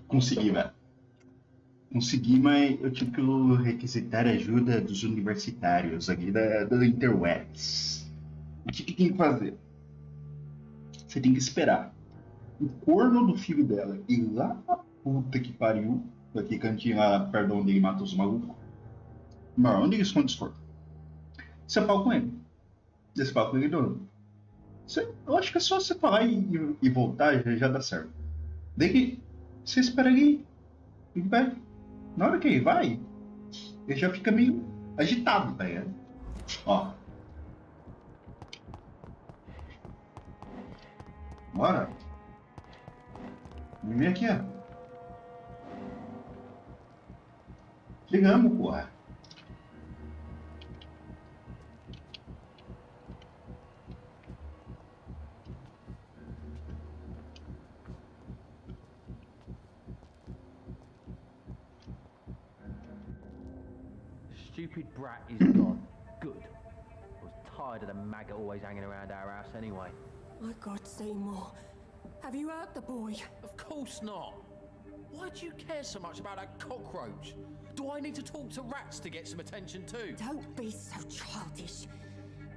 Consegui, velho. Consegui, mas eu tive que requisitar a ajuda dos universitários aqui da Interwebs. O que tem que fazer? Você tem que esperar o corno do filho dela ir lá pra puta que pariu, daqui cantinho lá perto onde ele mata os malucos. Mas onde ele esconde os corpos? Você fala com ele. Você fala com ele, eu acho que é só você falar e voltar, já dá certo. Daí que você espera ele vai. Na hora que ele vai, ele já fica meio agitado, tá ligado? Ó. Bora. Vem aqui, ó. Chegamos, porra. Stupid brat is gone. Good. I was tired of the maggot always hanging around our house anyway. My God, Seymour. Have you hurt the boy? Of course not. Why do you care so much about that cockroach? Do I need to talk to rats to get some attention too? Don't be so childish.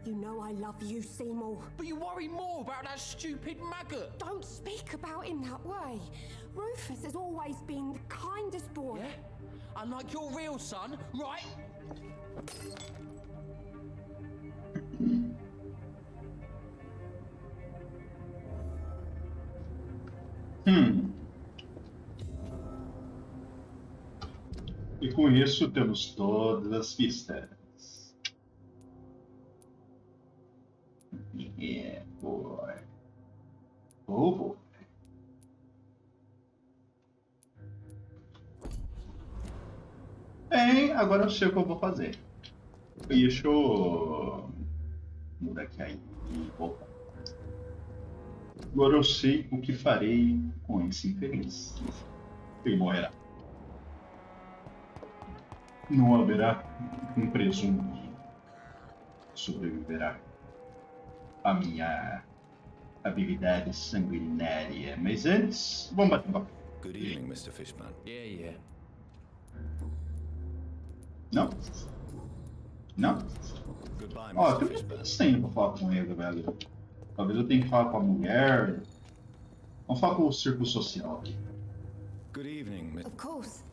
You know I love you, Seymour. But you worry more about that stupid maggot. Don't speak about him that way. Rufus has always been the kindest boy. Yeah? Unlike your real son, right? E com isso temos todas as pistas. Yeah, boy. Oh, boy. Bem, agora eu sei o que eu vou fazer. Deixa eu mudar aqui aí e voltar. Agora eu sei o que farei com esse infeliz. Ele morrerá. Não haverá um presunto que sobreviverá à minha habilidade sanguinária. Mas antes, vamos bater papo. Good evening, Mr. Fishman. Yeah. Não? Não? Goodbye, Ó, Mr. eu Fishman. tô saindo pra falar com ele, velho. Talvez eu tenha que falar com a mulher. Vamos falar com o círculo social aqui. Good evening, Mr. Of course.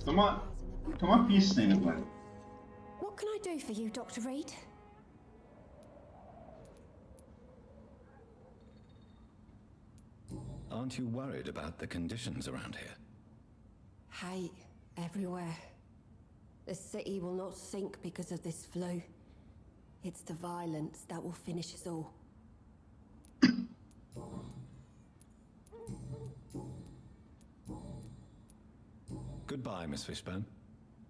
Toma uma pista ainda, velho. What can I do for you, Dr. Reed? Aren't you worried about the conditions around here? Hate everywhere. The city will not sink because of this flu. It's the violence that will finish us all. Goodbye, Miss Fishburne.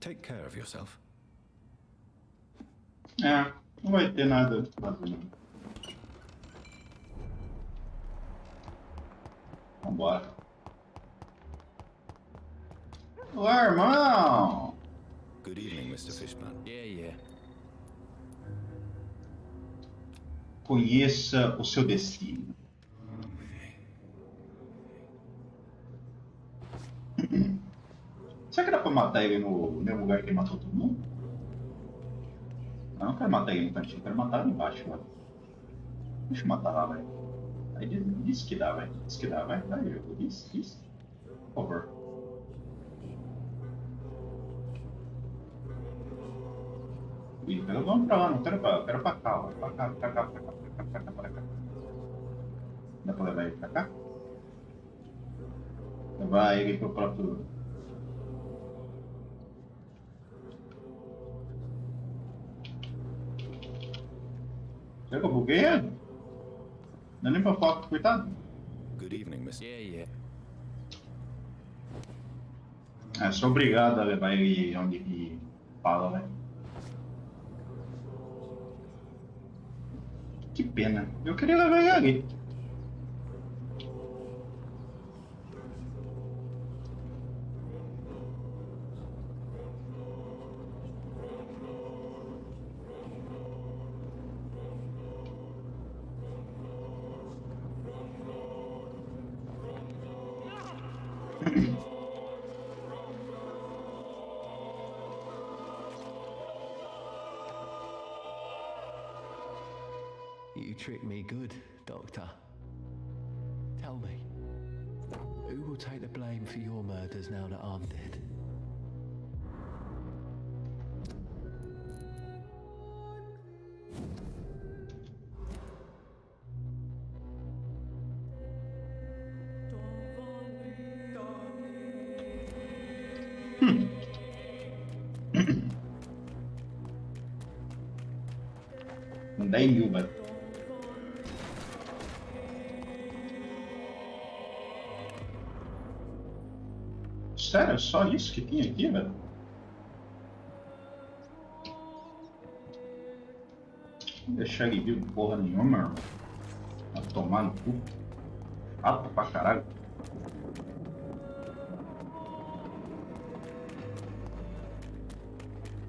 Take care of yourself. Não vai ter nada pra fazer, não. Vambora. Olá, irmão! Good evening, Mr. Fishburne. Yeah. Conheça o seu destino. Será que dá pra matar ele no mesmo lugar que ele matou todo mundo? Eu não quero matar ele no cantinho, eu quero matar lá embaixo, velho. Deixa eu matar lá, velho. Aí diz que dá, velho. Diz que dá, vai. Vai, jogo. Diz. Por favor. Ih, vamos pra lá, não quero pra cá, ó. Pra cá. Dá pra levar ele pra cá? Levar ele pro próprio. Será que eu buguei ele? Não é nem pra foto, coitado. Good evening, Mr. Yeah. Sou obrigado a levar ele onde ele fala, velho. Que pena. Eu queria levar ele ali. You tricked me good, Doctor. Tell me, who will take the blame for your murders now that I'm dead? Com 10 mil, velho. Sério, só isso que tem aqui, velho? Não deixar ele vivo porra nenhuma, irmão. Vai tomar no cu. Chato pra caralho.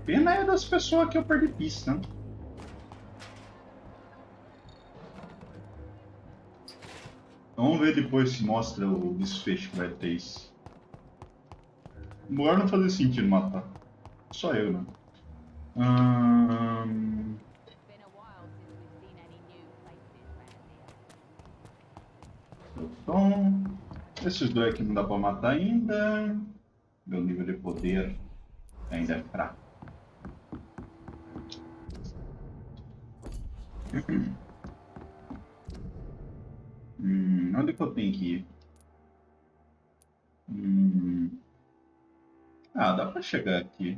Pena é das pessoas que eu perdi pista, né? Vamos ver depois se mostra o desfecho que vai ter isso. Melhor não fazer sentido matar. Só eu, né? Então, esses dois aqui não dá pra matar ainda. Meu nível de poder ainda é fraco. Onde que eu tenho que ir? Ah, dá pra chegar aqui.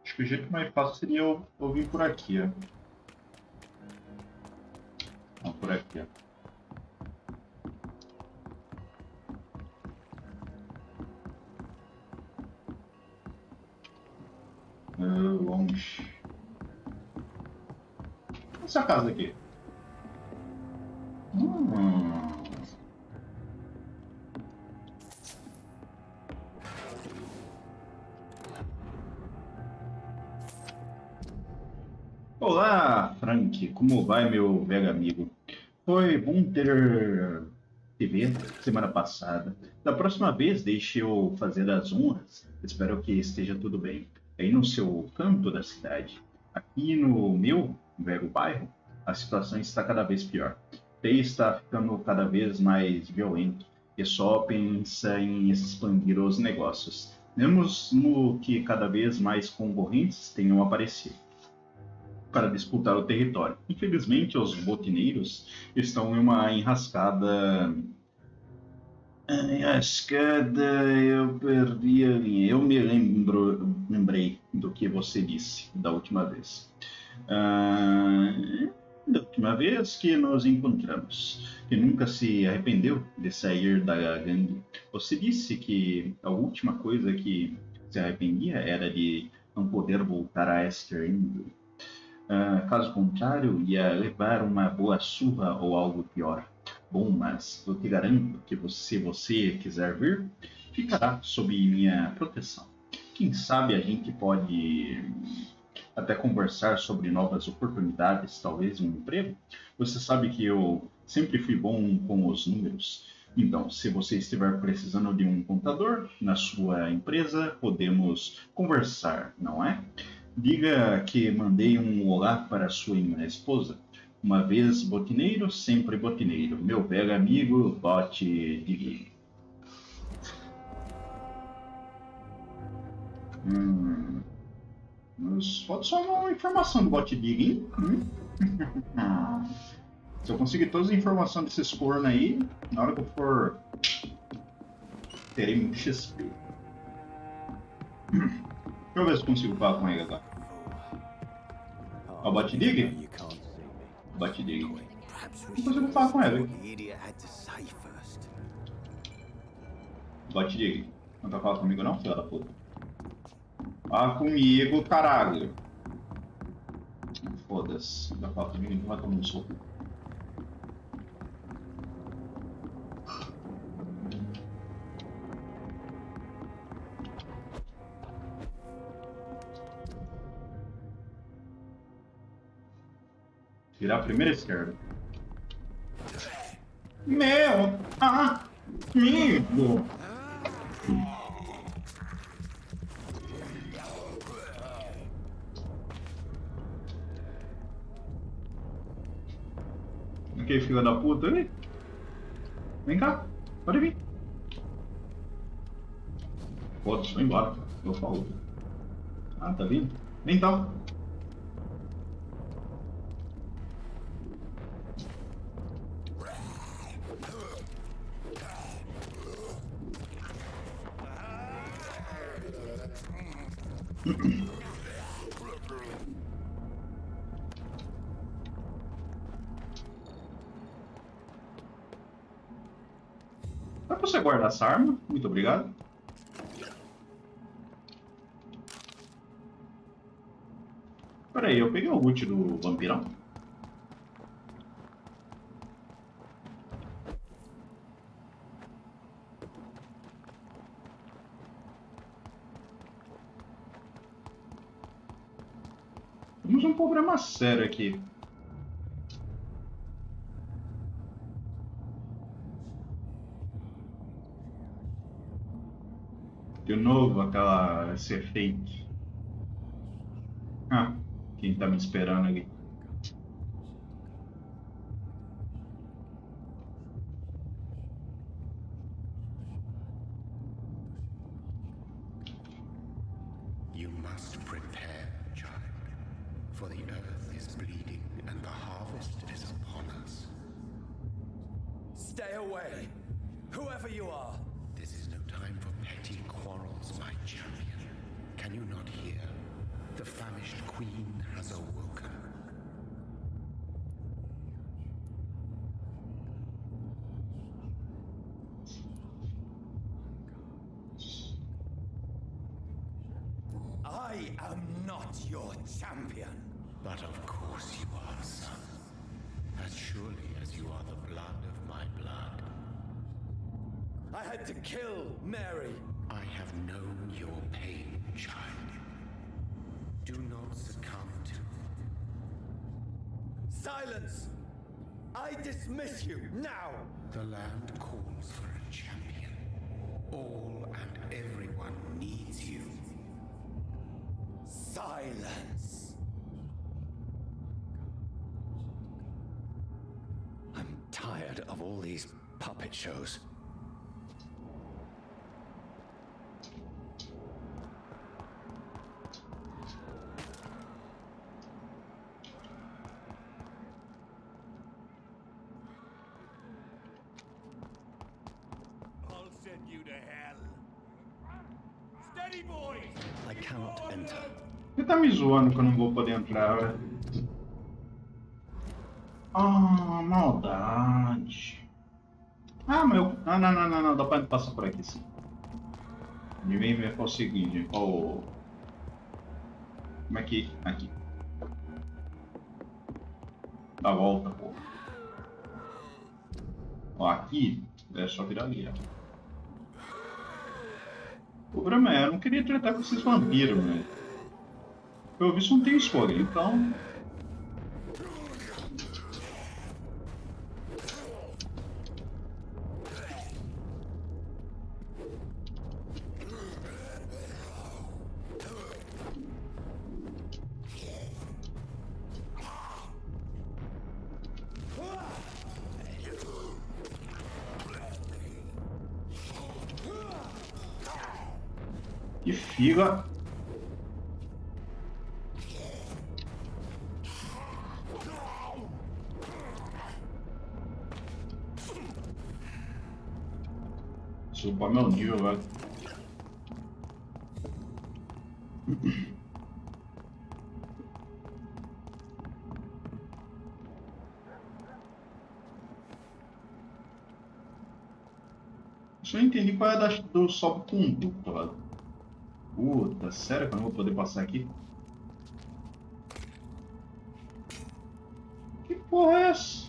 Acho que o jeito mais fácil seria eu vir por aqui, ó. Não, por aqui, ó. Longe. Essa casa aqui. Olá, Frank. Como vai, meu velho amigo? Foi bom te ver semana passada. Da próxima vez, deixe eu fazer as honras. Espero que esteja tudo bem aí no seu canto da cidade. Aqui no meu velho bairro, a situação está cada vez pior. O TI está ficando cada vez mais violento e só pensa em expandir os negócios. Mesmo que cada vez mais concorrentes tenham aparecido para disputar o território. Infelizmente, os botineiros estão em uma enrascada. Eu perdi a linha. Eu me lembrei do que você disse da última vez. Da última vez que nos encontramos, que nunca se arrependeu de sair da gangue. Você disse que a última coisa que se arrependia era de não poder voltar a Asprey. Caso contrário, ia levar uma boa surra ou algo pior. Bom, mas eu te garanto que se você quiser vir, ficará sob minha proteção. Quem sabe a gente pode até conversar sobre novas oportunidades, talvez um emprego. Você sabe que eu sempre fui bom com os números. Então, se você estiver precisando de um contador na sua empresa, podemos conversar, não é? Diga que mandei um olá para sua esposa. Uma vez botineiro, sempre botineiro. Meu velho amigo, Bot Dig. Falta só uma informação do Bot Dig, hein? Se eu conseguir todas as informações desses cornos aí, na hora que eu for, terei muito XP. Deixa eu ver se eu consigo falar com ele agora. O Bot Dig? Bot Dig. Não consigo falar com ele. Bot Dig. Não tá falando comigo não, filha da puta? Fala comigo, caralho. Foda-se. Não tá falando comigo, então vai tomar um soco. Virar a primeira esquerda. Meu amigo! fiquei filha da puta. Vem cá, pode vir. Foda-se, foi embora. Eu falo. Ah, tá vindo? Vem então. Dá pra você guardar essa arma? Muito obrigado. Pera aí, eu peguei o loot do vampirão. Temos um problema sério aqui. De novo, esse efeito. Ah, quem tá me esperando ali? You must prepare, child, for the earth is bleeding and the harvest is upon us. Stay away, whoever you are. This is no time for petty quarrels, my champion. Can you not hear? The famished queen has awoken. I am not your champion. But of course you are, son. As surely as you are the blood of my blood. I had to kill Mary. I have known your pain, child. Do not succumb to... Silence! I dismiss you now! The land calls for a champion. All and everyone needs you. Silence! I'm tired of all these puppet shows. I'll send you to hell. Steady, boys! I cannot enter. Você tá me zoando que eu não vou poder entrar, velho. Ah, maldade. Ah, mas eu... Ah, não. Dá pra passar por aqui, sim. Ele vem ver qual é o seguinte, qual... Como é que... Aqui. Dá a volta, pô. Ó, aqui é só virar ali, ó. O problema é, eu não queria tratar com esses vampiros, né? Pelo visto não tem escolha, então... Que fila. Suba meu nível, velho. Só entendi qual é do salvo-conduto, velho. Puta, sério que eu não vou poder passar aqui? Que porra é essa?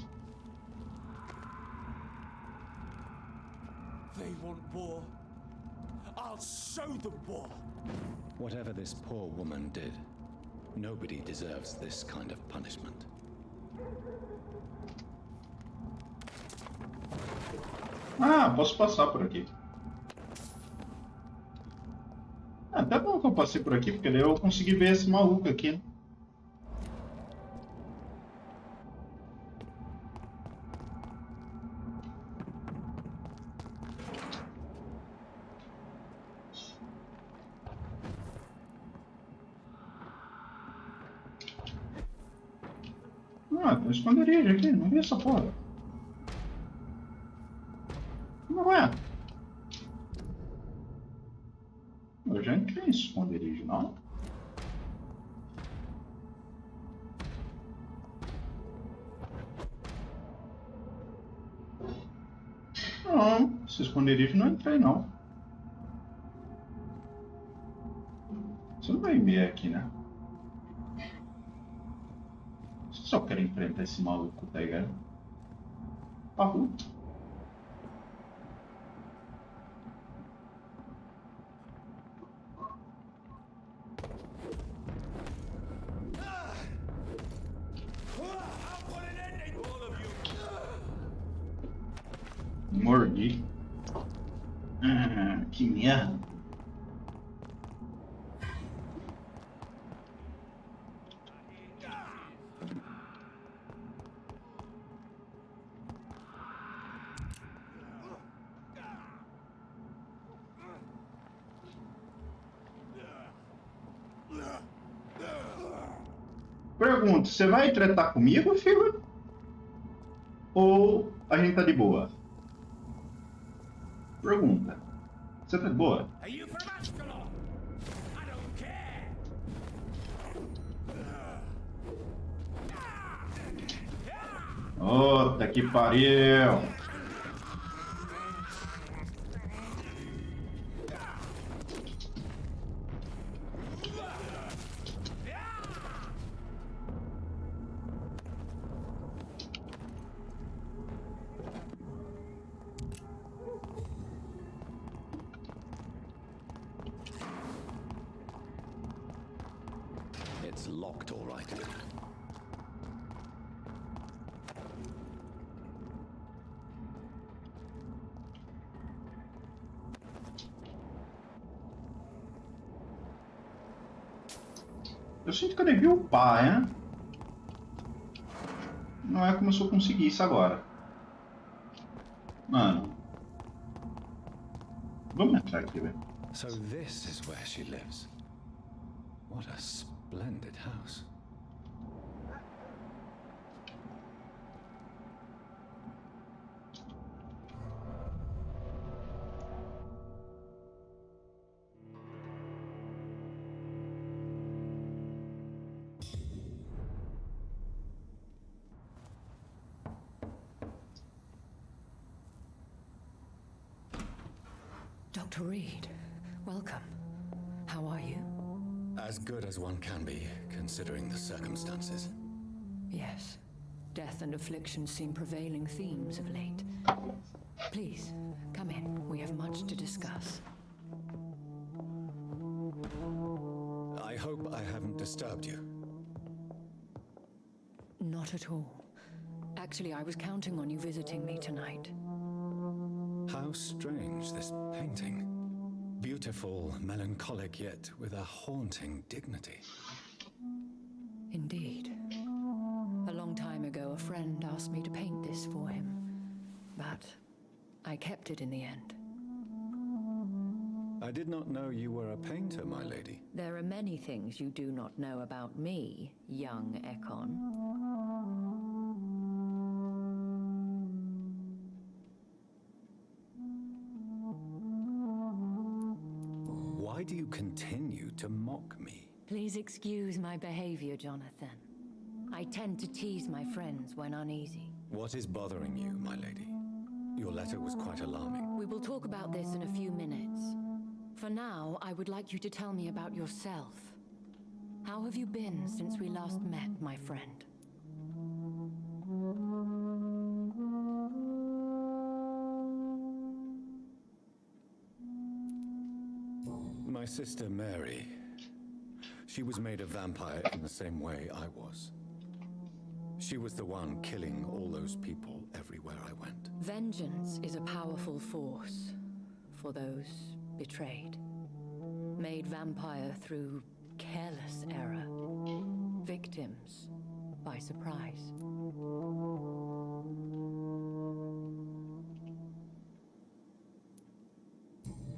They want war. I'll show them war. Whatever this poor woman did, nobody deserves this kind of punishment. Ah, posso passar por aqui. Até bom que eu passei por aqui, porque daí eu consegui ver esse maluco aqui, né? Ah, tem um esconderijo aqui, não vi essa porra. Não é? Eu já entrei nesse esconderijo, não? Não, esse esconderijo não entrei, não. Você não vai ver aqui, né? Você só quer enfrentar esse maluco, tá ligado? Parru. I'll put an ending to all of you. Mordi. Ah, que merda. Pergunto, você vai tretar comigo, filho? Ou a gente tá de boa? Pergunta. Você tá de boa? Are you from Ascalon? I don't care. Puta que pariu! It's locked, all right. Eu sinto que eu devia upar, né? Não é como se eu conseguisse agora. Mano. Vamos entrar aqui, velho. So this is where she lives. What a splendid house. Dr. Reed, welcome. How are you? As good as one can be, considering the circumstances. Yes. Death and affliction seem prevailing themes of late. Please, come in. We have much to discuss. I hope I haven't disturbed you. Not at all. Actually, I was counting on you visiting me tonight. How strange, this painting. Beautiful, melancholic, yet with a haunting dignity. Indeed. A long time ago, a friend asked me to paint this for him. But I kept it in the end. I did not know you were a painter, my lady. There are many things you do not know about me, young Ekon. Why do you continue to mock me? Please excuse my behavior, Jonathan. I tend to tease my friends when uneasy. What is bothering you, my lady? Your letter was quite alarming. We will talk about this in a few minutes. For now, I would like you to tell me about yourself. How have you been since we last met, my friend? My sister Mary, she was made a vampire in the same way I was. She was the one killing all those people everywhere I went. Vengeance is a powerful force for those betrayed. Made vampire through careless error. Victims by surprise.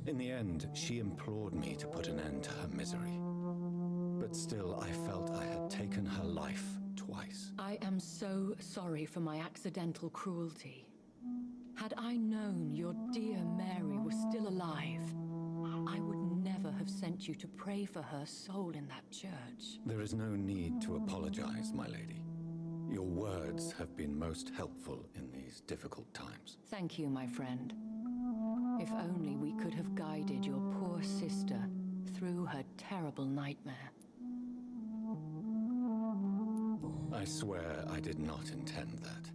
In the end, she implored me to put an end to her misery. But still, I felt I had taken her life twice. I am so sorry for my accidental cruelty. Had I known your dear Mary was still alive, I would never have sent you to pray for her soul in that church. There is no need to apologize, my lady. Your words have been most helpful in these difficult times. Thank you, my friend. If only we could have guided your poor sister through her terrible nightmare. I swear I did not intend that.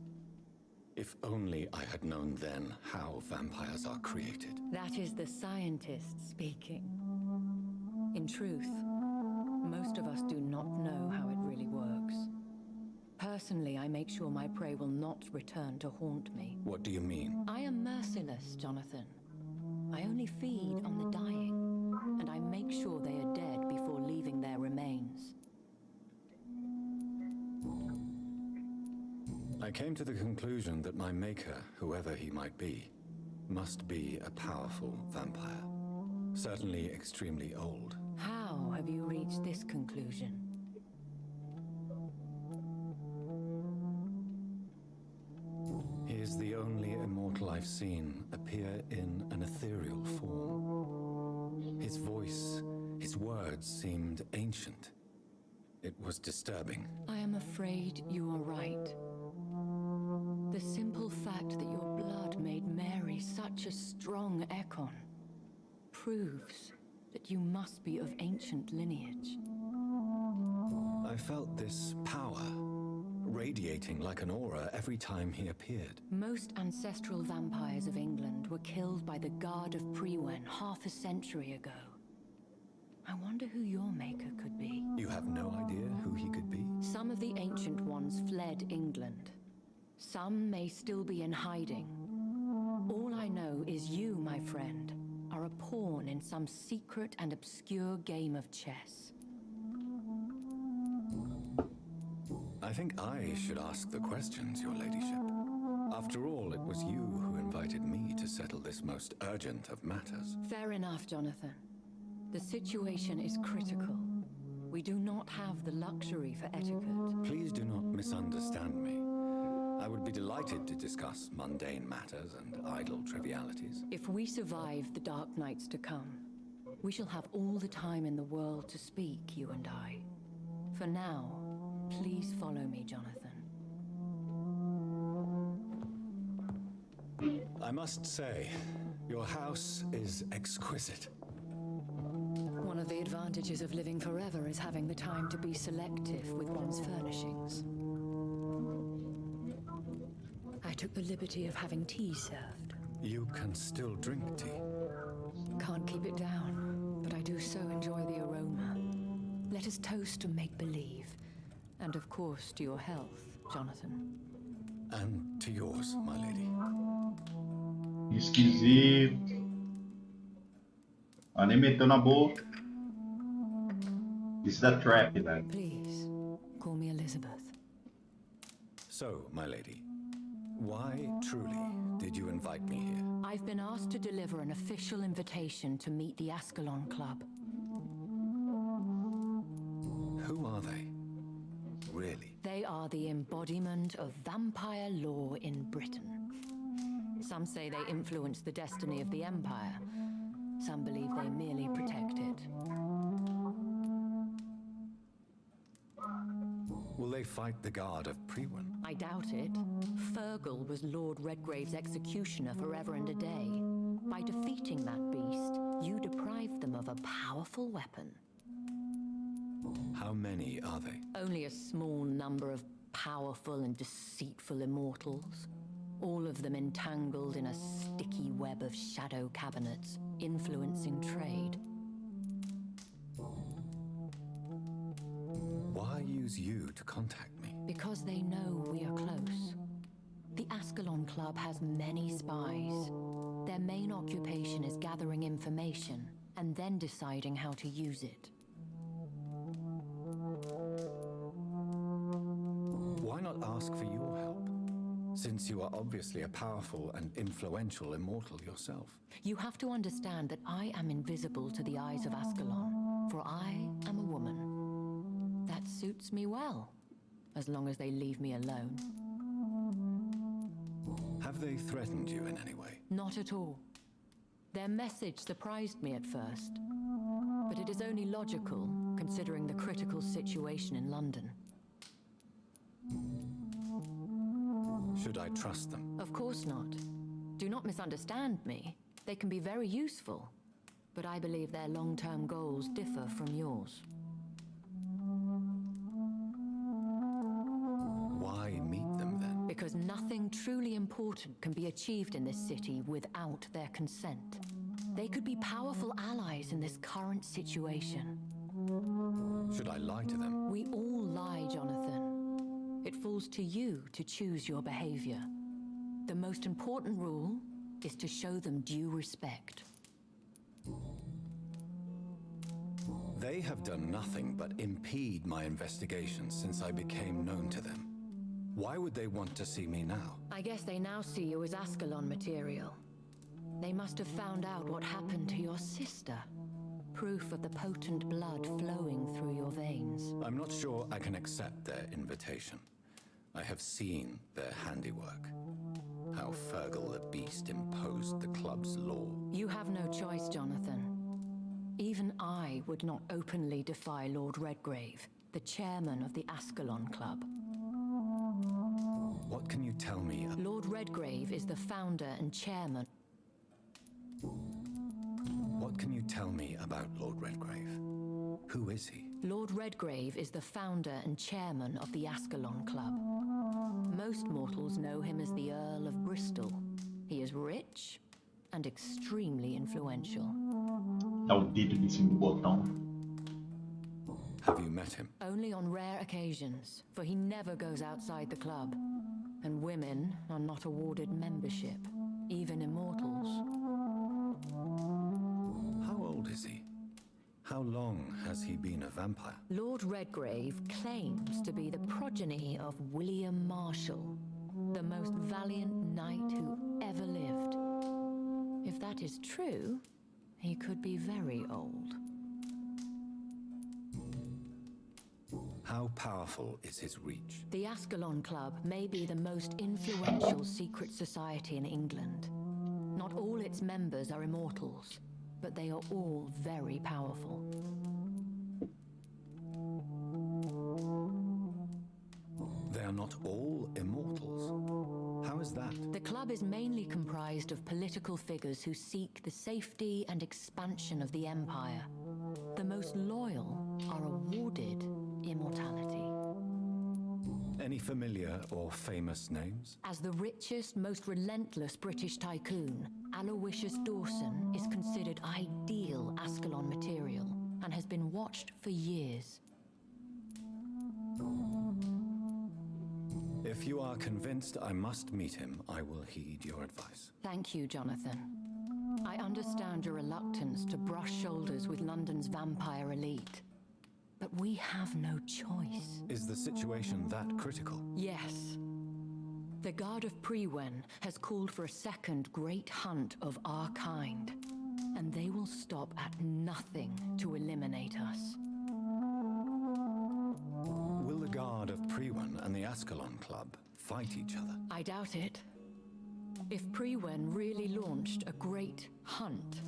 If only I had known then how vampires are created. That is the scientist speaking. In truth, most of us do not know how it really works. Personally, I make sure my prey will not return to haunt me. What do you mean? I am merciless, Jonathan. I only feed on the dying, and I make sure they are dead before leaving their remains. I came to the conclusion that my maker, whoever he might be, must be a powerful vampire. Certainly extremely old. How have you reached this conclusion? He is the only immortal I've seen appear in an ethereal form. His voice, his words seemed ancient. It was disturbing. I am afraid you are right. The simple fact that your blood made Mary such a strong Ekon proves that you must be of ancient lineage. I felt this power radiating like an aura every time he appeared. Most ancestral vampires of England were killed by the Guard of Prewen half a century ago. I wonder who your maker could be. You have no idea who he could be? Some of the ancient ones fled England. Some may still be in hiding. All I know is you, my friend, are a pawn in some secret and obscure game of chess. I think I should ask the questions, your ladyship. After all, it was you who invited me to settle this most urgent of matters. Fair enough, Jonathan. The situation is critical. We do not have the luxury for etiquette. Please do not misunderstand me. I would be delighted to discuss mundane matters and idle trivialities. If we survive the dark nights to come, we shall have all the time in the world to speak, you and I. For now, please follow me, Jonathan. I must say, your house is exquisite. One of the advantages of living forever is having the time to be selective with one's furnishings. I took the liberty of having tea served. You can still drink tea. Can't keep it down, but I do so enjoy the aroma. Let us toast to make-believe. And of course, to your health, Jonathan. And to yours, my lady. Esquisito. Ah, nem meteu na boca. This is a trap, velho. Please, call me Elizabeth. So, my lady, why truly did you invite me here? I've been asked to deliver an official invitation to meet the Ascalon Club. Who are they? Really? They are the embodiment of vampire law in Britain. Some say they influence the destiny of the Empire. Some believe they merely protect it. Will they fight the Guard of Prewen? I doubt it. Fergal was Lord Redgrave's executioner forever and a day. By defeating that beast, you deprived them of a powerful weapon. How many are they? Only a small number of powerful and deceitful immortals. All of them entangled in a sticky web of shadow cabinets, influencing trade. Why use you to contact me? Because they know we are close. The Ascalon Club has many spies. Their main occupation is gathering information and then deciding how to use it. Why not ask for your help? Since you are obviously a powerful and influential immortal yourself. You have to understand that I am invisible to the eyes of Ascalon, for I am a woman. That suits me well. as long as they leave me alone. Have they threatened you in any way? Not at all. Their message surprised me at first, but it is only logical, considering the critical situation in London. Should I trust them? Of course not. Do not misunderstand me. They can be very useful, but I believe their long-term goals differ from yours. Why meet them then? Because nothing truly important can be achieved in this city without their consent. They could be powerful allies in this current situation. Should I lie to them? We all lie, Jonathan. It falls to you to choose your behavior. The most important rule is to show them due respect. They have done nothing but impede my investigation since I became known to them. Why would they want to see me now? I guess they now see you as Ascalon material. They must have found out what happened to your sister. Proof of the potent blood flowing through your veins. I'm not sure I can accept their invitation. I have seen their handiwork. How Fergal the Beast imposed the club's law. You have no choice, Jonathan. Even I would not openly defy Lord Redgrave, the chairman of the Ascalon Club. What can you tell me? Lord Redgrave is the founder and chairman. What can you tell me about Lord Redgrave? Who is he? Lord Redgrave is the founder and chairman of the Ascalon Club. Most mortals know him as the Earl of Bristol. He is rich and extremely influential. Dá o dedo em cima do botão. Have you met him? Only on rare occasions, for he never goes outside the club. And women are not awarded membership, even immortals. How old is he? How long has he been a vampire? Lord Redgrave claims to be the progeny of William Marshall, the most valiant knight who ever lived. If that is true, he could be very old. How powerful is his reach? The Ascalon Club may be the most influential secret society in England. Not all its members are immortals, but they are all very powerful. They are not all immortals. How is that? The club is mainly comprised of political figures who seek the safety and expansion of the Empire. The most loyal are awarded immortality. Any familiar or famous names? As the richest, most relentless British tycoon, Aloysius Dawson is considered ideal Ascalon material and has been watched for years. If you are convinced I must meet him, I will heed your advice. Thank you, Jonathan. I understand your reluctance to brush shoulders with London's vampire elite. But we have no choice. Is the situation that critical? Yes. The Guard of Prewen has called for a second great hunt of our kind, and they will stop at nothing to eliminate us. Will the Guard of Prewen and the Ascalon Club fight each other? I doubt it. If Prewen really launched a great hunt,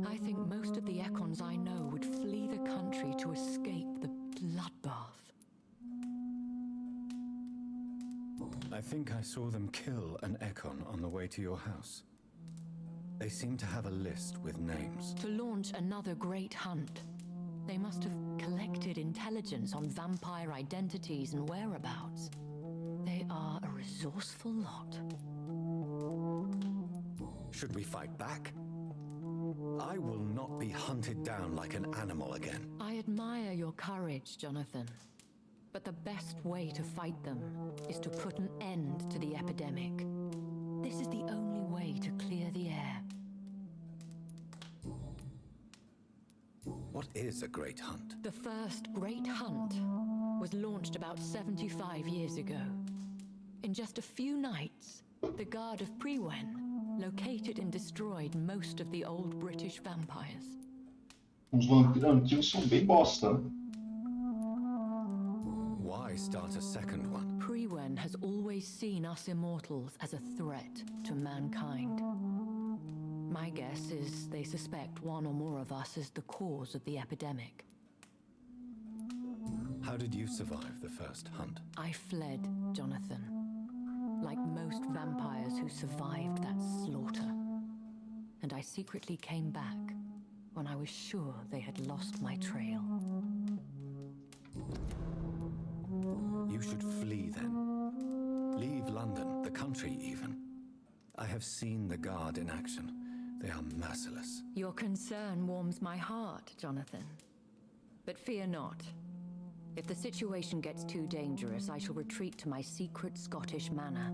I think most of the Econs I know would flee the country to escape the bloodbath. I think I saw them kill an Econ on the way to your house. They seem to have a list with names. To launch another great hunt, they must have collected intelligence on vampire identities and whereabouts. They are a resourceful lot. Should we fight back? I will not be hunted down like an animal again. I admire your courage, Jonathan. But the best way to fight them is to put an end to the epidemic. This is the only way to clear the air. What is a great hunt? The first great hunt was launched about 75 years ago. In just a few nights, the Guard of Prewen located and destroyed most of the old British vampires. Os vampiros antigos são bem bosta. Why start a second one? Priwen has always seen us immortals as a threat to mankind. My guess is they suspect one or more of us as the cause of the epidemic. How did you survive the first hunt? I fled, Jonathan. Like most vampires who survived that slaughter. And I secretly came back when I was sure they had lost my trail. You should flee then. Leave London, the country even. I have seen the Guard in action. They are merciless. Your concern warms my heart, Jonathan. But fear not. If the situation gets too dangerous, I shall retreat to my secret Scottish manor.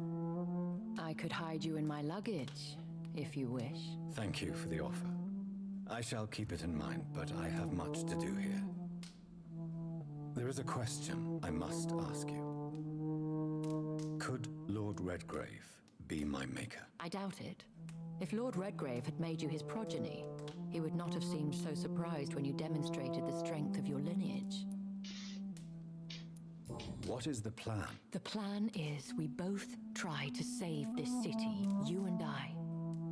I could hide you in my luggage, if you wish. Thank you for the offer. I shall keep it in mind, but I have much to do here. There is a question I must ask you. Could Lord Redgrave be my maker? I doubt it. If Lord Redgrave had made you his progeny, he would not have seemed so surprised when you demonstrated the strength of your lineage. What is the plan? The plan is we both try to save this city, you and I.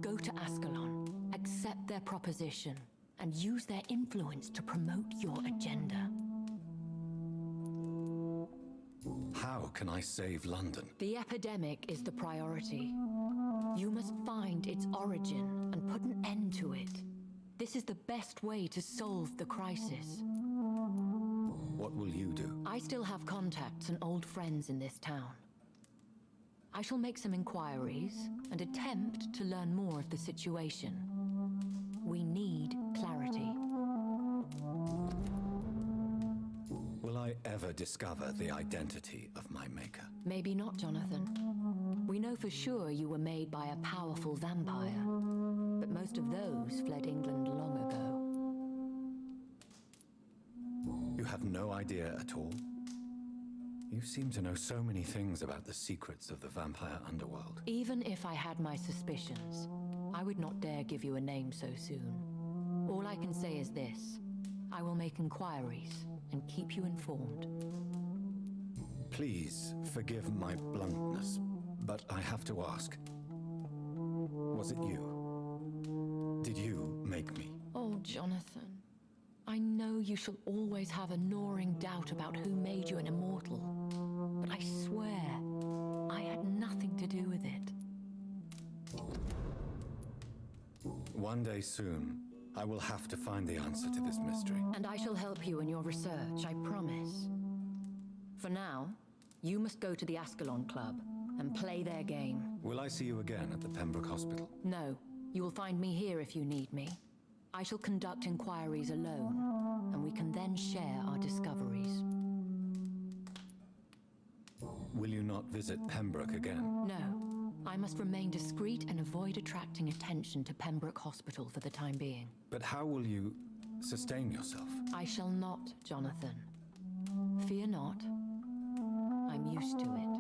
Go to Ascalon, accept their proposition, and use their influence to promote your agenda. How can I save London? The epidemic is the priority. You must find its origin and put an end to it. This is the best way to solve the crisis. What will you do? I still have contacts and old friends in this town. I shall make some inquiries and attempt to learn more of the situation. We need clarity. Will I ever discover the identity of my maker? Maybe not, Jonathan. We know for sure you were made by a powerful vampire, but most of those fled England long ago. You have no idea at all? You seem to know so many things about the secrets of the vampire underworld. Even if I had my suspicions, I would not dare give you a name so soon. All I can say is this. I will make inquiries and keep you informed. Please forgive my bluntness, but I have to ask. Was it you? Did you make me? Oh, Jonathan. I know you shall always have a gnawing doubt about who made you an immortal. But I swear, I had nothing to do with it. One day soon, I will have to find the answer to this mystery. And I shall help you in your research, I promise. For now, you must go to the Ascalon Club and play their game. Will I see you again at the Pembroke Hospital? No, you will find me here if you need me. I shall conduct inquiries alone, and we can then share our discoveries. Will you not visit Pembroke again? No, I must remain discreet and avoid attracting attention to Pembroke Hospital for the time being. But how will you sustain yourself? I shall not, Jonathan. Fear not. I'm used to it.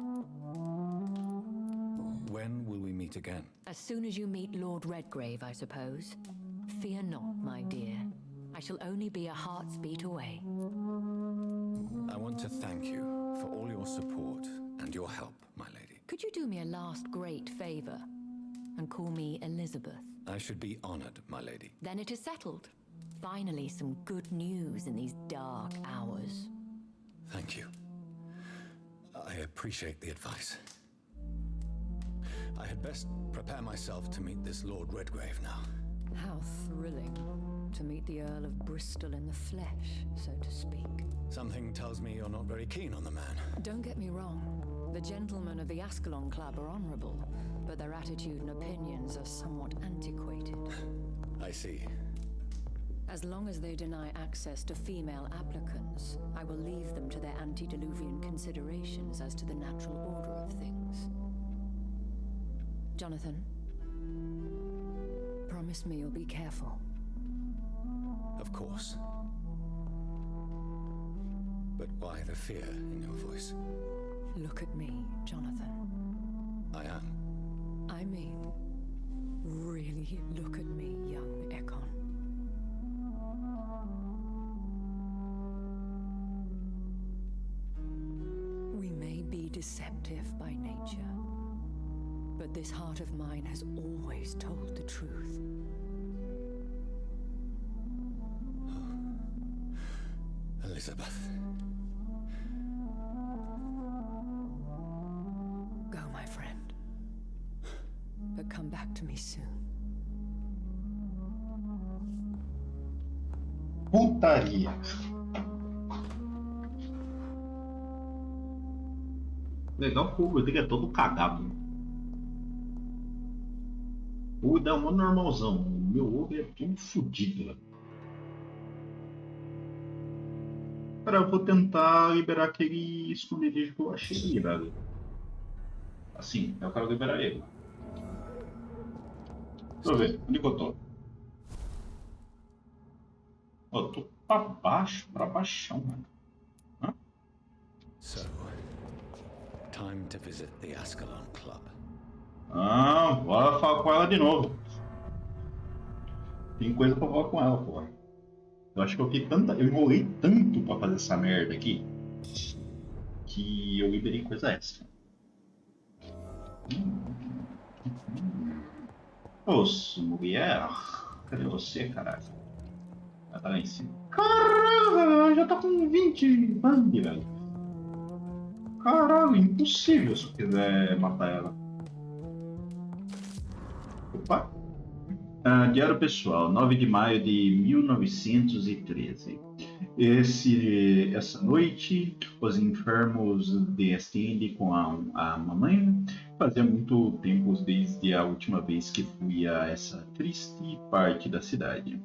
When will we meet again? As soon as you meet Lord Redgrave, I suppose. Fear not, my dear. I shall only be a heart's beat away. I want to thank you for all your support and your help, my lady. Could you do me a last great favor and call me Elizabeth? I should be honored, my lady. Then it is settled. Finally, some good news in these dark hours. Thank you. I appreciate the advice. I had best prepare myself to meet this Lord Redgrave now. How thrilling to meet the Earl of Bristol in the flesh, so to speak. Something tells me you're not very keen on the man. Don't get me wrong. The gentlemen of the Ascalon Club are honorable, but their attitude and opinions are somewhat antiquated. I see. As long as they deny access to female applicants, I will leave them to their antediluvian considerations as to the natural order of things. Jonathan, promise me you'll be careful. Of course. But why the fear in your voice? Look at me, Jonathan. I am. I mean, really look at me, young Ekon. deceptive by nature. But this heart of mine has always told the truth. Elizabeth. Go, my friend. But come back to me soon. Putaria. Legal que o Rodrigo é todo cagado. O Uda é um normalzão. O meu ovo é tudo fodido. Cara, eu vou tentar liberar aquele esconderijo que eu achei ali, velho. Assim, eu quero liberar ele. Deixa eu ver, onde que eu tô? Eu tô pra baixo, pra baixão, mano. Hã? So, time to visit the Ascalon Club. Ah, bora falar com ela de novo. Tem coisa pra falar com ela, porra. Eu acho que eu enrolei tanto pra fazer essa merda aqui que eu liberei coisa extra. Ô, mulher, cadê você, caralho? Ela tá lá em cima. Caralho, já tá com 20 bang, velho. Caralho, impossível se eu quiser matar ela. Opa! Diário pessoal, 9 de maio de 1913. Essa noite, os enfermos de Estende com a mamãe. Fazia muito tempo desde a última vez que fui a essa triste parte da cidade.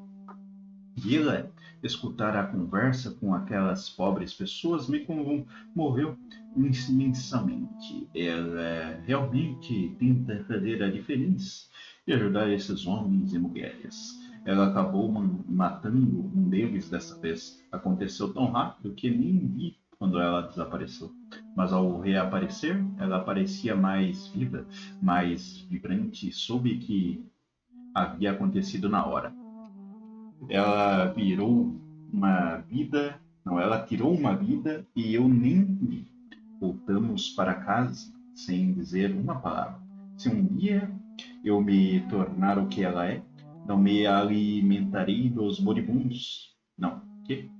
E ela, escutar a conversa com aquelas pobres pessoas me comoveu imensamente. Ela realmente tenta fazer a diferença e ajudar esses homens e mulheres. Ela acabou matando um deles dessa vez. Aconteceu tão rápido que nem vi quando ela desapareceu. Mas ao reaparecer, ela parecia mais viva, mais vibrante, soube que havia acontecido na hora. Ela virou uma vida, não, ela tirou uma vida e eu nem vi. Voltamos para casa sem dizer uma palavra. Se um dia eu me tornar o que ela é, não me alimentarei dos moribundos. Não, que?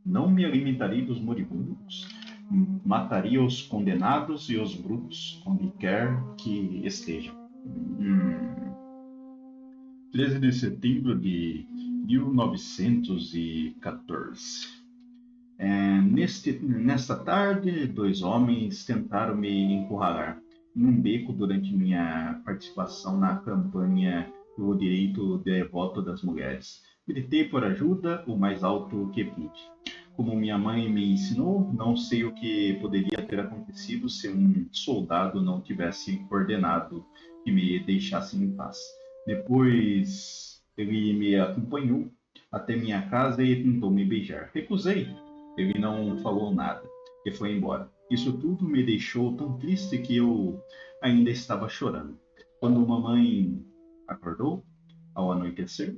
Não me alimentarei dos moribundos. Mataria os condenados e os brutos, onde quer que estejam. 13 de setembro de 1914. Nesta tarde, 2 homens tentaram me encurralar em um beco durante minha participação na campanha pelo direito de voto das mulheres. Gritei por ajuda o mais alto que pude. Como minha mãe me ensinou, não sei o que poderia ter acontecido se um soldado não tivesse ordenado que me deixassem em paz. Depois ele me acompanhou até minha casa e tentou me beijar. Recusei. Ele não falou nada e foi embora. Isso tudo me deixou tão triste que eu ainda estava chorando. Quando mamãe acordou, ao anoitecer,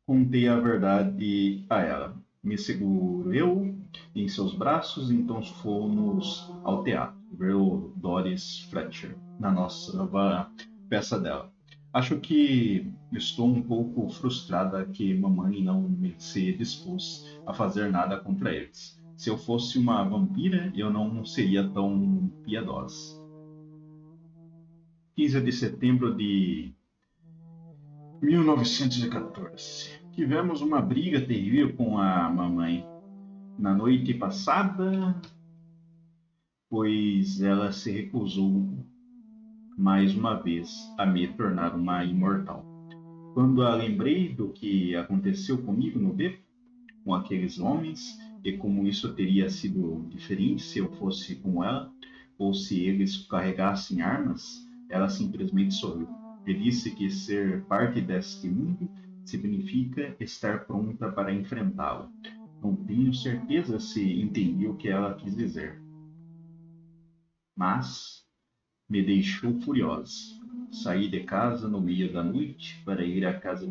contei a verdade a ela. Me segurou em seus braços, então fomos ao teatro ver o Doris Fletcher na nossa peça dela. Acho que estou um pouco frustrada que mamãe não se dispôs a fazer nada contra eles. Se eu fosse uma vampira, eu não seria tão piedosa. 15 de setembro de 1914. Tivemos uma briga terrível com a mamãe na noite passada, pois ela se recusou mais uma vez a me tornar uma imortal. Quando a lembrei do que aconteceu comigo no beco, com aqueles homens, e como isso teria sido diferente se eu fosse como ela, ou se eles carregassem armas, ela simplesmente sorriu. E disse que ser parte deste mundo significa estar pronta para enfrentá-lo. Não tenho certeza se entendi o que ela quis dizer. Mas me deixou furiosa. Saí de casa no meio da noite para ir à casa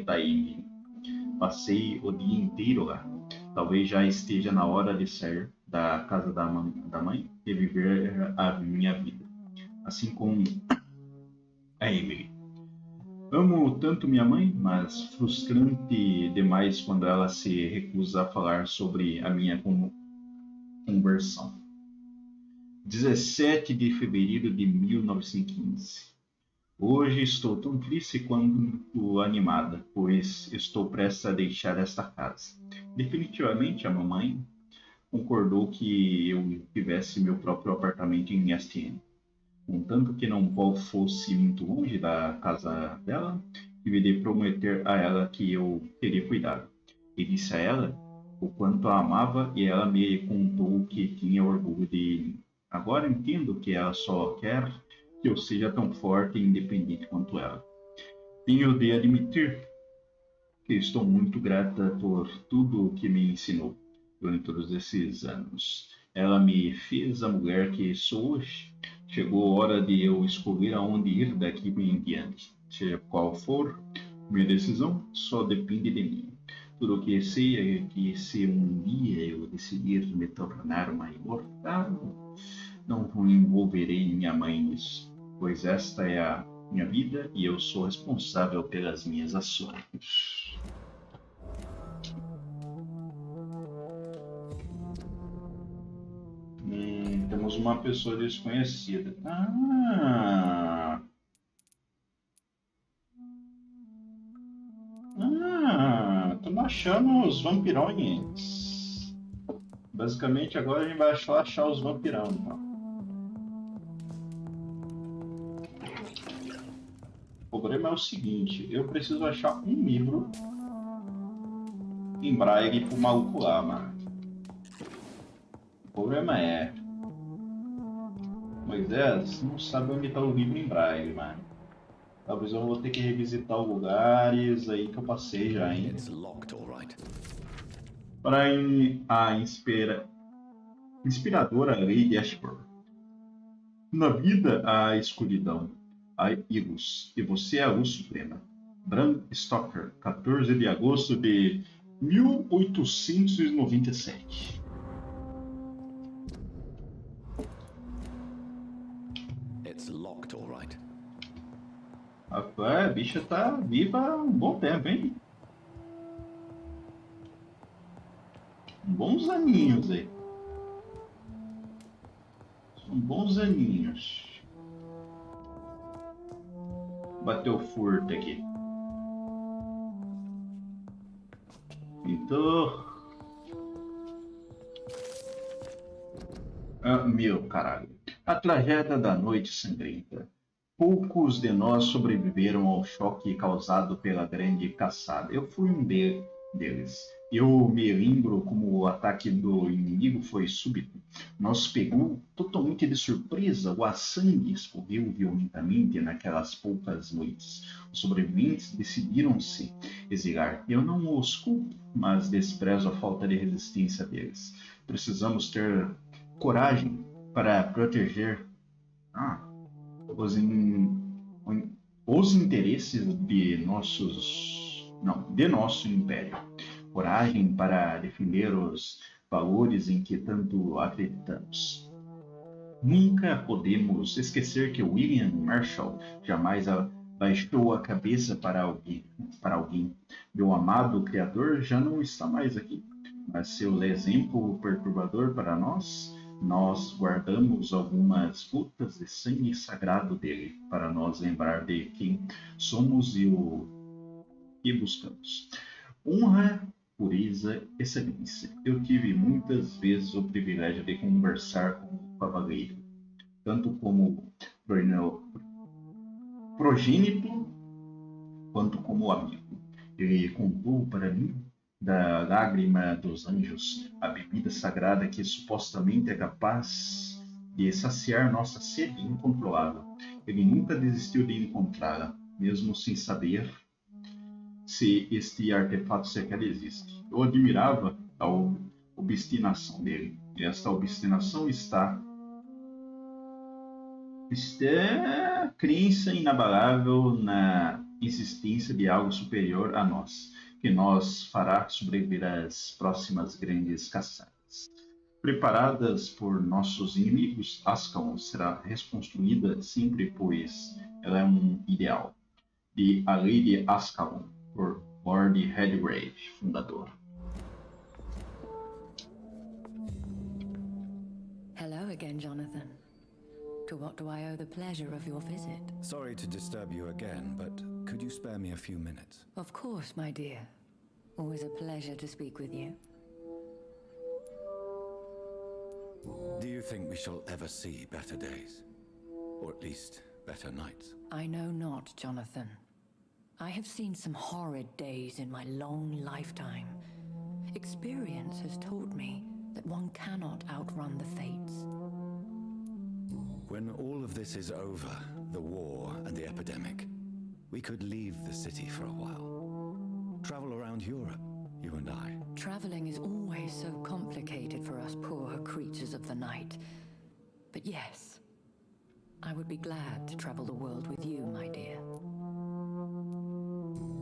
da Amy. Passei o dia inteiro lá. Talvez já esteja na hora de sair da casa da mãe e viver a minha vida, assim como a Emily. Amo tanto minha mãe, mas frustrante demais quando ela se recusa a falar sobre a minha conversão. 17 de fevereiro de 1915. Hoje estou tão triste quanto animada, pois estou prestes a deixar esta casa. Definitivamente a mamãe concordou que eu tivesse meu próprio apartamento em STN. Contanto que não fosse muito longe da casa dela, tive de prometer a ela que eu teria cuidado. E disse a ela o quanto a amava e ela me contou que tinha orgulho de mim. Agora entendo que ela só quer que eu seja tão forte e independente quanto ela. Tenho de admitir que estou muito grata por tudo o que me ensinou durante todos esses anos. Ela me fez a mulher que sou hoje. Chegou a hora de eu escolher aonde ir daqui em diante. Seja qual for minha decisão, só depende de mim. Tudo o que sei é que se um dia eu decidir me tornar uma imortal, não envolverei minha mãe nisso, pois esta é a minha vida e eu sou responsável pelas minhas ações. Temos uma pessoa desconhecida. Estamos achando os vampirões. Basicamente agora a gente vai só achar os vampirão. Então. O problema é o seguinte, eu preciso achar um livro em braille pro maluco lá, mano. O problema é... Moisés não sabe onde tá o livro em braille, mano. Talvez eu vou ter que revisitar os lugares aí que eu passei já, hein? Para a inspiradora lei de Asprey. Na vida há escuridão, há luz, e você é a luz suprema. Bram Stoker, 14 de agosto de 1897. Rapaz, a bicha tá viva há um bom tempo, hein? Bons aninhos aí. São bons aninhos. Bateu furto aqui. Pintou. Meu caralho. A tragédia da noite sangrenta. Poucos de nós sobreviveram ao choque causado pela grande caçada. Eu fui um deles. Eu me lembro como o ataque do inimigo foi súbito. Nos pegou totalmente de surpresa. O sangue escorreu violentamente naquelas poucas noites. Os sobreviventes decidiram se exilar. Eu não os culpo, mas desprezo a falta de resistência deles. Precisamos ter coragem para proteger os interesses de nosso império. Coragem para defender os valores em que tanto acreditamos. Nunca podemos esquecer que William Marshall jamais baixou a cabeça para alguém. Meu amado Criador já não está mais aqui, mas seu exemplo perturbador para nós guardamos algumas gotas de sangue sagrado dele, para nos lembrar de quem somos e o que buscamos. Honra, pureza, excelência. Eu tive muitas vezes o privilégio de conversar com o cavaleiro, tanto como progênito quanto como amigo. Ele contou para mim da lágrima dos anjos, a bebida sagrada que supostamente é capaz de saciar nossa sede incontrolável. Ele nunca desistiu de encontrá-la, mesmo sem saber se este artefato sequer existe. Eu admirava a obstinação dele. E esta obstinação está crença inabalável na existência de algo superior a nós, que nos fará sobreviver às próximas grandes caçadas. Preparadas por nossos inimigos, Ascalon será reconstruída sempre, pois ela é um ideal. De A Lady Ascalon, por Lord Redgrave, fundador. Hello again, Jonathan. To what do I owe the pleasure of your visit? Sorry to disturb you again, but could you spare me a few minutes? Of course, my dear. Always a pleasure to speak with you. Do you think we shall ever see better days? Or at least better nights? I know not, Jonathan. I have seen some horrid days in my long lifetime. Experience has taught me that one cannot outrun the fates. When all of this is over, the war and the epidemic, we could leave the city for a while. Travel around Europe, you and I. Traveling is always so complicated for us poor creatures of the night. But yes, I would be glad to travel the world with you, my dear.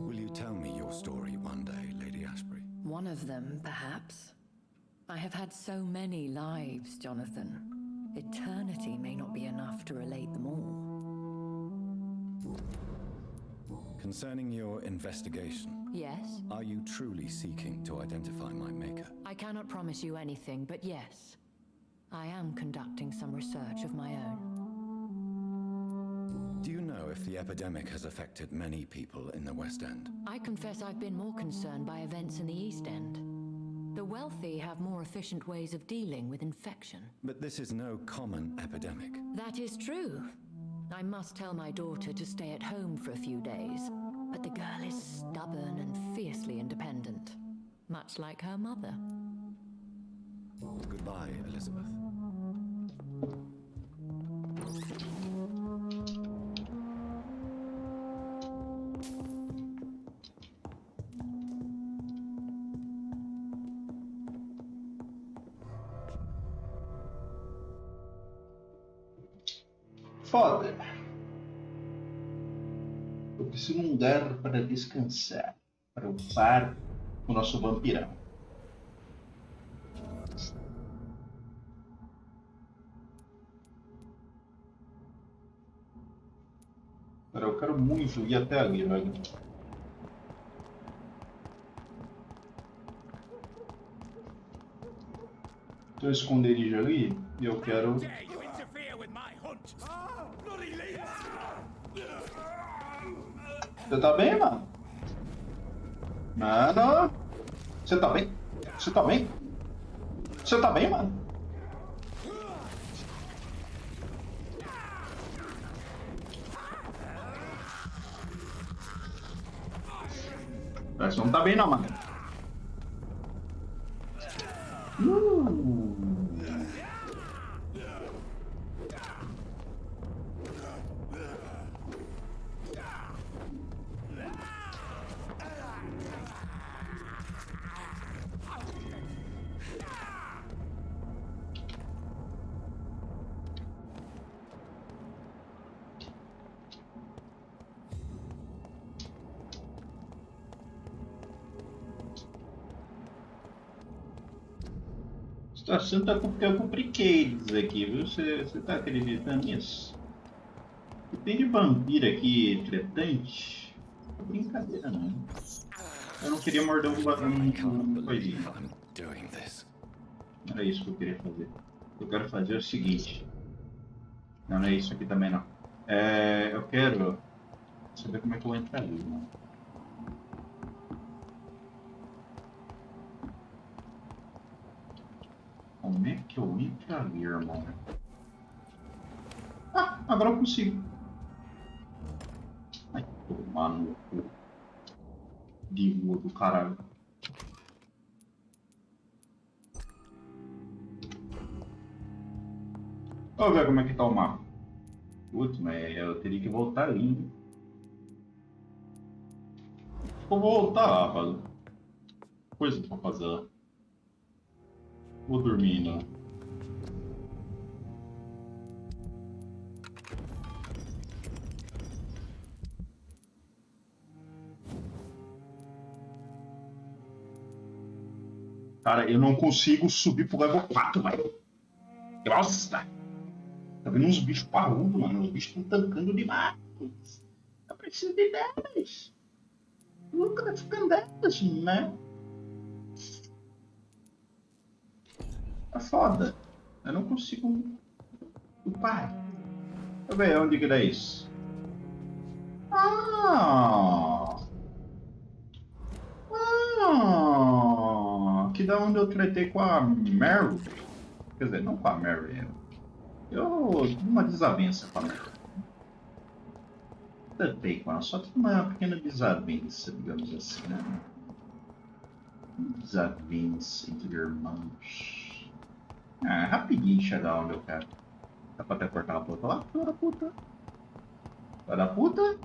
Will you tell me your story one day, Lady Asprey? One of them, perhaps. I have had so many lives, Jonathan. Eternity may not be enough to relate them all. Concerning your investigation, Yes? are you truly seeking to identify my maker? I cannot promise you anything, but yes. I am conducting some research of my own. Do you know if the epidemic has affected many people in the West End? I confess I've been more concerned by events in the East End. The wealthy have more efficient ways of dealing with infection. But this is no common epidemic. That is true. I must tell my daughter to stay at home for a few days, but the girl is stubborn and fiercely independent, much like her mother. Goodbye, Elizabeth. Foda. Eu preciso de um lugar para descansar, para upar o nosso vampirão. Cara, eu quero muito ir até ali, velho. Tem um esconderijo ali e eu quero. Dare you interfere with my hunt? Bloody leech! Você tá bem, mano? Mano! Você tá bem? Você tá bem? Você tá bem, mano? Parece que não tá bem não, mano. A situação tá complicada aqui, viu? Você tá acreditando nisso? O que tem de vampiro aqui tretante? Não é brincadeira, não. Eu não queria morder um coisinho. I'm doing this. Não era isso que eu queria fazer. O que eu quero fazer é o seguinte. Não, não é isso aqui também não. Eu quero saber como é que eu vou entrar ali, mano. Como é que eu entro ali, irmão? Ah, agora eu consigo. Ai, tomar no cu. De rua do caralho. Vamos ver como é que tá o mapa. Putz, mas eu teria que voltar ali, hein? Vou voltar lá, rapaz. Coisa pra fazer lá. Vou dormir, não. Cara, eu não consigo subir pro level 4, velho. Nossa! Tá vendo uns bichos parrudos, mano. Os bichos estão tancando demais. Eu preciso de 10. Nunca ficando 10, né? É foda. Eu não consigo upar. Deixa eu ver onde que dá isso. Aqui da onde eu tretei com a Mary. Quer dizer, não com a Mary. Eu tive uma desavença com a Mary. Tretei com ela, só tive uma pequena desavença, digamos assim, né? Desavença entre irmãos. Ah, rapidinho chegar onde eu quero. Dá pra até cortar a puta lá? Filha da puta. Filha da puta.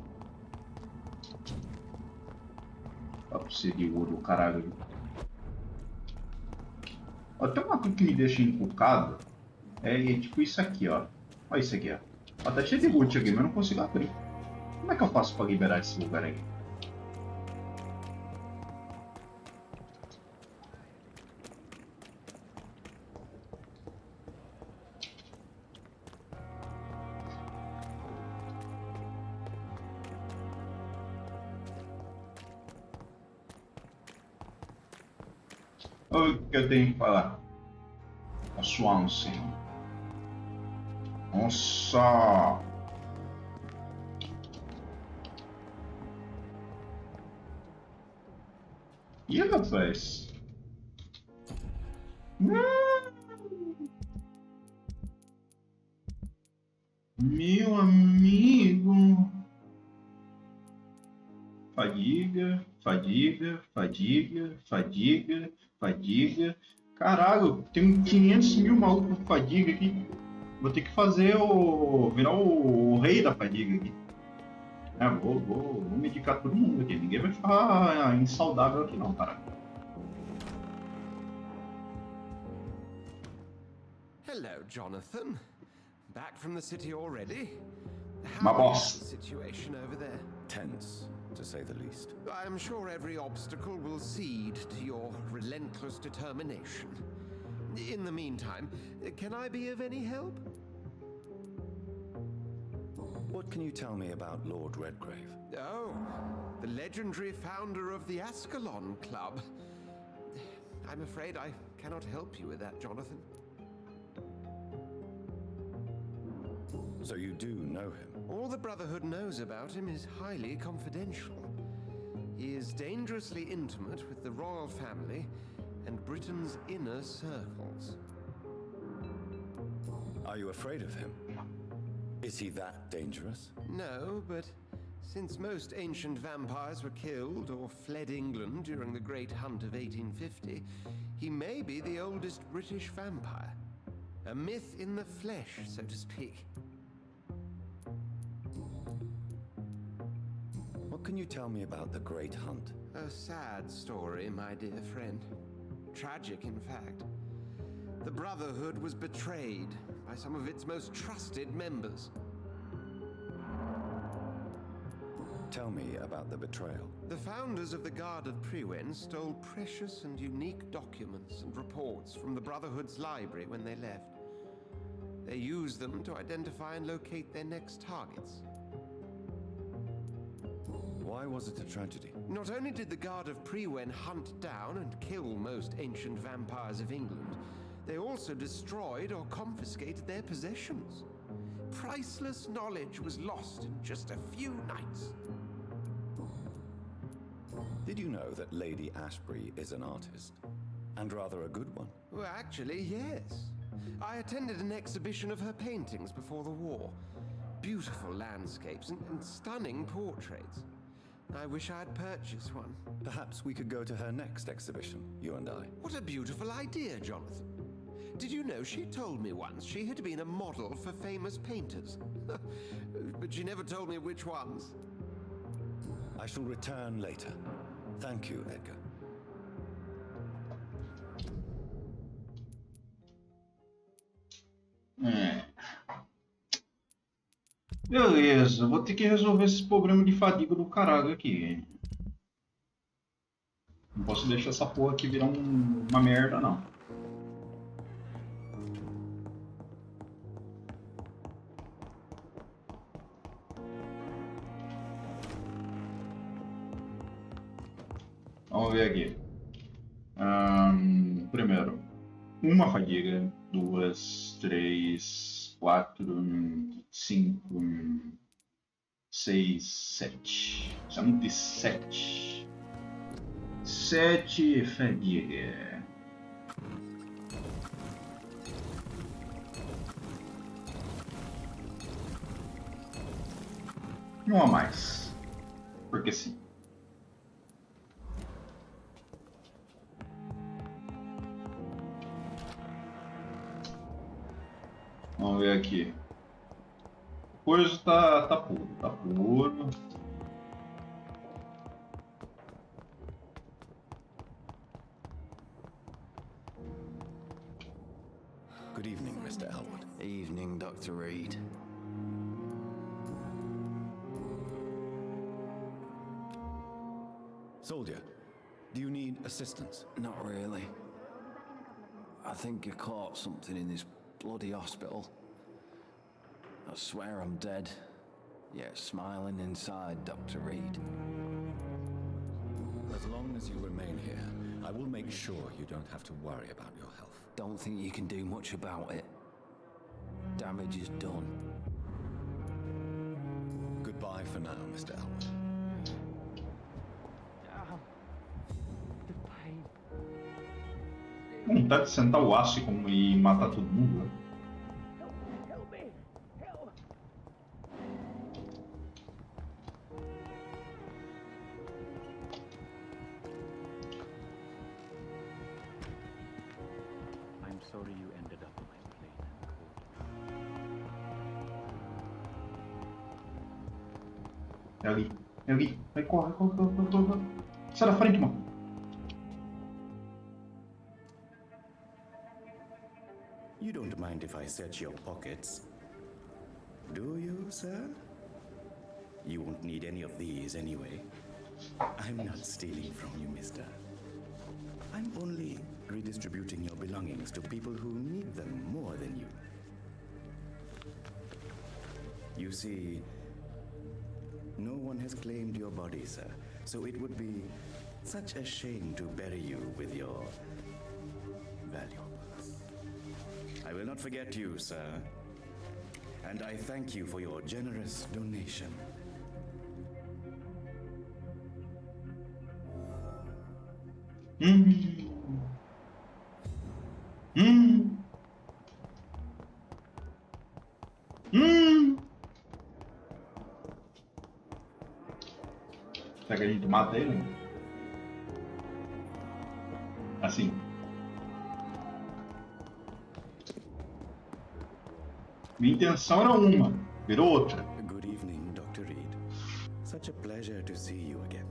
Ó, preciso de ouro do caralho. Ó, tem uma coisa que me deixa encucado. É tipo isso aqui, ó. Olha isso aqui, ó. Ó, tá cheio de loot aqui, mas eu não consigo abrir. Como é que eu faço pra liberar esse lugar aqui? O que eu tenho que falar? A Swansea. Nossa! Ih, rapaz! Meu amigo! Fadiga, fadiga, fadiga, fadiga, fadiga. Caralho, tem 500 mil malucos com fadiga aqui. Vou ter que fazer virar o rei da fadiga aqui. É, vou medicar todo mundo aqui. Ninguém vai ficar insaudável aqui não, cara. Hello, Jonathan. Back from the city already? My How boss. is the situation over there? Tense, to say the least. I'm sure every obstacle will cede to your relentless determination. In the meantime, can I be of any help? What can you tell me about Lord Redgrave? Oh, the legendary founder of the Ascalon Club. I'm afraid I cannot help you with that, Jonathan. So you do know him? All the Brotherhood knows about him is highly confidential. He is dangerously intimate with the royal family and Britain's inner circles. Are you afraid of him? Is he that dangerous? No, but since most ancient vampires were killed or fled England during the Great Hunt of 1850, he may be the oldest British vampire. A myth in the flesh, so to speak. What can you tell me about the Great Hunt? A sad story, my dear friend. Tragic, in fact. The Brotherhood was betrayed by some of its most trusted members. Tell me about the betrayal. The founders of the Guard of Priwen stole precious and unique documents and reports from the Brotherhood's library when they left. They used them to identify and locate their next targets. Why was it a tragedy? Not only did the Guard of Priwen hunt down and kill most ancient vampires of England, they also destroyed or confiscated their possessions. Priceless knowledge was lost in just a few nights. Did you know that Lady Asprey is an artist? And rather a good one. Well, actually, yes. I attended an exhibition of her paintings before the war. Beautiful landscapes and stunning portraits. I wish I'd purchased one. Perhaps we could go to her next exhibition, you and I. What a beautiful idea, Jonathan. Did you know she told me once she had been a model for famous painters? But she never told me which ones. I shall return later. Thank you, Edgar. Beleza, vou ter que resolver esse problema de fadiga do caralho aqui. Não posso deixar essa porra aqui virar uma merda, não. Vamos ver aqui. Primeiro, uma fadiga, 2, 3, 4, 5, 6, 7. Precisamos de 7. 7 fadiga. Não a mais. Porque sim. Vamos ver aqui. O coisa tá puro, tá puro. Good evening, Mr. Elwood. Evening, Dr. Reed. Soldier, do you need assistance? Not really. I think you caught something in this bloody hospital. I swear I'm dead, yet smiling inside, Dr. Reed. As long as you remain here, I will make sure you don't have to worry about your health. Don't think you can do much about it. Damage is done. Goodbye for now, Mr. Elwood. Vontade de sentar o aço e matar todo mundo, né? I'm sorry you ended up on my plane and É ali, é ali. Vai, corre, corre, corre, corre, corre. Sai da frente, mano. You don't mind if I search your pockets, do you, sir? You won't need any of these anyway. I'm not stealing from you, mister. I'm only redistributing your belongings to people who need them more than you. You see, no one has claimed your body, sir, so it would be such a shame to bury you with your valuables. I will not forget you, sir, and I thank you for your generous donation. Será que a gente mata ele? Assim. Minha intenção era uma, virou outra. Good evening, Dr. Reed. Such a pleasure to see you again.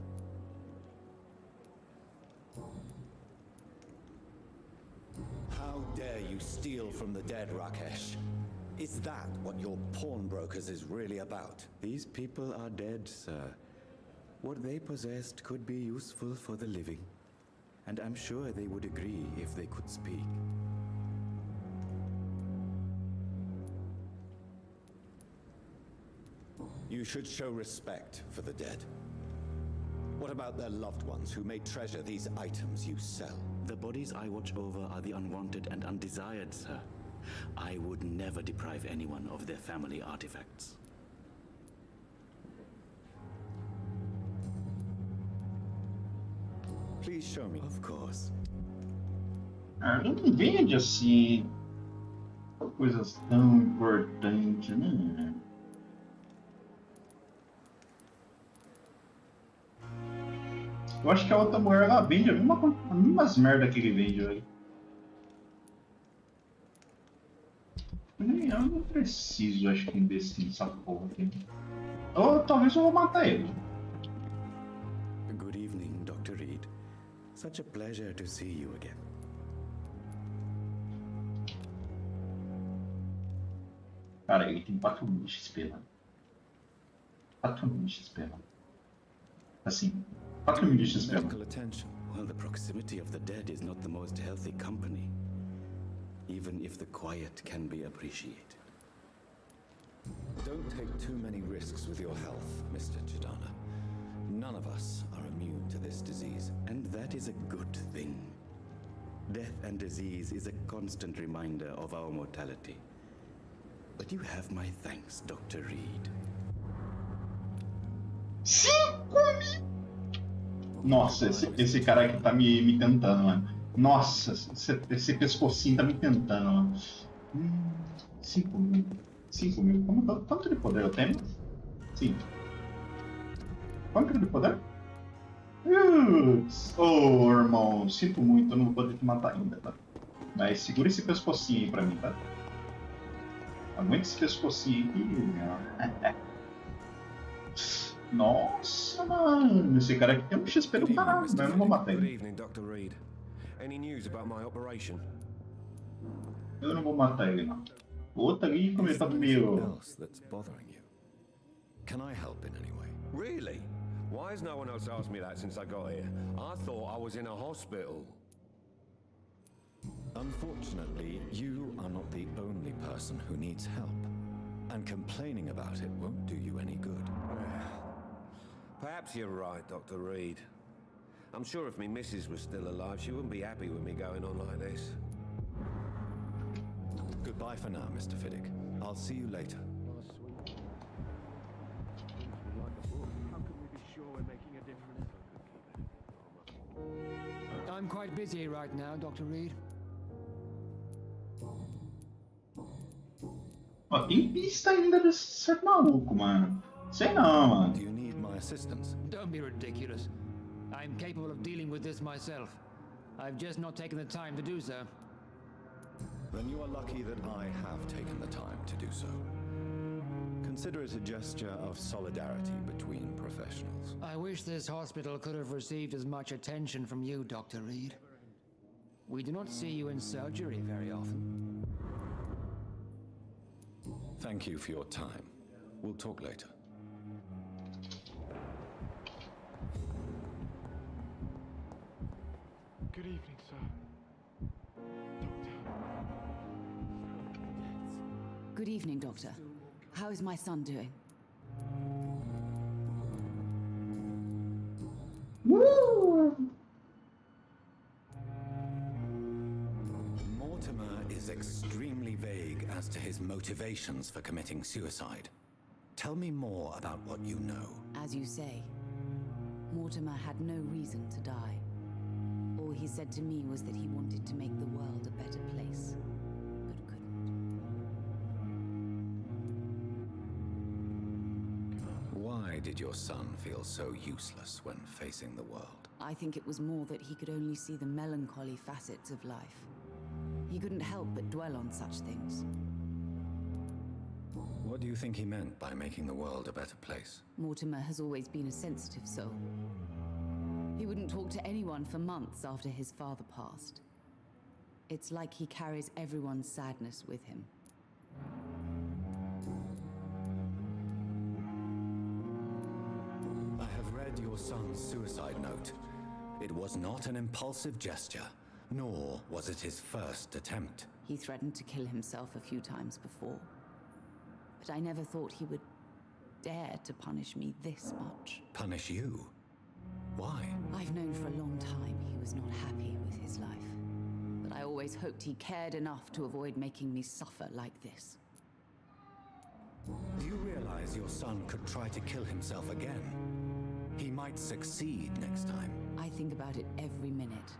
How dare you steal from the dead, Rakesh? Is that what your pawnbrokers is really about? These people are dead, sir. What they possessed could be useful for the living, and I'm sure they would agree if they could speak. You should show respect for the dead. What about their loved ones who may treasure these items you sell? The bodies I watch over are the unwanted and undesired, sir. I would never deprive anyone of their family artifacts. Please show me. Of course. Não vende assim coisas tão importantes, né? Eu acho que a outra mulher ela vende as mesmas merda que ele vende, velho. Eu não preciso, acho que, investir nessa porra aqui. Ou talvez eu vou matar ele. Good evening, Dr. Reed. Such a pleasure to see you again. Cara, ele tem 4.000 de XP, né? 4.000 de XP, né? Assim, 4.000 de XP. Medical attention. Well, the proximity of the dead is not the most healthy company, even if the quiet can be appreciated. Don't take too many risks with your health, Mr. Chidana. None of us are immune to this disease. And that is a good thing. Death and disease is a constant reminder of our mortality. But you have my thanks, Dr. Reed. 5.000! Nossa, esse cara aqui tá me tentando, mano. Nossa, esse pescocinho tá me tentando, mano. 5.000. 5.000. Quanto de poder eu tenho? 5. Quanto de poder? Oh, irmão, sinto muito, eu não vou poder te matar ainda, tá? Mas segura esse pescocinho aí pra mim, tá? Aguenta esse pescocinho aqui. Nossa, mano, esse cara aqui tem um XP do caralho, mas eu não vou matar ele. Good evening, Dr. Reed. Any news about my operation? Eu não vou matar ele, não. Outra ali começou meio... Can I help in any way? Really? Why has no one else asked me that since I got here? I thought I was in a hospital. Unfortunately, you are not the only person who needs help. And complaining about it won't do you any good. Perhaps you're right, Dr. Reed. I'm sure if me missus was still alive, she wouldn't be happy with me going on like this. Goodbye for now, Mr. Fiddick. I'll see you later. I'm quite busy right now, Dr. Reed. Ó, tem pista ainda desse ser maluco, mano. Sei não, mano. Do you need my assistance? Don't be ridiculous. I'm capable of dealing with this myself. I've just not taken the time to do so. Then you are lucky that I have taken the time to do so. Consider it a gesture of solidarity between professionals. I wish this hospital could have received as much attention from you, Dr. Reed. We do not see you in surgery very often. Thank you for your time. We'll talk later. Good evening, sir. Good evening, Doctor. How is my son doing? Woo! Mortimer is extremely vague as to his motivations for committing suicide. Tell me more about what you know. As you say, Mortimer had no reason to die. All he said to me was that he wanted to make the world a better place, but couldn't. Why did your son feel so useless when facing the world? I think it was more that he could only see the melancholy facets of life. He couldn't help but dwell on such things. What do you think he meant by making the world a better place? Mortimer has always been a sensitive soul. He wouldn't talk to anyone for months after his father passed. It's like he carries everyone's sadness with him. I have read your son's suicide note. It was not an impulsive gesture, nor was it his first attempt. He threatened to kill himself a few times before. But I never thought he would dare to punish me this much. Punish you? Why? I've known for a long time he was not happy with his life. But I always hoped he cared enough to avoid making me suffer like this. Do you realize your son could try to kill himself again? He might succeed next time. I think about it every minute.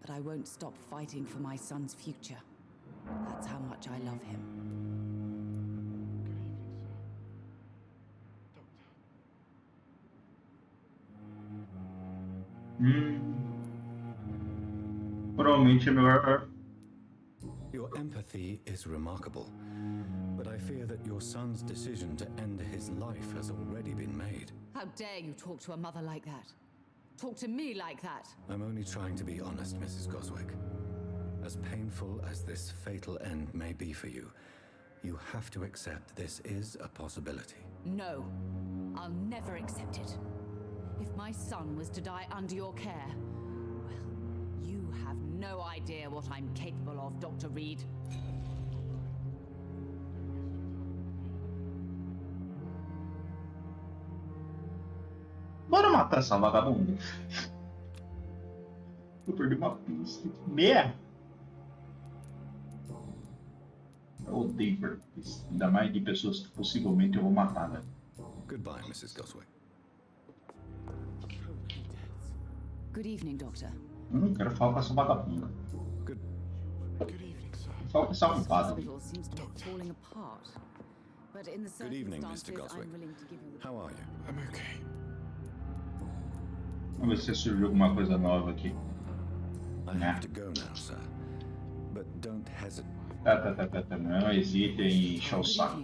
But I won't stop fighting for my son's future. That's how much I love him. Provavelmente é melhor. Your empathy is remarkable, but I fear that your son's decision to end his life has already been made. How dare you talk to a mother like that? Talk to me like that? I'm only trying to be honest, Mrs. Goswick. As painful as this fatal end may be for you, you have to accept this is a possibility. No, I'll never accept it. If my son was to die under your care, You have no idea what I'm capable of, Dr. Reed. Bora matar essa vagabunda. Eu perdi uma pista. Merda! Eu odeio perder pista. Ainda mais de pessoas que possivelmente eu vou matar, né? Goodbye, Mrs. Goswick. Good evening, Doctor. Eu não quero falar com essa vagabunda. Good evening, sir. Fala com essa This arrombada. hospital seems to be falling apart. But in the Good evening, Mr. circumstances, Goswick. I'm willing to give you the... How are you? I'm okay. Vamos ver se surgiu alguma coisa nova aqui. I have to go now, sir. But don't hesitate. Tá. Não hesite em encher o saco.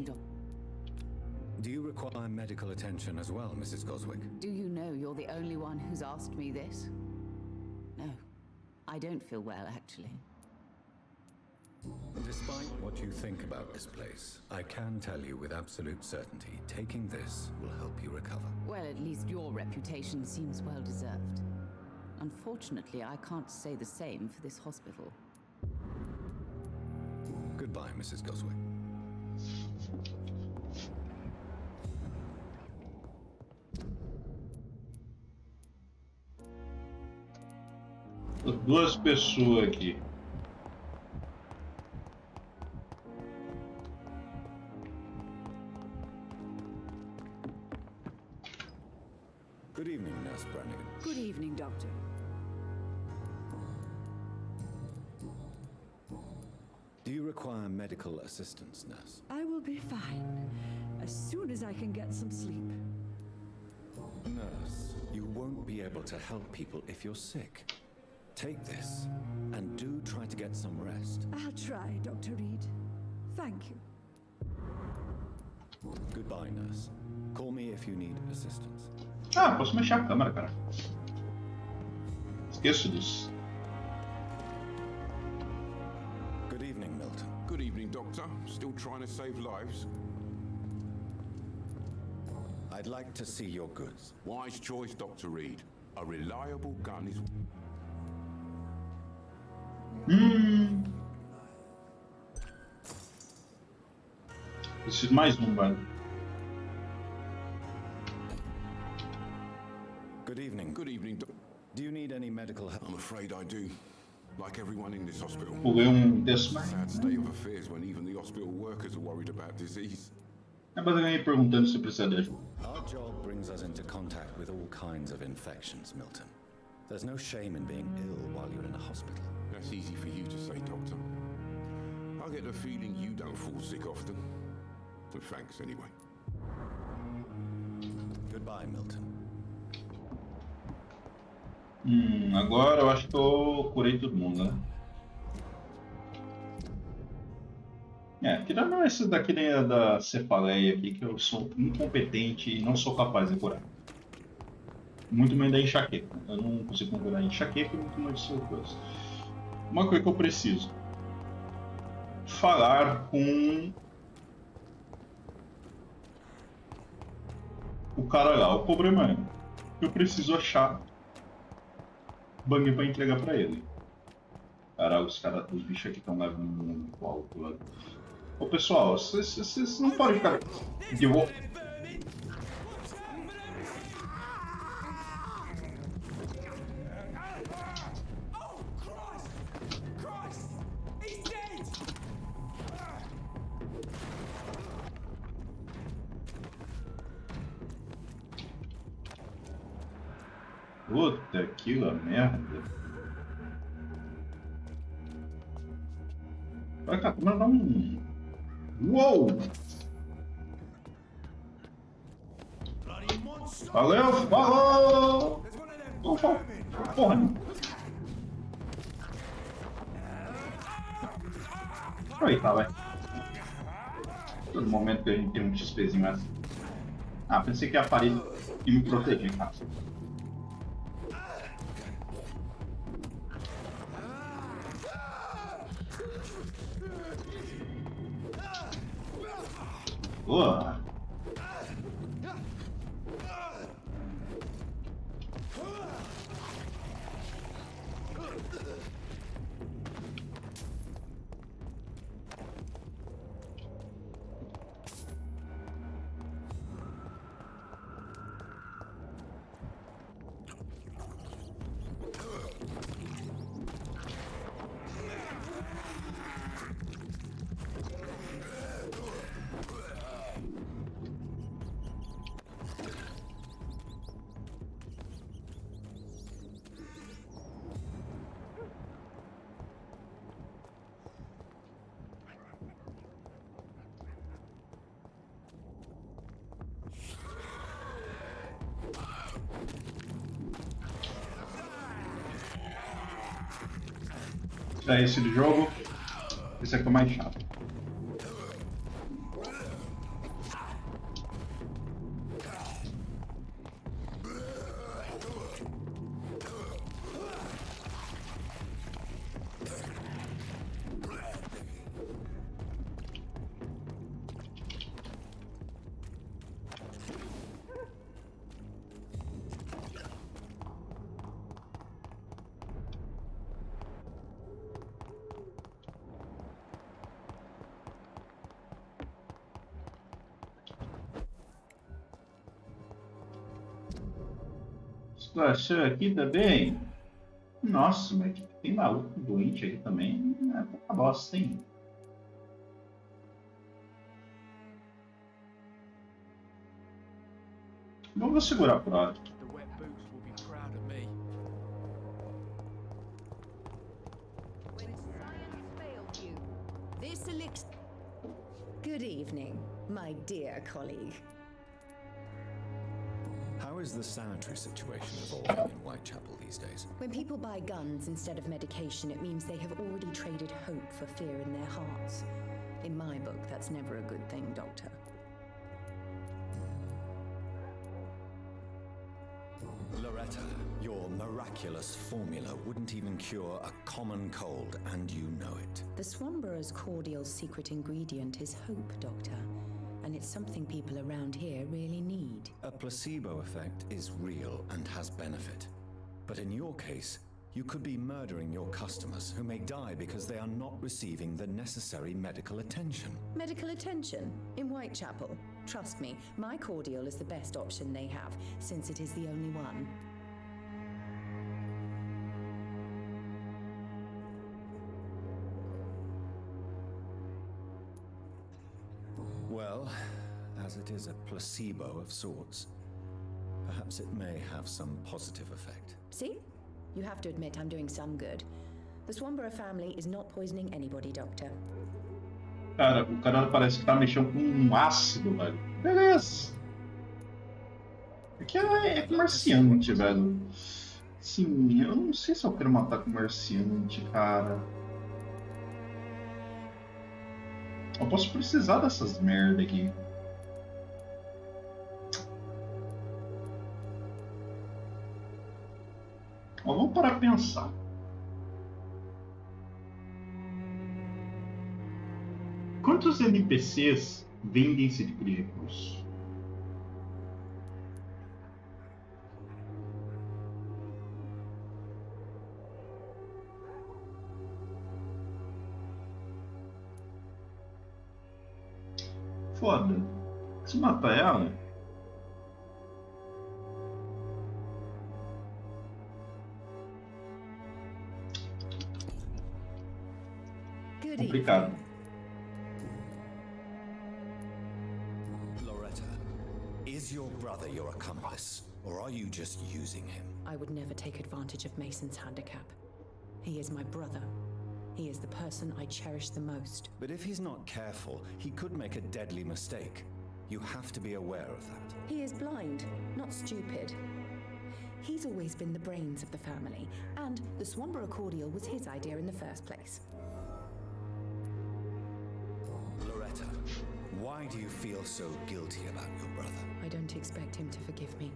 Do you require medical attention as well, Mrs. Goswick? Do you know you're the only one who's asked me this? No, I don't feel well, actually. Despite what you think about this place, I can tell you with absolute certainty, taking this will help you recover. Well, at least your reputation seems well deserved. Unfortunately, I can't say the same for this hospital. Goodbye, Mrs. Goswick. Duas pessoas aqui. Good evening, Nurse Brannigan. Good evening, Doctor. Do you require medical assistance, nurse? I will be fine as soon as I can get some sleep. Nurse, you won't be able to help people if you're sick. Take this, and do try to get some rest. I'll try, Dr. Reed. Thank you. Goodbye, nurse. Call me if you need assistance. Ah, posso mexer a câmera, cara. Esqueço disso. Good evening, Milton. Good evening, Doctor. Still trying to save lives? I'd like to see your goods. Wise choice, Dr. Reed. A reliable gun is... Preciso de mais um, velho. Good evening. Good evening, Do you need any medical help? I'm afraid I do. Like everyone in this hospital. Pulei texto. Sad state of affairs when even the hospital workers are worried about disease. É basicamente perguntando se precisa de ajuda. Our job brings us into contact with all kinds of infections, Milton. There's no shame in being ill while you're in a hospital. That's easy for you to say, Doctor. I get the feeling you don't fall sick often. But thanks anyway. Goodbye, Milton. Agora eu acho que eu curei todo mundo, né? Tirando esse daqui da cefaleia aqui, que eu sou incompetente e não sou capaz de curar. Muito menos da enxaqueca. Eu não consigo curar a enxaqueca e muito mais de coisa. Uma coisa que eu preciso. Falar com o cara lá. O problema é que eu preciso achar bang pra entregar pra ele. Cara, os bichos aqui estão levando muito alto lá. Ô pessoal, vocês não podem ficar. Eu vou. Puta que merda. Vai cá, como dá um. Uou! Valeu, falou! Porra! Aproveitar, vai. Todo momento que a gente tem um XPzinho assim. Ah, pensei que ia aparecer e me proteger, cara. Boa. Pra esse do jogo, esse aqui é o mais chato. Situação aqui também. Nossa, mas tem maluco doente aqui também. É pouca bosta, hein? Vamos segurar por hora. The wet boots will be proud of me. When science failed you, this elixir. Good evening, my dear colleague. How is the sanitary situation evolving in Whitechapel these days? When people buy guns instead of medication, it means they have already traded hope for fear in their hearts. In my book, that's never a good thing, Doctor. Loretta, your miraculous formula wouldn't even cure a common cold, and you know it. The Swanborough's cordial's secret ingredient is hope, Doctor. And it's something people around here really need. A placebo effect is real and has benefit. But in your case, you could be murdering your customers who may die because they are not receiving the necessary medical attention. Medical attention? In Whitechapel? Trust me, my cordial is the best option they have, since it is the only one. Well, as it is a placebo of sorts, perhaps it may have some positive effect. See? You have to admit I'm doing some good. The Swanborough family is not poisoning anybody, Doctor. Cara, o cara parece que tá mexendo com um ácido, velho. Beleza. Porque é comerciante, velho. Sim, eu não sei se eu quero matar comerciante, cara. Eu posso precisar dessas merda aqui. Ó, vamos parar pra pensar. Quantos NPCs vendem esse tipo de recurso? Foda. Se matar ela... complicado. Loretta, is your brother your accomplice, or are you just using him? I would never take advantage of Mason's handicap. He is my brother. He is the person I cherish the most. But if he's not careful, he could make a deadly mistake. You have to be aware of that. He is blind, not stupid. He's always been the brains of the family, and the Swanborough cordial was his idea in the first place. Loretta, why do you feel so guilty about your brother? I don't expect him to forgive me.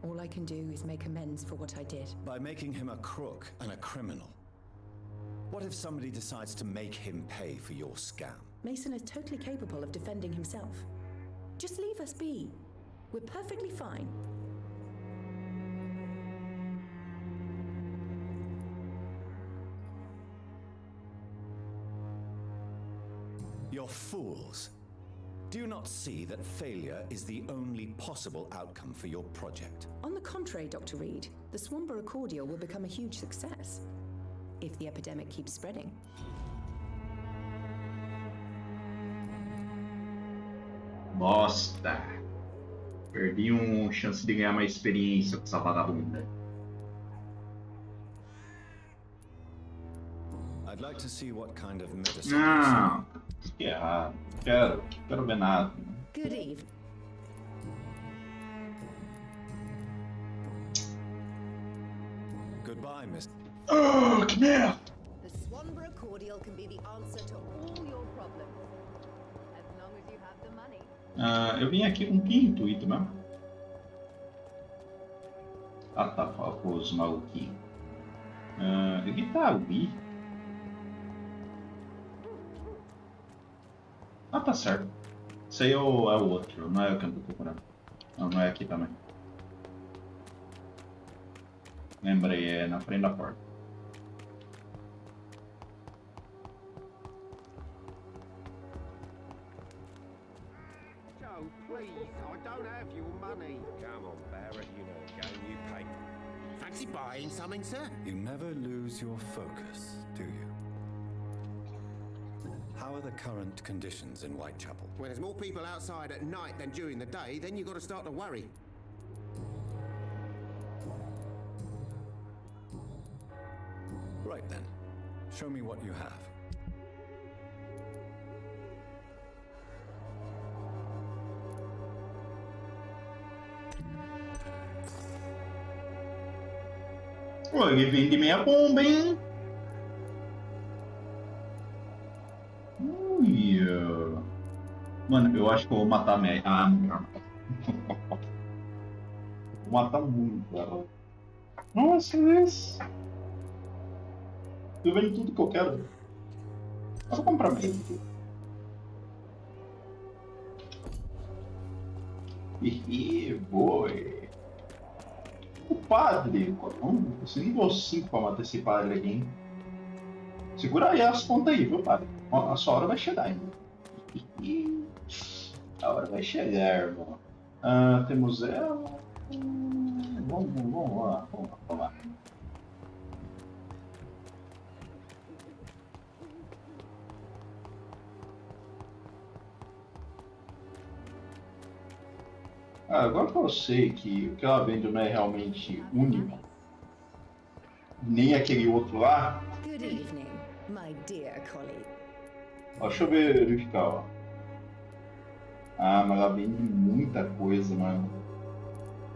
All I can do is make amends for what I did. By making him a crook and a criminal. What if somebody decides to make him pay for your scam? Mason is totally capable of defending himself. Just leave us be. We're perfectly fine. You're fools. Do you not see that failure is the only possible outcome for your project? On the contrary, Dr. Reed, the Swanborough cordial will become a huge success. If the epidemic keeps spreading. Bosta. Perdi chance de ganhar mais experiência com essa vagabunda. I'd like to see what kind of medicine. Não, que errado. Quero ver nada. Good evening. Goodbye, Miss. Oh, que merda! The Swanborough cordial can be the answer to all your problems. As long as you have the money. Eu vim aqui com que intuito mesmo? Ah, tá, com os maluquinhos. Ele tá ali. Ah, tá certo. Esse aí é o outro, não é o que eu tô procurando. Não é aqui também. Lembrei, é na frente da porta. Joe, please, I don't have your money. Come on, Barrett, you know the game, you pay. Fancy buying something, sir? You never lose your focus, do you? How are the current conditions in Whitechapel? When there's more people outside at night than during the day, then you've got to start to worry. Right then. Show me what you have. Pô, ele vende meia bomba, hein? Uia. Mano, eu acho que eu vou matar a meia. Ah, melhor. Vou matar muito, cara. Nossa, isso. Eu vendo tudo que eu quero. Eu vou comprar meia. Ih, boy. O padre. Você nível 5 pra matar esse padre aqui, hein? Segura aí as contas aí, viu, padre? A sua hora vai chegar ainda. A hora vai chegar, irmão. Temos ela. Vamos lá. Agora que eu sei que o que ela vende não é realmente único, nem aquele outro lá. Good evening, my dear colleague. Ó, deixa eu verificar, ó. Mas ela vende muita coisa, mano.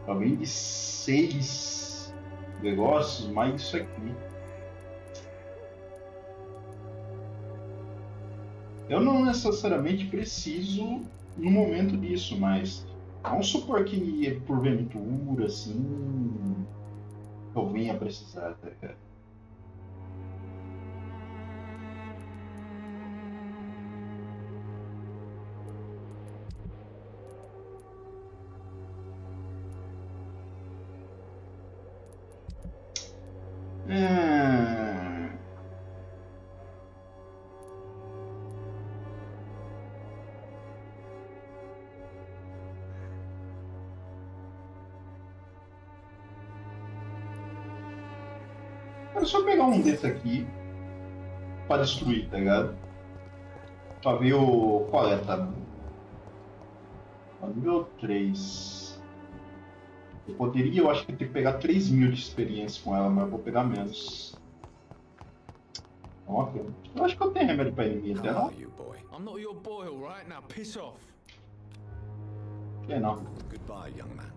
Ela vende 6 negócios, mais isso aqui. Eu não necessariamente preciso no momento disso, mas vamos supor que porventura, assim, eu venha precisar, tá, cara? É só pegar um desse aqui para destruir, tá ligado? Pra ver qual é, tá? Nível 3. Eu acho que ter que pegar 3.000 de experiência com ela, mas eu vou pegar menos. Ok. Eu acho que eu tenho remédio pra inimigo até não. I'm not your boy, all right? Now piss off. Que não. Goodbye, young man.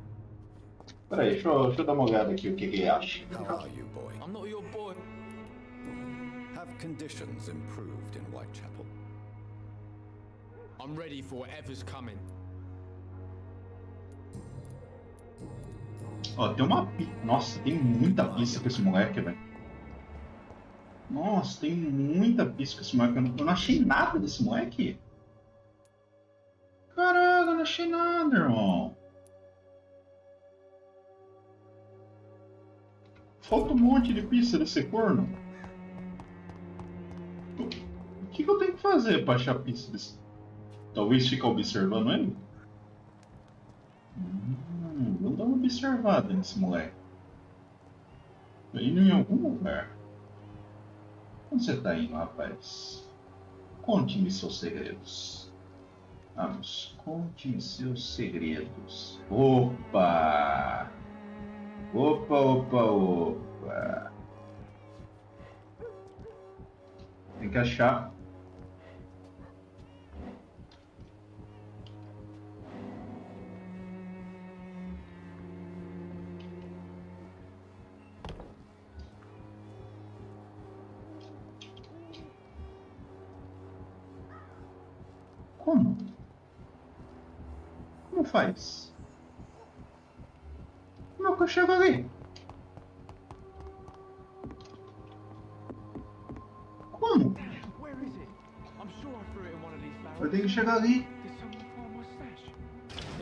Peraí, deixa eu dar uma olhada aqui o que ele acha. How are you, boy? I'm not your boy. Have conditions improved in Whitechapel? I'm ready for whatever's coming. Ó, tem uma Nossa, tem muita pista com esse moleque, velho. Nossa, tem muita pista com esse moleque. Eu não achei nada desse moleque. Caraca, eu não achei nada, irmão. Falta um monte de pista desse corno. O que eu tenho que fazer pra achar pista desse? Talvez ficar observando ele? Vou dar uma observada nesse moleque. Tô indo em algum lugar. Onde você tá indo, rapaz? Conte-me seus segredos. Vamos, conte-me seus segredos. Opa! Opa! Tem que achar. Como? Como faz? Como é que eu chego ali? Como? Where is it? I'm sure I threw it in one of these barrels. Eu tenho que chegar ali. Did someone find my stash?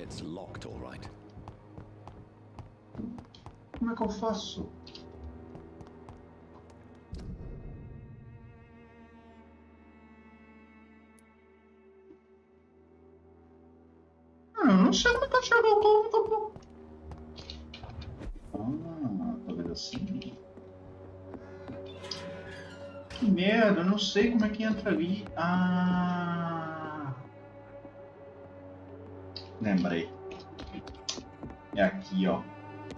It's locked, all right. Como é que eu faço? Eu não sei como é que eu chego. Talvez assim. Que merda, eu não sei como é que entra ali. Lembrei. É aqui, ó.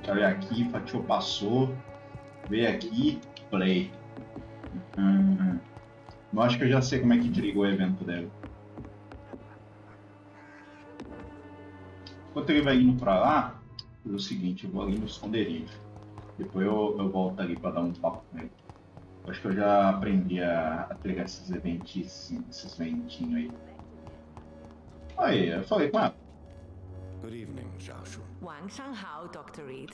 Olha aqui, fatiou, passou. Veio aqui, play. Eu acho que eu já sei como é que desligou o evento dela. Enquanto ele vai indo pra lá, é o seguinte, eu vou ali no esconderijo. Depois eu volto ali pra dar um papo com ele. Acho que eu já aprendi a pegar esses ventinhos aí. Aí, eu falei com ela. Good evening, jhow. 晚上好, Dr. Reed.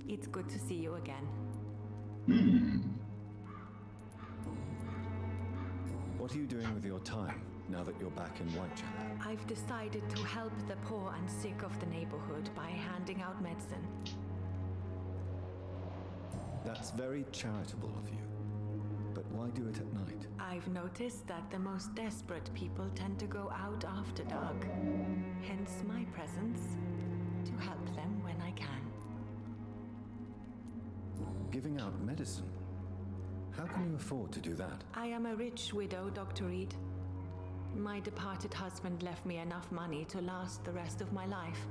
It's good to see you again. What are you doing with your time now that you're back in Whitechapel? I've decided to help the poor and sick of the neighborhood by handing out medicine. That's very charitable of you. But why do it at night? I've noticed that the most desperate people tend to go out after dark. Hence my presence, to help them when I can. Giving out medicine? How can you afford to do that? I am a rich widow, Dr. Reed. My departed husband left me enough money to last the rest of my life.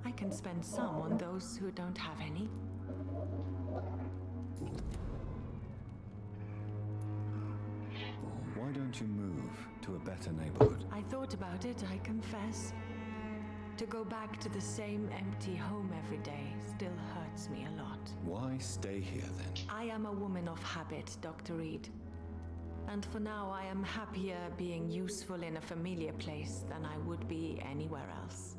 I can spend some on those who don't have any. Why don't you move to a better neighborhood? I thought about it, I confess. To go back to the same empty home every day still hurts me a lot. Why stay here then? I am a woman of habit, Dr. Reed. And for now, I am happier being useful in a familiar place than I would be anywhere else.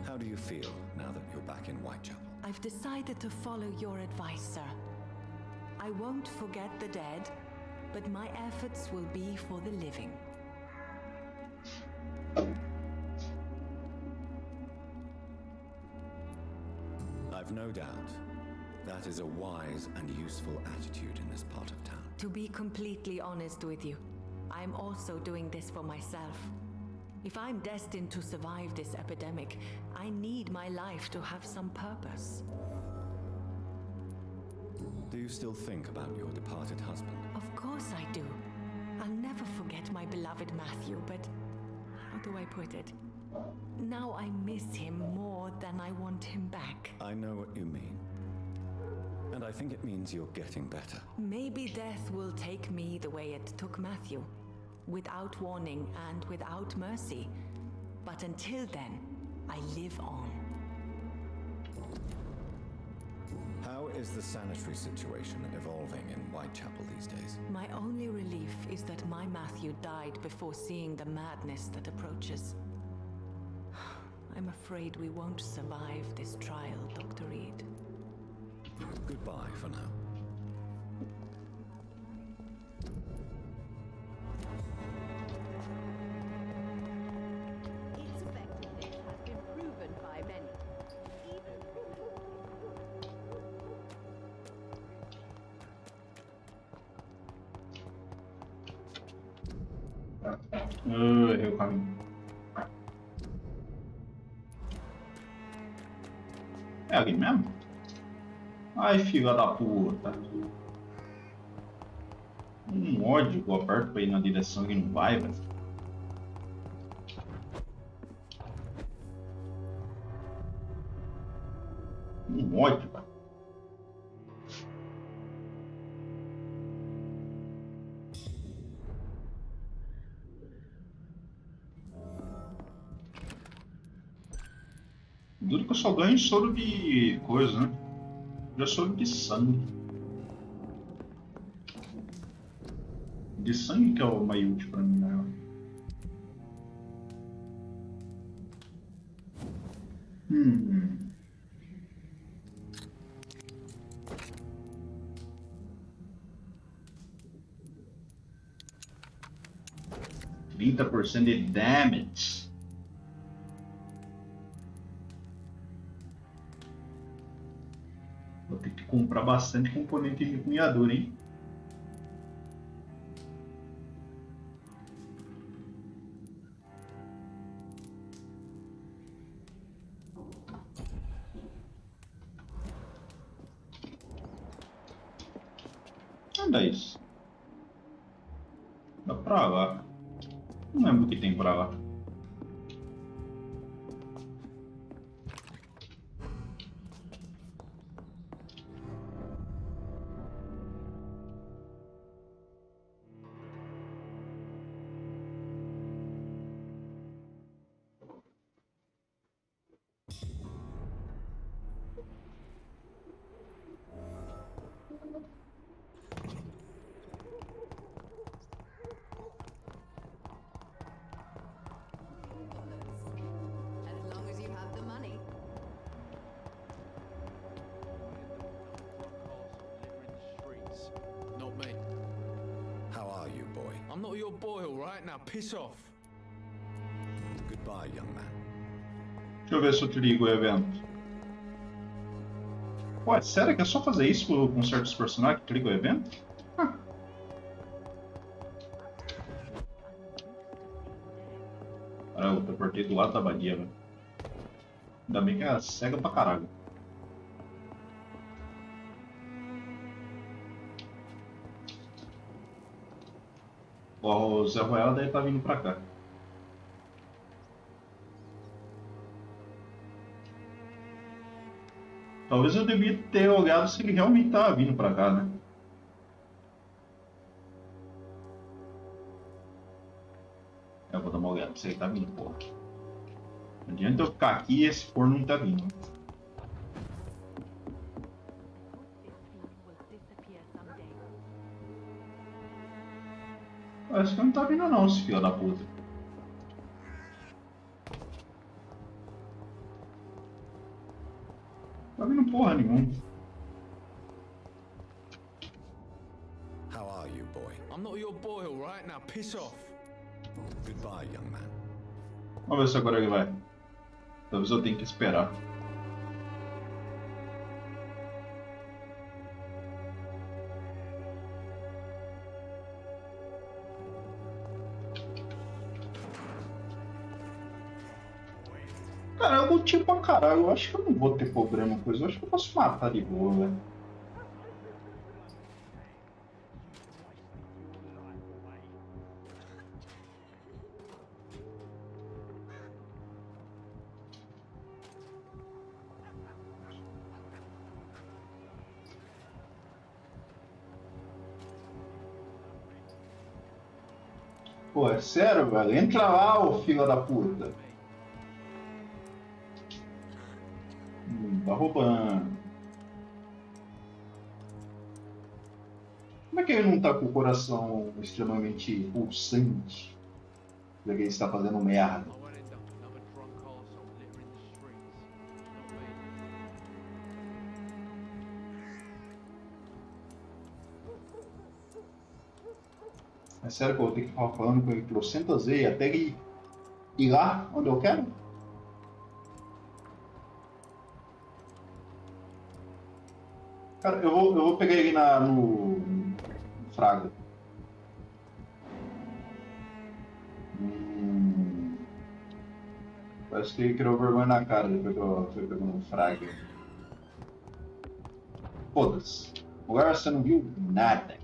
How do you feel now that you're back in Whitechapel? I've decided to follow your advice, sir. I won't forget the dead, but my efforts will be for the living. I've no doubt that is a wise and useful attitude in this part of town. To be completely honest with you, I'm also doing this for myself. If I'm destined to survive this epidemic, I need my life to have some purpose. Do you still think about your departed husband? Of course I do. I'll never forget my beloved Matthew, but how do I put it? Now I miss him more than I want him back. I know what you mean. And I think it means you're getting better. Maybe death will take me the way it took Matthew. Without warning and without mercy. But until then, I live on. How is the sanitary situation evolving in Whitechapel these days? My only relief is that my Matthew died before seeing the madness that approaches. I'm afraid we won't survive this trial, Dr. Reed. Goodbye for now. Its effectiveness has been proven by many. Errei o caminho. É ali mesmo? Ai, filha da puta. Ódio que eu aperto pra ir na direção e não vai, velho. Ódio, velho. Duro que eu só ganho soro de coisa, né? Já soro de sangue. De sangue que é o mais útil pra mim, né? Hum. 30% de damage. Vou ter que comprar bastante componente de empunhadura, hein? Olha isso. Dá pra lá. Não lembro o que tem pra lá. As long as you have the money. Not me. How are you, boy? I'm not your boy, all right? Now piss off. Goodbye, young man. Deixa eu ver se eu te ligo o evento. Ué, sério que é só fazer isso com certos personagens que liga o evento? Caramba, eu apertei do lado da abadia, velho. Ainda bem que é cega pra caralho. O Zé Ruela deve estar vindo pra cá. Talvez eu devia ter olhado se ele realmente estava vindo pra cá, né? Eu vou dar uma olhada se ele tá vindo, pô. Não adianta eu ficar aqui e esse forno não tá vindo. Parece que não tá vindo não, esse filho da puta. Não tá vindo porra nenhuma. How are you, boy? I'm not your boy, all right? Now piss off. Goodbye, young man. Vamos ver se agora ele vai. Talvez eu tenha que esperar. Cara, eu lutei pra caralho. Eu acho que eu não vou ter problema com isso. Eu acho que eu posso matar de boa, velho. Pô, é sério, velho? Entra lá, ô filho da puta. Tá roubando. Como é que ele não tá com o coração extremamente pulsante? Porque ele está fazendo merda. É sério que eu vou ter que ficar falando com ele trocentas vezes até ele ir lá onde eu quero? Cara, eu vou pegar ele no Fraga. Parece que ele criou vergonha na cara depois que eu fui pegando no Fraga. Foda-se. Agora você não viu nada.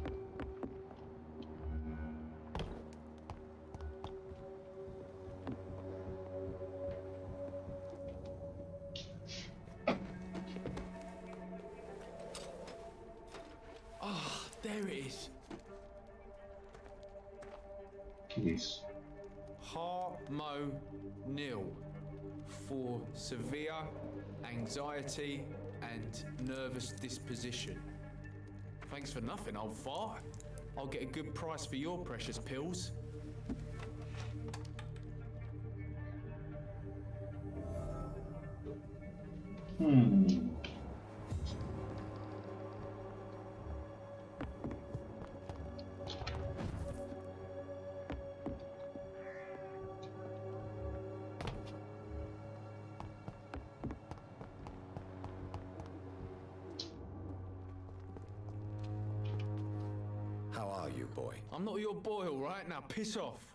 There it is. Que isso? Harmonil for severe anxiety and nervous disposition. Thanks for nothing, old fart. I'll get a good price for your precious pills. How are you, boy? I'm not your boy, all right? Now piss off.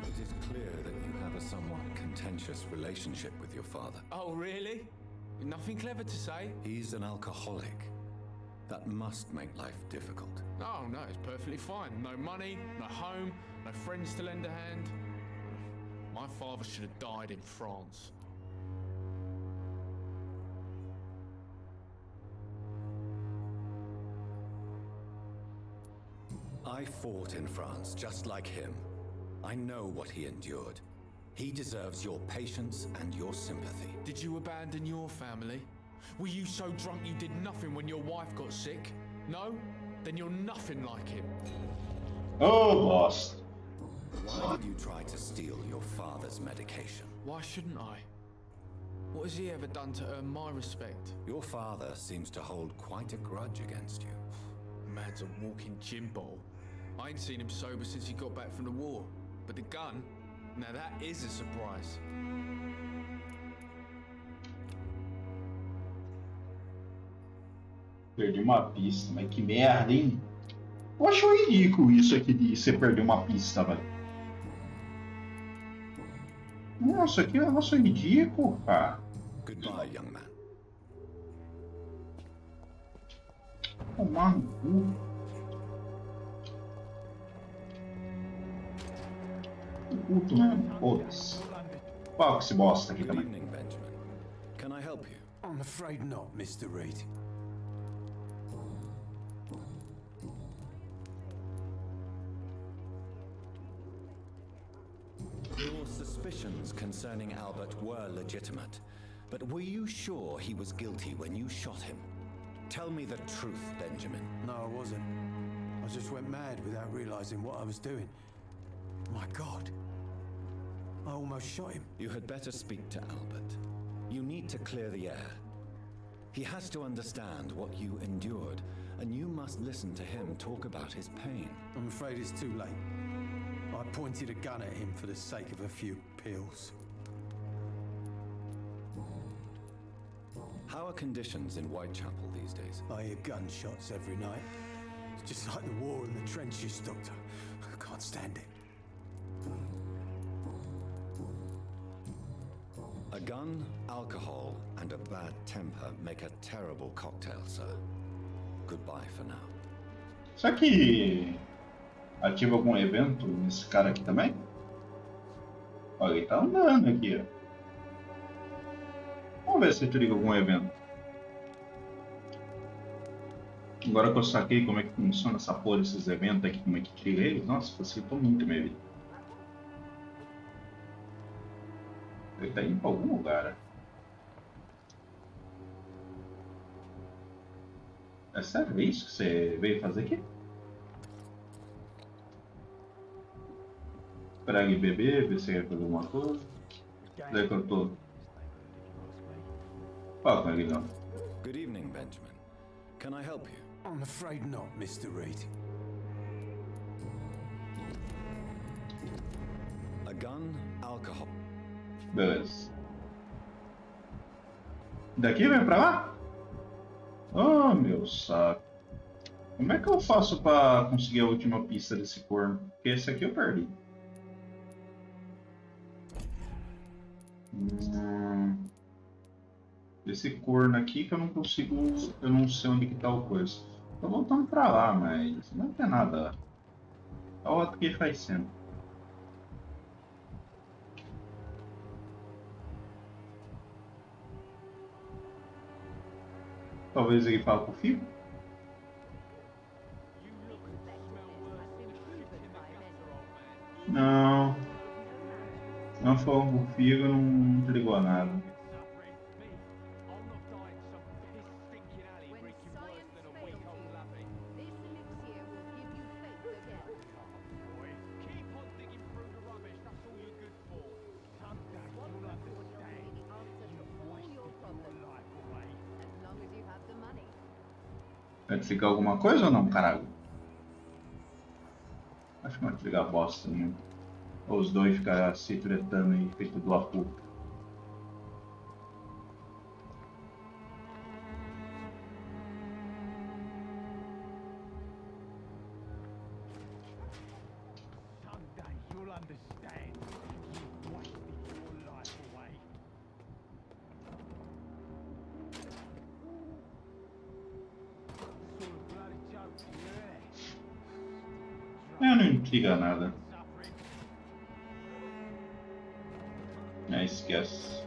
It is clear that you have a somewhat contentious relationship with your father. Oh, really? Nothing clever to say? He's an alcoholic. That must make life difficult. Oh, no, it's perfectly fine. No money, no home, no friends to lend a hand. My father should have died in France. I fought in France just like him. I know what he endured. He deserves your patience and your sympathy. Did you abandon your family? Were you so drunk you did nothing when your wife got sick? No? Then you're nothing like him. Oh, boss. Why did you try to steal your father's medication? Why shouldn't I? What has he ever done to earn my respect? Your father seems to hold quite a grudge against you. Man's a walking gin bottle. I ain't seen him sober since he got back from the war. But the gun? Now that is a surprise. Perdi uma pista, mas que merda, hein? Eu acho ridículo isso aqui de você perder uma pista, velho. Nossa, que negócio ridículo, cara. Goodbye, young man. Tomar no cu. Puto mesmo, foda-se. Qual que esse bosta aqui também? Good evening, Benjamin. Can I help you? I'm afraid not, Mr. Reed. Your suspicions concerning Albert were legitimate, but were you sure he was guilty when you shot him? Tell me the truth, Benjamin. No, I wasn't. I just went mad without realizing what I was doing. My God. I almost shot him. You had better speak to Albert. You need to clear the air. He has to understand what you endured, and you must listen to him talk about his pain. I'm afraid it's too late. I pointed a gun at him for the sake of a few pills. How are conditions in Whitechapel these days? I hear gunshots every night. It's just like the war in the trenches, Doctor. I can't stand it. A gun, alcohol, and a bad temper make a terrible cocktail, sir. Goodbye for now. Será que ativa algum evento nesse cara aqui também? Olha, ele tá andando aqui, ó. Vamos ver se ativa algum evento. Agora que eu saquei como é que funciona essa porra desses eventos aqui, como é que tira eles, nossa, facilitou muito a minha vida. Ele tá indo pra algum lugar. É sério isso que você veio fazer aqui? Esperar ele beber, ver se ele quer fazer alguma coisa. Onde é que eu tô? Fala com ele não. Good evening, Benjamin. Can I help you? I'm afraid not, Mr. Reed. A gun, alcohol. Beleza. Daqui vem pra lá? Oh, meu saco. Como é que eu faço pra conseguir a última pista desse corno? Porque esse aqui eu perdi. Esse corno aqui que eu não consigo... Eu não sei onde que tá o coisa. Tô voltando pra lá, mas não tem nada. A outra que faz sempre. Talvez ele fale com o filho? Não. Não falou com o filho, não ligou a nada. Vai desligar alguma coisa ou não, caralho? Acho que não vai desligar bosta nenhuma. Ou os dois ficar se tretando e feito do apu. Someday you'll understand. You've wasted your life away. Sort of bloody joke, yeah. Não intriga nada. Esquece.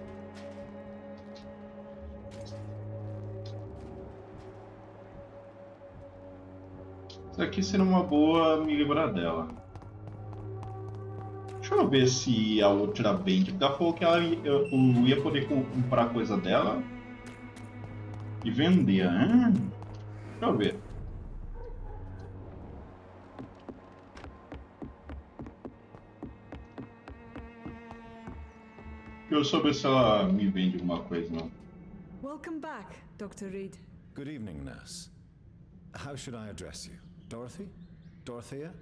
Isso aqui seria uma boa me livrar dela. Deixa eu ver se a outra vende. Porque ela falou que eu ia poder comprar coisa dela e vender. Deixa eu ver. Eu soube se ela me vende alguma coisa, não. Welcome back, Dr. Reed. Good evening, nurse. How should I address you? Dorothy? Dorothea?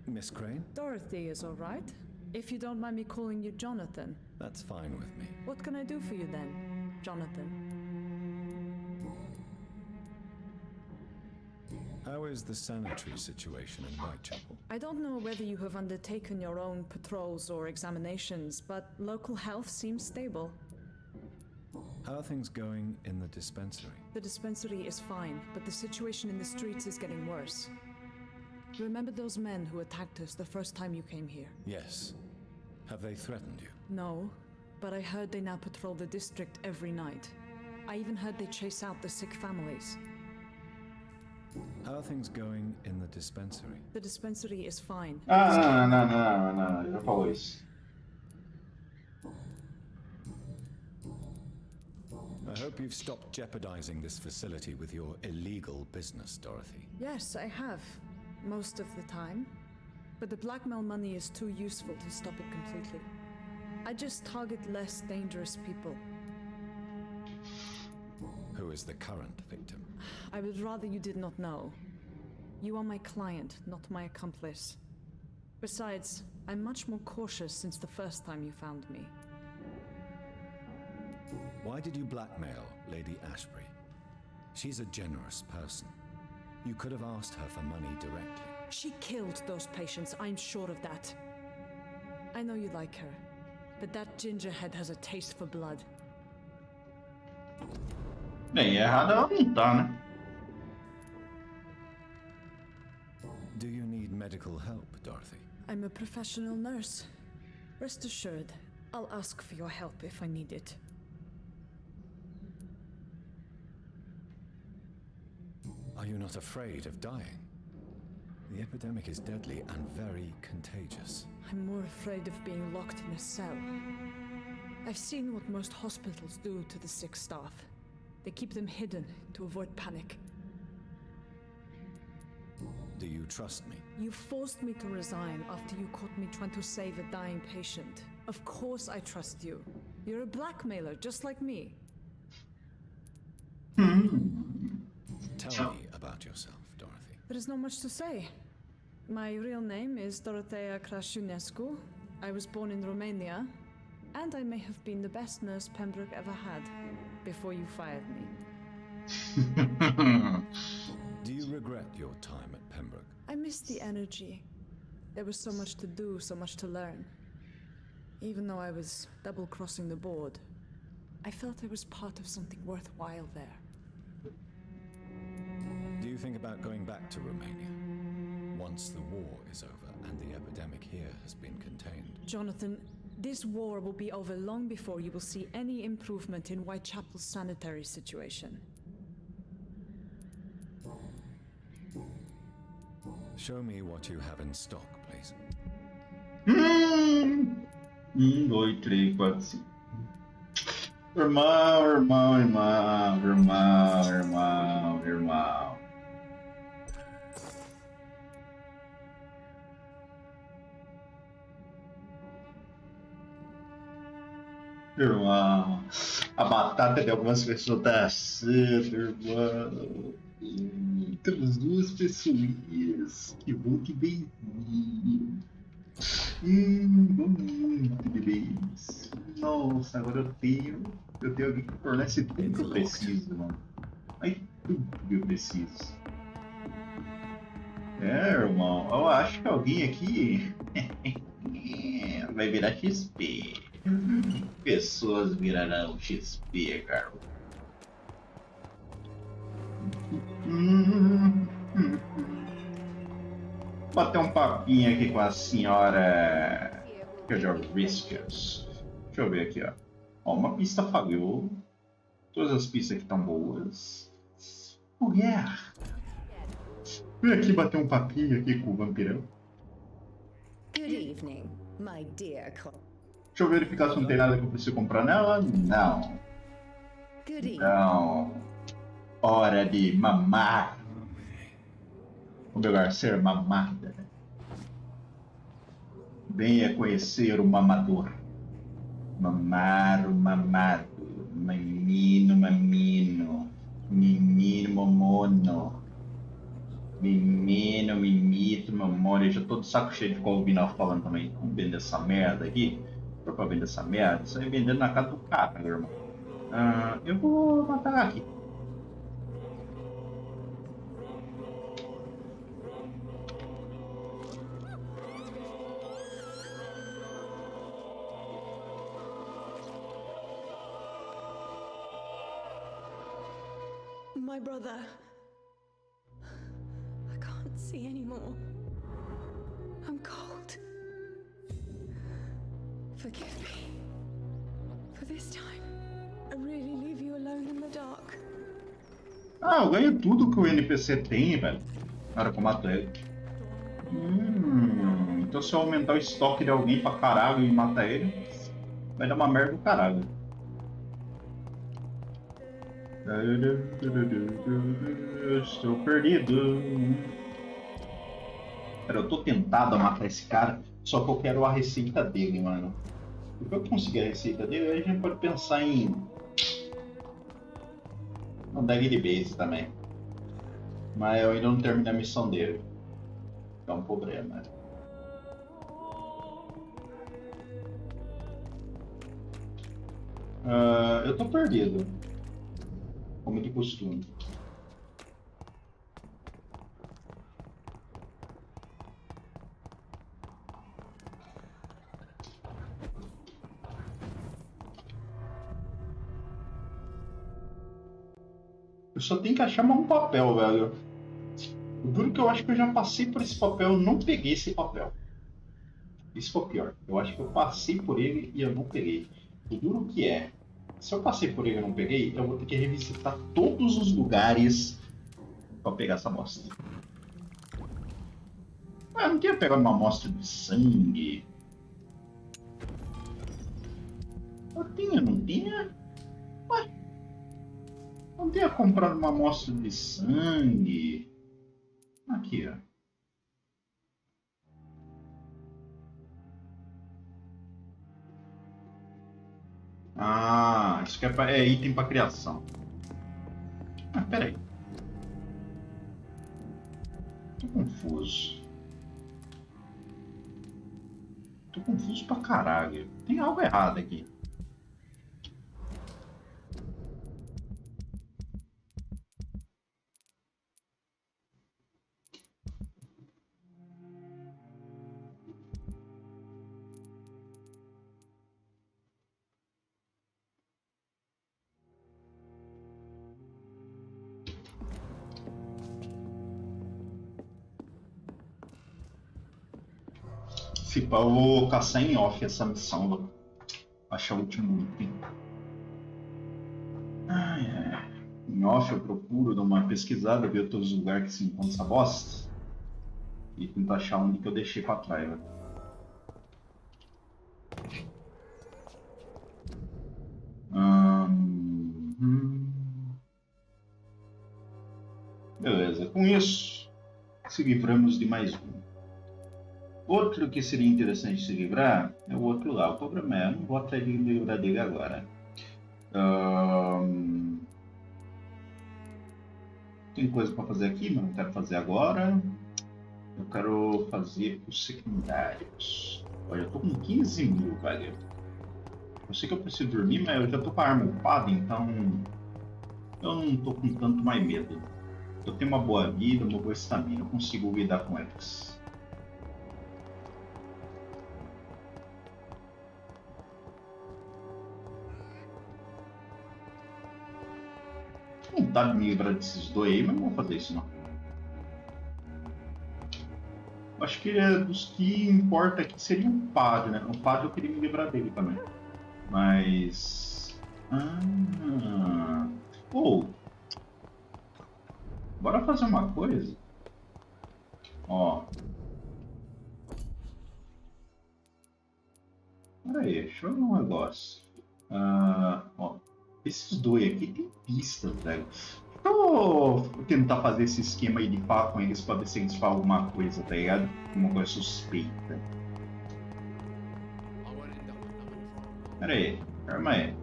Miss Crane? Dorothy is all right. If you don't mind me calling you Jonathan. That's fine with me. What can I do for you then, Jonathan? How is the sanitary situation in Whitechapel? I don't know whether you have undertaken your own patrols or examinations, but local health seems stable. How are things going in the dispensary? The dispensary is fine, but the situation in the streets is getting worse. Remember those men who attacked us the first time you came here? Yes. Have they threatened you? No, but I heard they now patrol the district every night. I even heard they chase out the sick families. How are things going in the dispensary? The dispensary is fine. Não, já falou isso. I hope you've stopped jeopardizing this facility with your illegal business, Dorothy. Yes, I have. Most of the time. But the blackmail money is too useful to stop it completely. I just target less dangerous people. Who is the current victim? I would rather you did not know. You are my client, not my accomplice. Besides, I'm much more cautious since the first time you found me. Why did you blackmail Lady Asprey? She's a generous person. You could have asked her for money directly. She killed those patients, I'm sure of that. I know you like her, but that gingerhead has a taste for blood. Bem, errada ela não tá, né? Do you need medical help, Dorothy? I'm a professional nurse. Rest assured, I'll ask for your help if I need it. Are you not afraid of dying? The epidemic is deadly and very contagious. I'm more afraid of being locked in a cell. I've seen what most hospitals do to the sick staff. They keep them hidden to avoid panic. Do you trust me? You forced me to resign after you caught me trying to save a dying patient. Of course I trust you. You're a blackmailer, just like me. Tell me about yourself, Dorothy. There is not much to say. My real name is Dorothea Crasciunescu. I was born in Romania, and I may have been the best nurse Pembroke ever had, before you fired me. Do you regret your time at Pembroke? I missed the energy. There was so much to do, so much to learn. Even though I was double-crossing the board, I felt I was part of something worthwhile there. Do you think about going back to Romania once the war is over and the epidemic here has been contained? Jonathan, this war will be over long before you will see any improvement in Whitechapel's sanitary situation. Show me what you have in stock, please. 1, 2, 3, 4, 5. Irmão. Irmão. A batata de algumas pessoas tá assando, irmão. Temos duas pessoas que vão que bem-vinho. Muito bebês. Nossa, agora eu tenho alguém que fornece tudo que eu preciso, mano. Ai, tudo que eu preciso. Irmão, eu acho que alguém aqui vai virar XP. Pessoas virarão XP, cara. Bater um papinho aqui com a senhora Riscas. Deixa eu ver aqui, ó. Ó, uma pista falhou. Todas as pistas aqui estão boas. Mulher! Vem aqui bater um papinho aqui com o vampirão. Good evening, my dear. Deixa eu verificar se não tem nada que eu preciso comprar nela. Não. Good evening. Não. Hora de mamar. O melhor, ser mamada. Venha conhecer o mamador. Mamar o mamado. Menino, mamino. Menino, momono. Menino, mimito, mamone. Eu já tô de saco cheio de ficar ouvindo ela falando também. Vamos vender essa merda aqui. Se for pra vender essa merda, isso aí vendendo na casa do cara, meu irmão. Eu vou matar aqui. My brother. I can't see anymore. I'm cold. Forgive me. For this time, I really leave you alone in the dark. Ah, eu ganho tudo que o NPC tem, velho. Na hora que eu mato ele. Então se eu aumentar o estoque de alguém pra caralho e matar ele, vai dar uma merda do caralho. Eu estou perdido. Cara, eu tô tentado a matar esse cara, só que eu quero a receita dele, mano. Se eu conseguir a receita dele, aí a gente pode pensar em um deck de base também. Mas eu ainda não terminei a missão dele. É um problema. Eu tô perdido. Como de costume. Eu só tenho que achar mais um papel, velho. O duro que eu acho que eu já passei por esse papel, eu não peguei esse papel. Isso foi o pior. Eu acho que eu passei por ele e eu não peguei. O duro que é, se eu passei por ele e não peguei, eu vou ter que revisitar todos os lugares pra pegar essa amostra. Ah, eu não tinha pegado uma amostra de sangue. Eu tinha, não tinha? Ué? Não tinha comprado uma amostra de sangue. Aqui, ó. Ah, isso aqui é item para criação. Ah, peraí. Tô confuso. Tô confuso pra caralho. Tem algo errado aqui. Se pá, eu vou caçar em off essa missão, vou achar o último item. Em off eu procuro dar uma pesquisada, ver todos os lugares que se encontra essa bosta e tentar achar onde que eu deixei pra trás, velho. Beleza, com isso se livramos de mais um. Outro que seria interessante se livrar é o outro lá. O problema é, eu não vou atrás de livrar dele agora. Tem coisa pra fazer aqui, mas não quero fazer agora. Eu quero fazer os secundários. Olha, eu tô com 15 mil, velho. Eu sei que eu preciso dormir, mas eu já tô com a arma upada, então eu não tô com tanto mais medo. Eu tenho uma boa vida, uma boa estamina, eu consigo lidar com eles. Vontade de me livrar desses dois aí, mas não vou fazer isso não. Acho que dos que importa aqui seria o padre, né? O padre eu queria me livrar dele também. Mas... Bora fazer uma coisa. Ó. Pera aí, deixa eu ver um negócio. Ó. Esses dois aqui tem pistas, velho. Eu vou tentar fazer esse esquema aí de falar com eles pra ver se eles falam alguma coisa, tá ligado? Uma coisa suspeita. Pera aí, calma aí.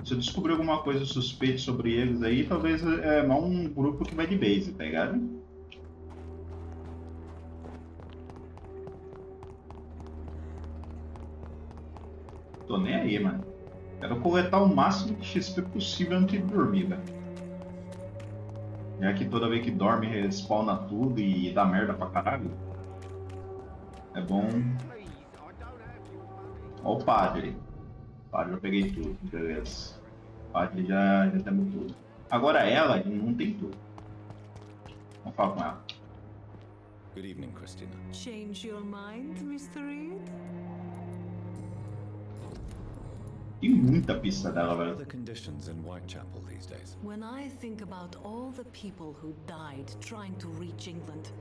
Se eu descobrir alguma coisa suspeita sobre eles aí, talvez é mal um grupo que vai de base, tá ligado? Tô nem aí, mano. Quero coletar o máximo de XP possível antes de dormir, velho. Já que toda vez que dorme respawna tudo e dá merda pra caralho. É bom. Ó o padre. O padre eu peguei tudo, beleza. O padre já temos tudo. Agora ela não tem tudo. Vamos falar com ela. Good evening, Christina. Change your mind, Mr. Reed? Tem muita pista dela, What are velho. the conditions in Whitechapel these days? When I think about all the people who died trying to reach England,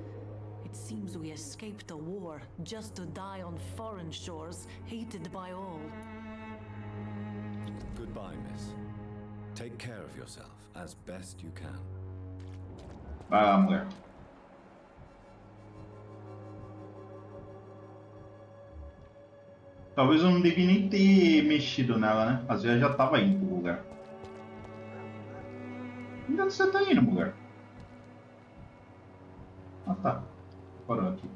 it seems we escaped a war just to die on foreign shores, hated by all. Goodbye, miss. Take care of yourself as best you can. Vai lá, mulher. Talvez eu não devia nem ter mexido nela, né? Às vezes já tava indo pro lugar. Onde é que você tá indo, mulher? Ah, tá. Parou aqui.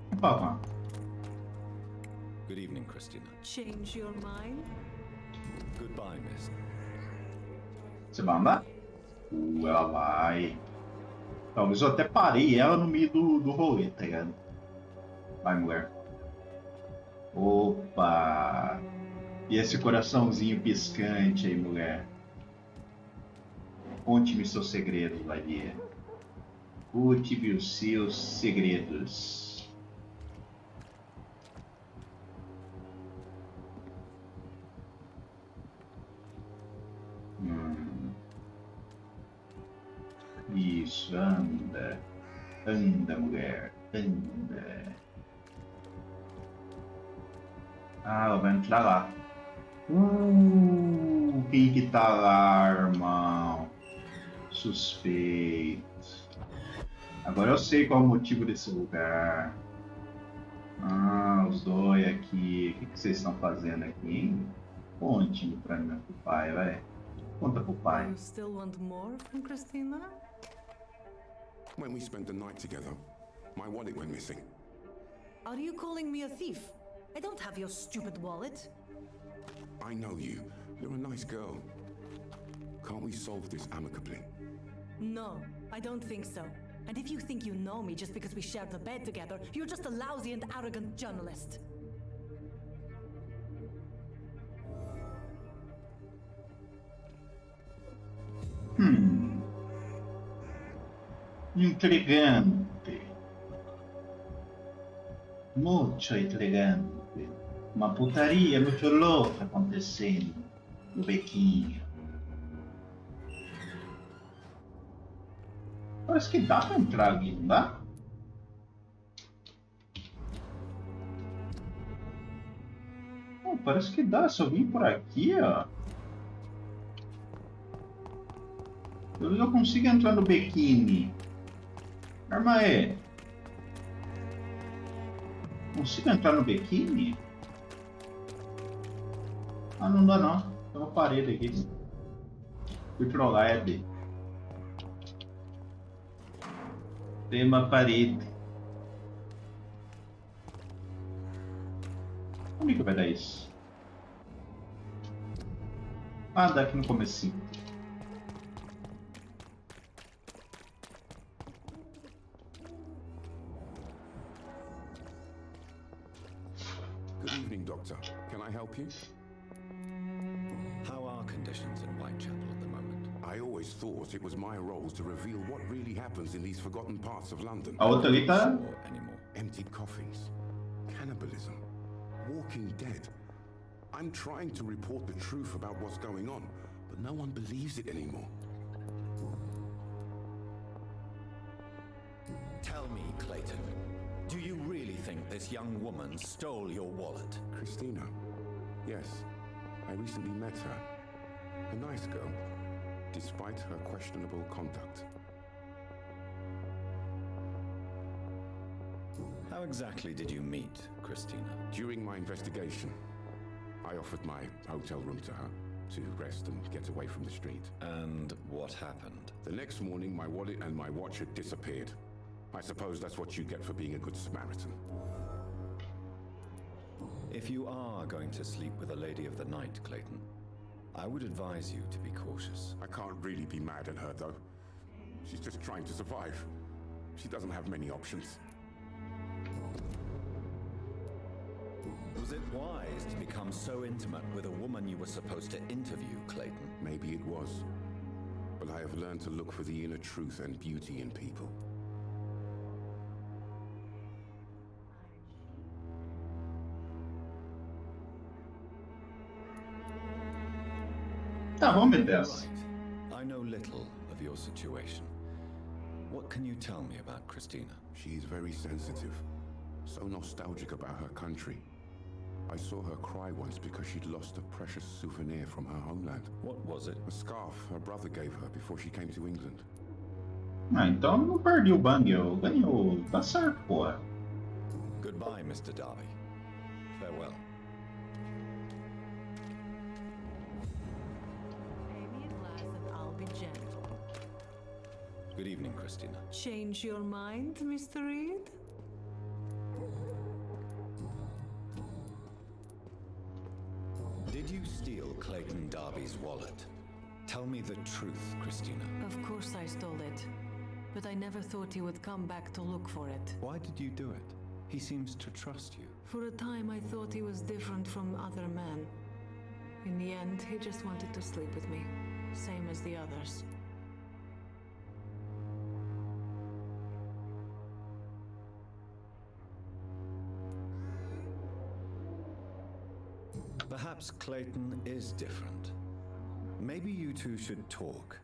Vamos falar com ela. Good evening, Christina. Change your mind? Goodbye, miss. Você vai andar? Ela vai. Talvez eu até parei ela no meio do rolê, tá ligado? Vai, mulher. Opa! E esse coraçãozinho piscante aí, mulher? Conte-me seus segredos, Valia. Conte-me os seus segredos. Isso, anda. Anda, mulher. Anda. Ah, ela vai entrar lá. Quem que tá lá, irmão? Suspeito. Agora eu sei qual é o motivo desse lugar. Ah, os dois aqui. O que vocês estão fazendo aqui, hein? Conte-me pra mim, pro pai, vai. Conta pro pai. You still want more from Christina? When we spent the night together, my wallet went missing. Are you calling me a thief? I don't have your stupid wallet. I know you. You're a nice girl. Can't we solve this amicably? No, I don't think so. And if you think you know me just because we shared the bed together, you're just a lousy and arrogant journalist. Intrigante. Muito intrigante. Uma putaria muito louca acontecendo no bequinho. Parece que dá pra entrar aqui, não dá? Oh, parece que dá, se eu vim por aqui, ó. Talvez eu consiga entrar no bequinho. Arma aí. Consigo entrar no bequinho? Ah, não dá não. Tem uma parede aqui. Fui trollar, é B. Tem uma parede. Como é que vai dar isso? Ah, dá aqui no comecinho. Good evening, Doctor. Can I help you? How are conditions in Whitechapel at the moment? I always thought it was my role to reveal what really happens in these forgotten parts of London. A outra ali tá... Anymore. Emptied coffins, cannibalism, walking dead. I'm trying to report the truth about what's going on, but no one believes it anymore. Tell me, Clayton, do you really think this young woman stole your wallet? Christina? Yes. I recently met her. A nice girl, despite her questionable conduct. How exactly did you meet Christina? During my investigation, I offered my hotel room to her to rest and get away from the street. And what happened? The next morning, my wallet and my watch had disappeared. I suppose that's what you get for being a good Samaritan. If you are going to sleep with a lady of the night, Clayton, I would advise you to be cautious. I can't really be mad at her, though. She's just trying to survive. She doesn't have many options. Was it wise to become so intimate with a woman you were supposed to interview, Clayton? Maybe it was. But I have learned to look for the inner truth and beauty in people. Tá, vamos meter essa. Right. I know little of your situation. What can you tell me about Christina? She is very sensitive. So nostalgic about her country. I saw her cry once because she'd lost a precious souvenir from her homeland. What was it? A scarf her brother gave her before she came to England. Ah, então não perdi o bang, eu ganhou. Tá certo, porra. Goodbye, Mr. Darby. Farewell. Good evening, Christina. Change your mind, Mr. Reed? Did you steal Clayton Darby's wallet? Tell me the truth, Christina. Of course I stole it. But I never thought he would come back to look for it. Why did you do it? He seems to trust you. For a time I thought he was different from other men. In the end, he just wanted to sleep with me. Same as the others. Perhaps Clayton is different. Maybe you two should talk.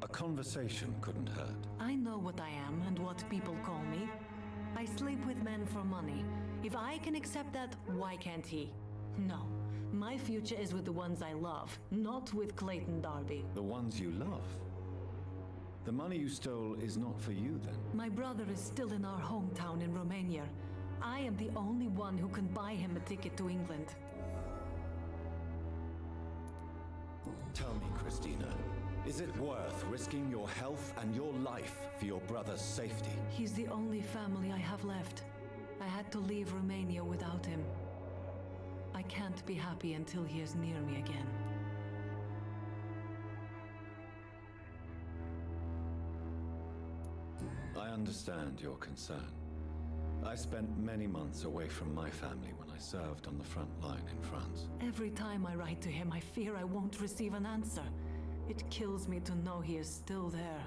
A conversation couldn't hurt. I know what I am and what people call me. I sleep with men for money. If I can accept that, why can't he? No. My future is with the ones I love, not with Clayton Darby. The ones you love? The money you stole is not for you, then? My brother is still in our hometown in Romania. I am the only one who can buy him a ticket to England. Tell me, Christina, is it worth risking your health and your life for your brother's safety? He's the only family I have left. I had to leave Romania without him. I can't be happy until he is near me again. I understand your concern. I spent many months away from my family when I served on the front line in France. Every time I write to him, I fear I won't receive an answer. It kills me to know he is still there.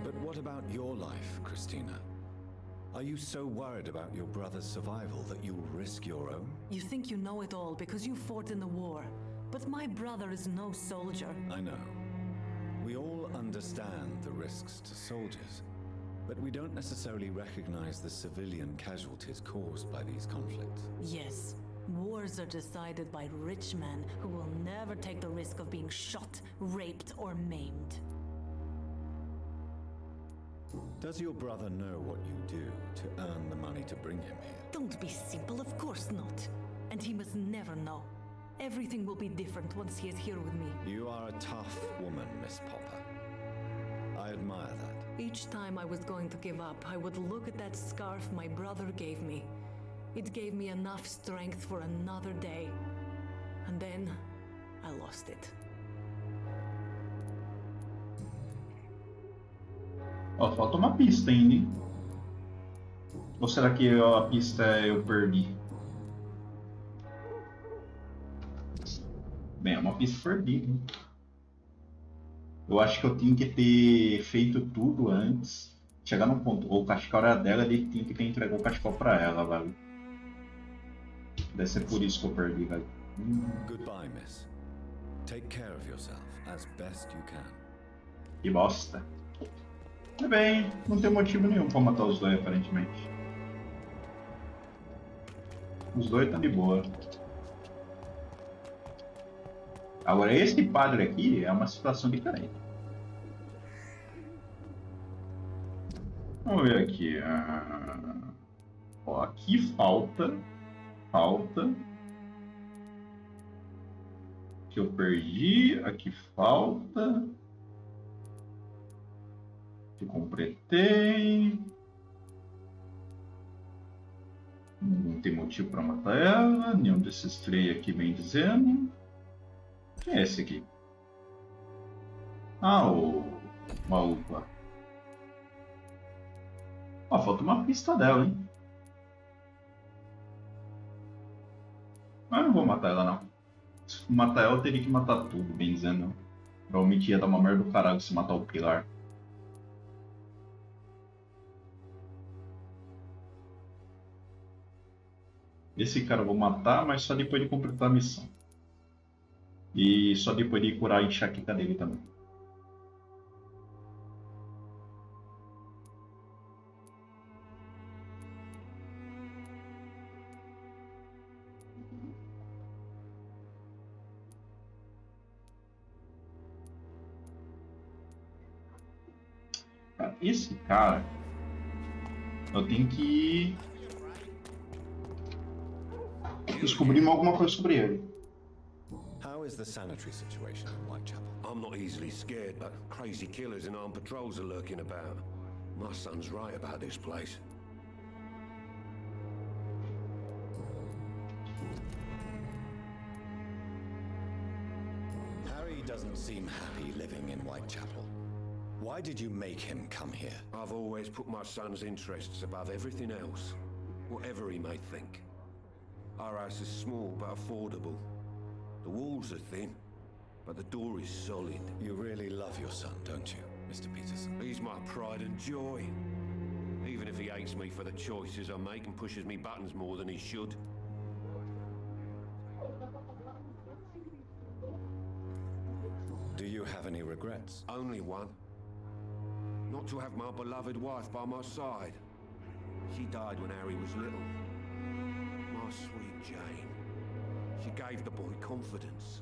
But what about your life, Christina? Are you so worried about your brother's survival that you'll risk your own? You think you know it all because you fought in the war. But my brother is no soldier. I know. We all understand the risks to soldiers, but we don't necessarily recognize the civilian casualties caused by these conflicts. Yes. Wars are decided by rich men who will never take the risk of being shot, raped, or maimed. Does your brother know what you do to earn the money to bring him here? Don't be simple, of course not. And he must never know. Everything will be different once he is here with me. You are a tough woman, Miss Popper. I admire that. Each time I was going to give up, I would look at that scarf my brother gave me. It gave me enough strength for another day. And then, I lost it. Ó, falta uma pista ainda, hein? Ou será que a pista eu perdi? Bem, é uma pista perdida, hein? Eu acho que eu tinha que ter feito tudo antes. Chegar num ponto. Ou o cachecol era dela, ele tinha que ter entregue o cachecol pra ela, velho. Deve ser por isso que eu perdi, velho. Goodbye, miss. Take care of yourself as best you can. Que bosta. Tudo bem, não tem motivo nenhum pra matar os dois, aparentemente. Os dois estão de boa. Agora, esse padre aqui é uma situação diferente. Vamos ver aqui. Ó, aqui falta. Que eu perdi. Aqui falta. Que eu completei. Não tem motivo para matar ela. Nenhum desses três aqui vem dizendo. Quem é esse aqui? Ah, o maluco lá. Ó, falta uma pista dela, hein? Mas não vou matar ela, não. Se matar ela, eu teria que matar tudo, bem dizendo. Provavelmente ia dar uma merda do caralho se matar o pilar. Esse cara eu vou matar, mas só depois de completar a missão. E só depois de curar a enxaqueca dele também. Esse cara, eu tenho que descobrir alguma coisa sobre ele. How is the sanitary situation in Whitechapel? I'm not easily scared, but crazy killers and armed patrols are lurking about. My son's right about this place. Harry doesn't seem happy living in Whitechapel. Why did you make him come here? I've always put my son's interests above everything else, whatever he may think. Our house is small but affordable. The walls are thin, but the door is solid. You really love your son, don't you, Mr. Peterson? He's my pride and joy. Even if he hates me for the choices I make and pushes me buttons more than he should. Do you have any regrets? Only one. Not to have my beloved wife by my side. She died when Harry was little. My sweet Jane. She gave the boy confidence.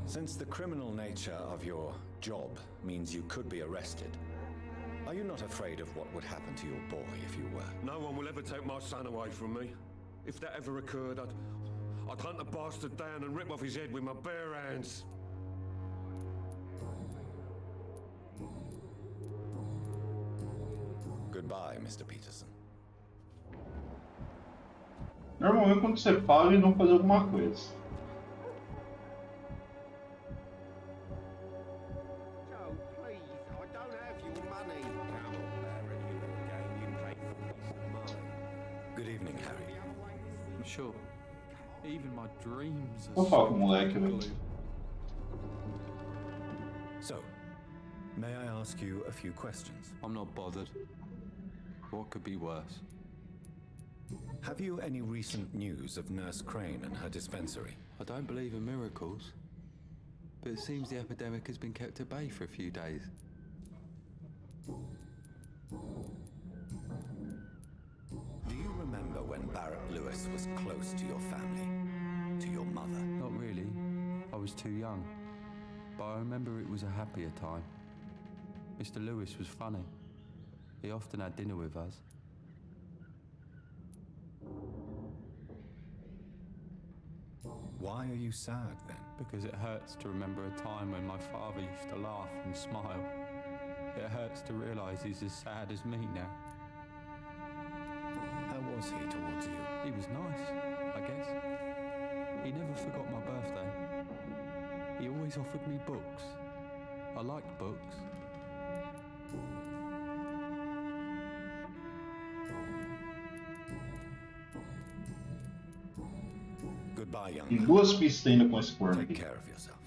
Since the criminal nature of your job means you could be arrested, are you not afraid of what would happen to your boy if you were? No one will ever take my son away from me. If that ever occurred, I'd hunt the bastard down and rip off his head with my bare hands. Goodbye, Mr. Peterson. Normalmente quando você fala, eles vão fazer alguma coisa. Joe, please, I don't have your money. Come on, Baron, you know the game. You pay for peace of mind. Good evening, Harry. I'm sure. Even my dreams are Vou falar com o moleque, velho. So, may I ask you a few questions? I'm not bothered. What could be worse? Have you any recent news of Nurse Crane and her dispensary? I don't believe in miracles, but it seems the epidemic has been kept at bay for a few days. Do you remember when Barrett Lewis was close to your family? To your mother? Not really. I was too young. But I remember it was a happier time. Mr. Lewis was funny. He often had dinner with us. Why are you sad then? Because it hurts to remember a time when my father used to laugh and smile. It hurts to realise he's as sad as me now. How was he towards you? He was nice, I guess. He never forgot my birthday. He always offered me books. I liked books. Goodbye, young Tem man. duas pistas ainda com esse corno Take aqui. care of yourself.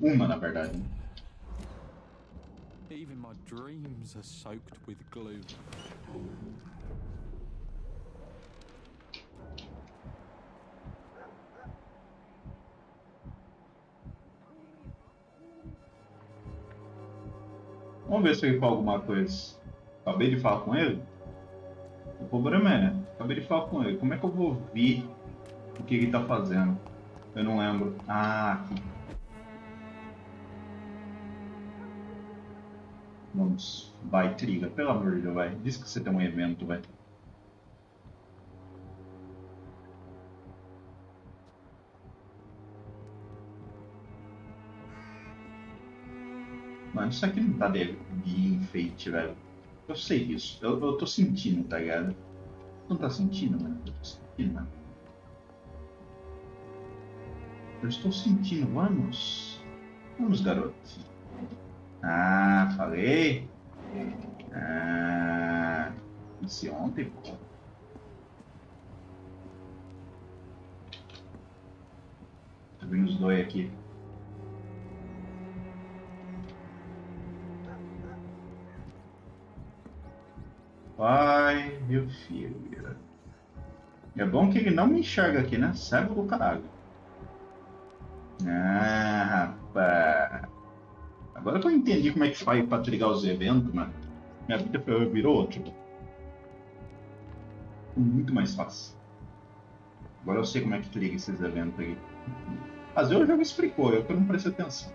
Uma, na verdade. Even my dreams are soaked with glue. Vamos ver se ele fala alguma coisa. Acabei de falar com ele? O problema é, acabei de falar com ele. Como é que eu vou ver o que ele tá fazendo? Eu não lembro. Ah, aqui. Vamos. Vai, Triga. Pelo amor de Deus, vai. Diz que você tem um evento, vai. Mano, isso aqui não tá de enfeite, velho. Eu sei disso. Eu tô sentindo, tá ligado? Não tá sentindo, mano? Eu tô sentindo, mano. Eu estou sentindo. Vamos. Vamos, garoto. Ah, falei. Ah, disse ontem, pô. Tá vendo os dois aqui. Vai, meu filho. É bom que ele não me enxerga aqui, né? Cego do caralho. Ah, rapaz. Agora que eu entendi como é que faz pra trigar os eventos, mano. Minha vida virou outra. Muito mais fácil. Agora eu sei como é que triga esses eventos aí. Às vezes o jogo explicou, eu que não prestei atenção.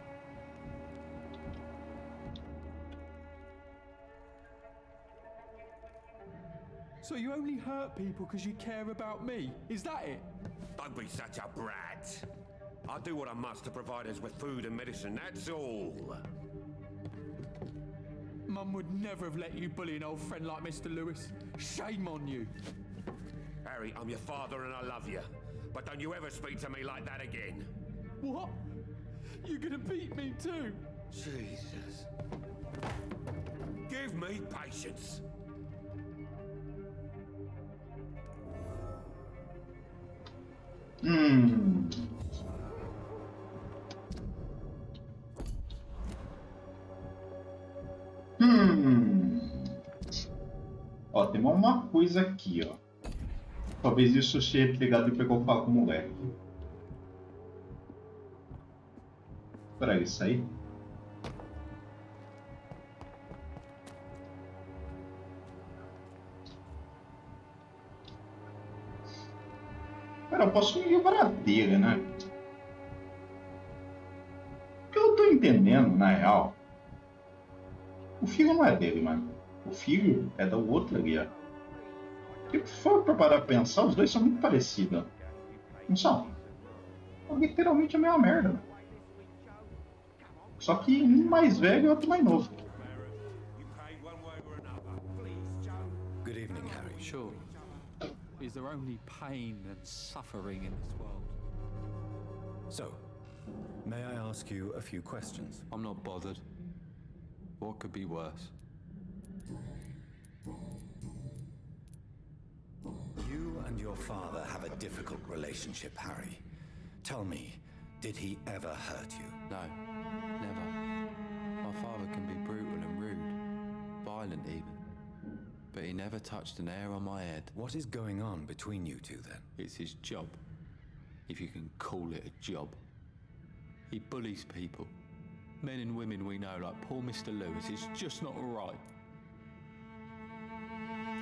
So you only hurt people because you care about me? Is that it? Don't be such a brat. I do what I must to provide us with food and medicine, that's all. Mum would never have let you bully an old friend like Mr. Lewis. Shame on you. Harry, I'm your father and I love you. But don't you ever speak to me like that again. What? You're gonna beat me too? Jesus. Give me patience. Ó, tem uma coisa aqui, ó. Talvez isso seja ligado e pegou o falo com o moleque. Pra isso aí. Cara, eu posso me livrar dele, né? O que eu tô entendendo, na real, o filho não é dele, mano. O filho é da outra ali, ó. Se for pra parar pra pensar, os dois são muito parecidos, ó. Não são? É literalmente a mesma merda, mano. Só que um mais velho e outro mais novo. Good evening, Harry. Sure. Is there only pain and suffering in this world? So, may I ask you a few questions? I'm not bothered. What could be worse? You and your father have a difficult relationship, Harry. Tell me, did he ever hurt you? No, never. My father can be brutal and rude, violent even. But he never touched an hair on my head. What is going on between you two then? It's his job, if you can call it a job. He bullies people. Men and women we know, like poor Mr. Lewis. It's just not right.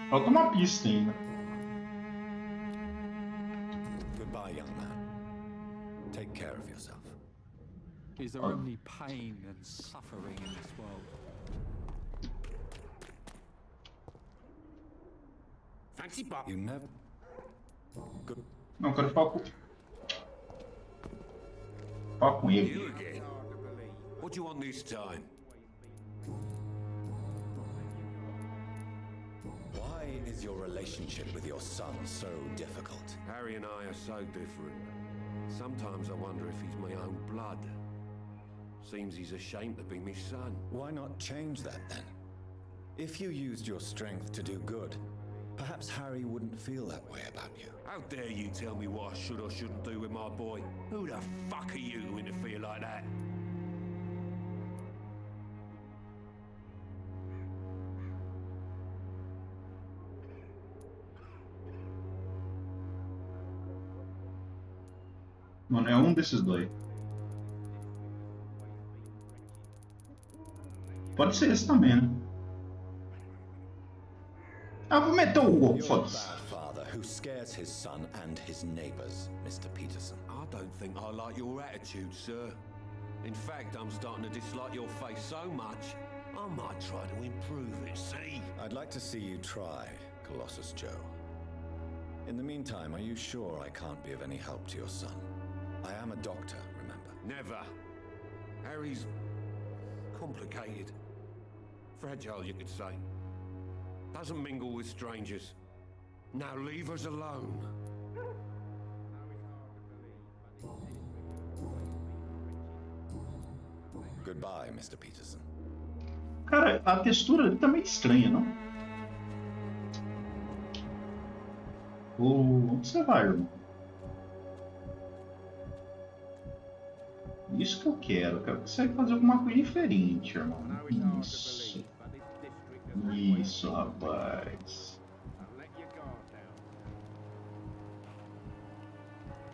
Falta uma pista ainda. Goodbye, young man. Take care of yourself. Is there only pain and suffering in this world? Fancy pop. You never. Good. Não, eu quero falar com... Falar com ele. You again? What do you want this time? Why is your relationship with your son so difficult? Harry and I are so different. Sometimes I wonder if he's my own blood. Seems he's ashamed to be my son. Why not change that then? If you used your strength to do good, perhaps Harry wouldn't feel that way about you. How dare you tell me what I should or shouldn't do with my boy? Who the fuck are you to interfere like that? Mano, é um desses dois. Pode ser esse também, né? Ah, vou meter o louco, foda-se. Who scares his son and his neighbors, Mr. Peterson. I don't think I like your attitude, sir. In fact, I'm starting to dislike your face so much, I might try to improve it, see? I'd like to see you try, Colossus Joe. In the meantime, are you sure I can't be of any help to your son? I am a doctor, remember? Never. Harry's complicated. Fragile, you could say. Doesn't mingle with strangers. Now leave us alone. Goodbye, Mr. Peterson. Cara, a textura ali tá meio estranha, não? Onde você vai, irmão? Isso que eu quero. Eu quero que você fazer alguma coisa diferente, irmão. Isso. Isso, rapaz.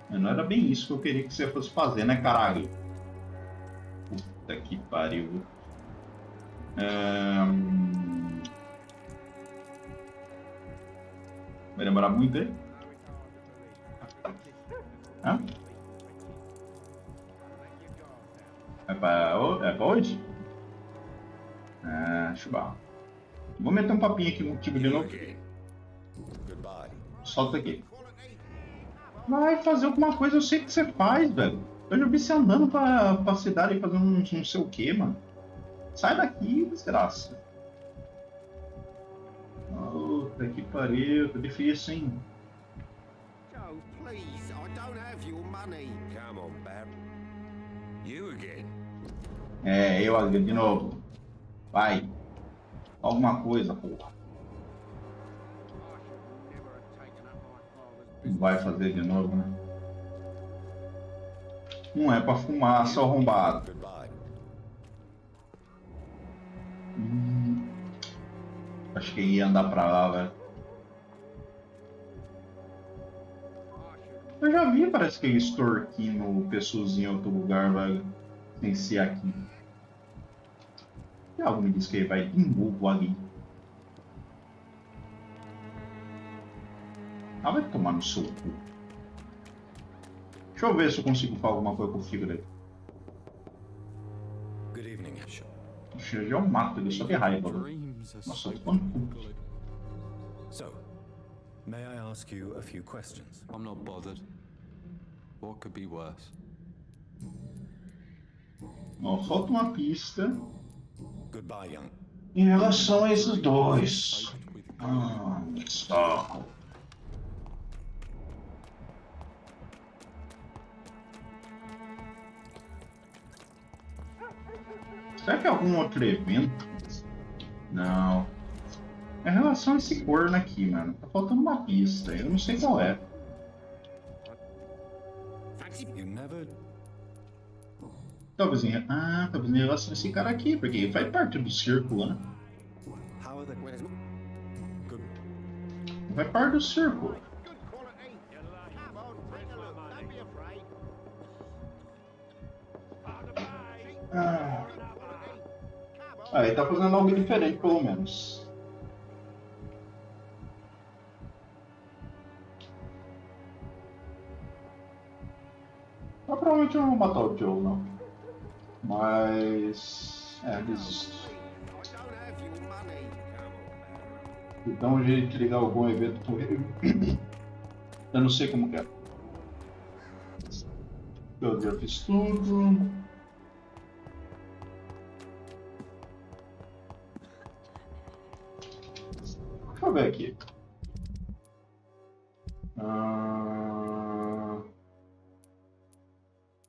Não era bem isso que eu queria que você fosse fazer, né, caralho? Puta que pariu. Vai demorar muito aí? Hã? É pra hoje? Chubá. Vou meter um papinho aqui contigo de novo. Solta aqui. Vai fazer alguma coisa, eu sei que você faz, velho. Eu já vi você andando pra cidade e fazendo não sei o que, mano. Sai daqui, desgraça. Puta que pariu, que difícil, hein? Joe, please, I don't have your money. Come on, Bab. You again? Eu de novo. Vai. Alguma coisa, porra. Vai fazer de novo, né? Não é pra fumar, seu arrombado. Acho que ia andar pra lá, velho. Eu já vi, parece que extorquindo pessoas em outro lugar, velho. Sem ser aqui. E algo me diz que ele vai de novo ali. Ah, vai tomar no seu cu. Deixa eu ver se eu consigo falar alguma coisa com o filho dele. Good evening, Eu já mato ele só de raiva. Nossa, eu tô falando puto. So, may I ask you a few questions? I'm not bothered. What could be worse? Ó, falta uma pista. Goodbye, young. Em relação a esses dois. Saco. Será que é algum outro evento? Não. É em relação a esse corno aqui, mano. Tá faltando uma pista. Eu não sei qual é. Talvez em relação a esse cara aqui, porque ele faz parte do círculo, né? Vai parte do círculo. Ele tá fazendo algo diferente, pelo menos. Mas provavelmente eu não vou matar o Joe, não. Mas... desisto. Dá um jeito de ligar algum evento com ele. Eu não sei como que é. Eu já fiz tudo. Deixa eu ver aqui.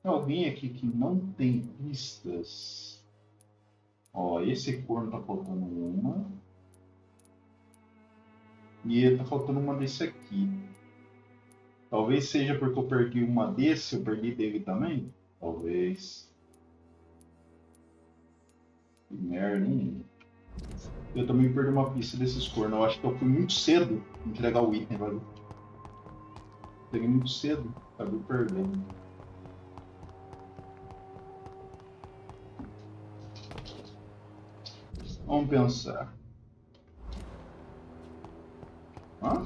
Tem alguém aqui que não tem pistas. Ó, esse corno tá faltando uma. E tá faltando uma desse aqui. Talvez seja porque eu perdi uma desse, eu perdi dele também. Talvez. Que merda, hein? Eu também perdi uma pista desses cornos. Eu acho que eu fui muito cedo entregar o item, velho. Peguei muito cedo, acabei perdendo. Vamos pensar. Hã?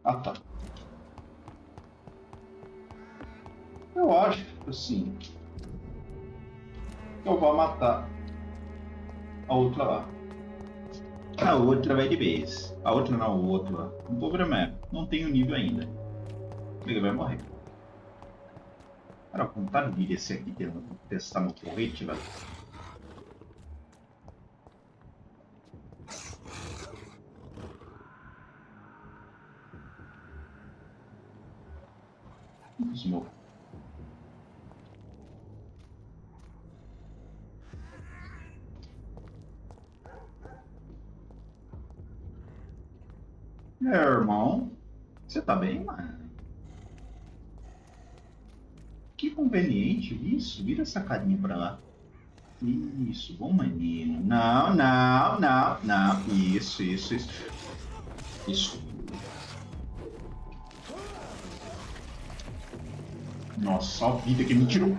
Ah, tá. Eu acho, assim, que eu vou matar a outra lá. A outra vai de vez. A outra não, o outro lá. O problema é, não tenho nível ainda. Ele vai morrer. Cara, vontade de descer aqui tentando testar meu porrete, velho. Smoke. Irmão, você tá bem, mano? Que conveniente isso. Vira essa carinha pra lá. Isso, bom menino. Não, não, não, não. Isso. Isso. Nossa, a vida que me tirou.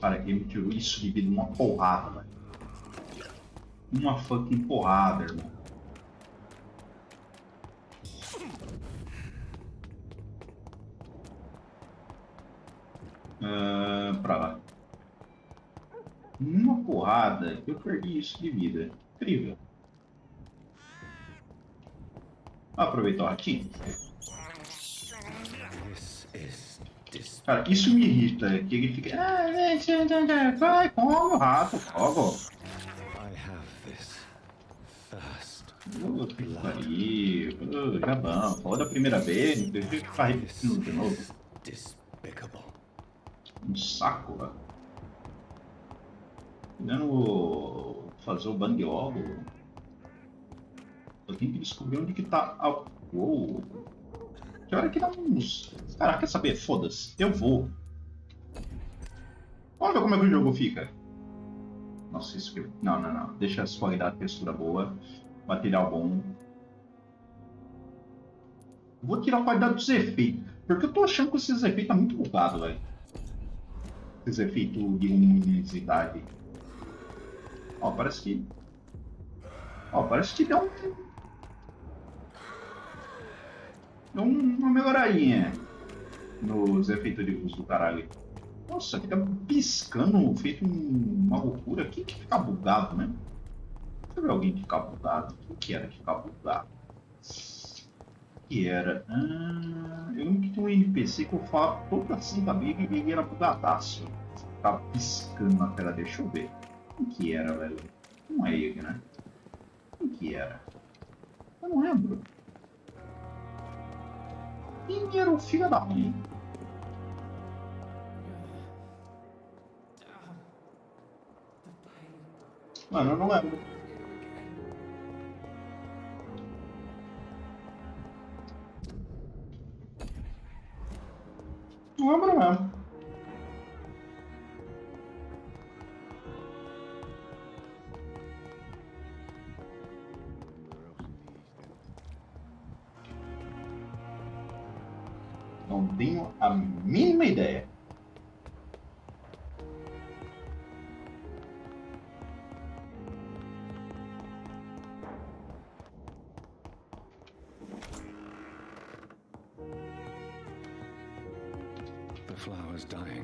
Cara, que me tirou isso de vida uma porrada, velho. Uma fucking porrada, irmão. Pra lá. Uma porrada, eu perdi isso de vida. Incrível. Aproveitar o ratinho. Cara, isso me irrita, que ele fica... vai, come o rato, logo. Que pariu. Já vamos, falou da primeira vez, não tem que ficar repetindo de novo. Um saco, velho. Querendo fazer o bang logo. Eu tenho que descobrir onde que tá a... Uou. Que hora que dá uns... Cara, quer saber? Foda-se. Eu vou. Vamos ver como é que o jogo fica. Nossa, isso que... Não. Deixa a qualidade, textura boa. Material bom. Vou tirar a qualidade dos efeitos. Porque eu tô achando que esses efeitos tá muito bugados, velho. Esses efeitos de luminosidade. Ó, parece que... parece que deu uma melhoradinha nos efeitos de luz do caralho. Nossa, fica piscando, feito uma loucura. Quem que fica bugado, né? Deixa eu ver alguém que fica bugado. Quem que era que fica bugado? Que era? Eu lembro que tem um NPC que eu falo todo assim também, que ele era bugadaço. Ficava piscando na tela, deixa eu ver. Quem que era, velho? Não é ele, né? Quem que era? Eu não lembro. Quem era o filho da mãe? Mano, eu não lembro. Não lembro mesmo. Não tenho a mínima ideia. flower's dying.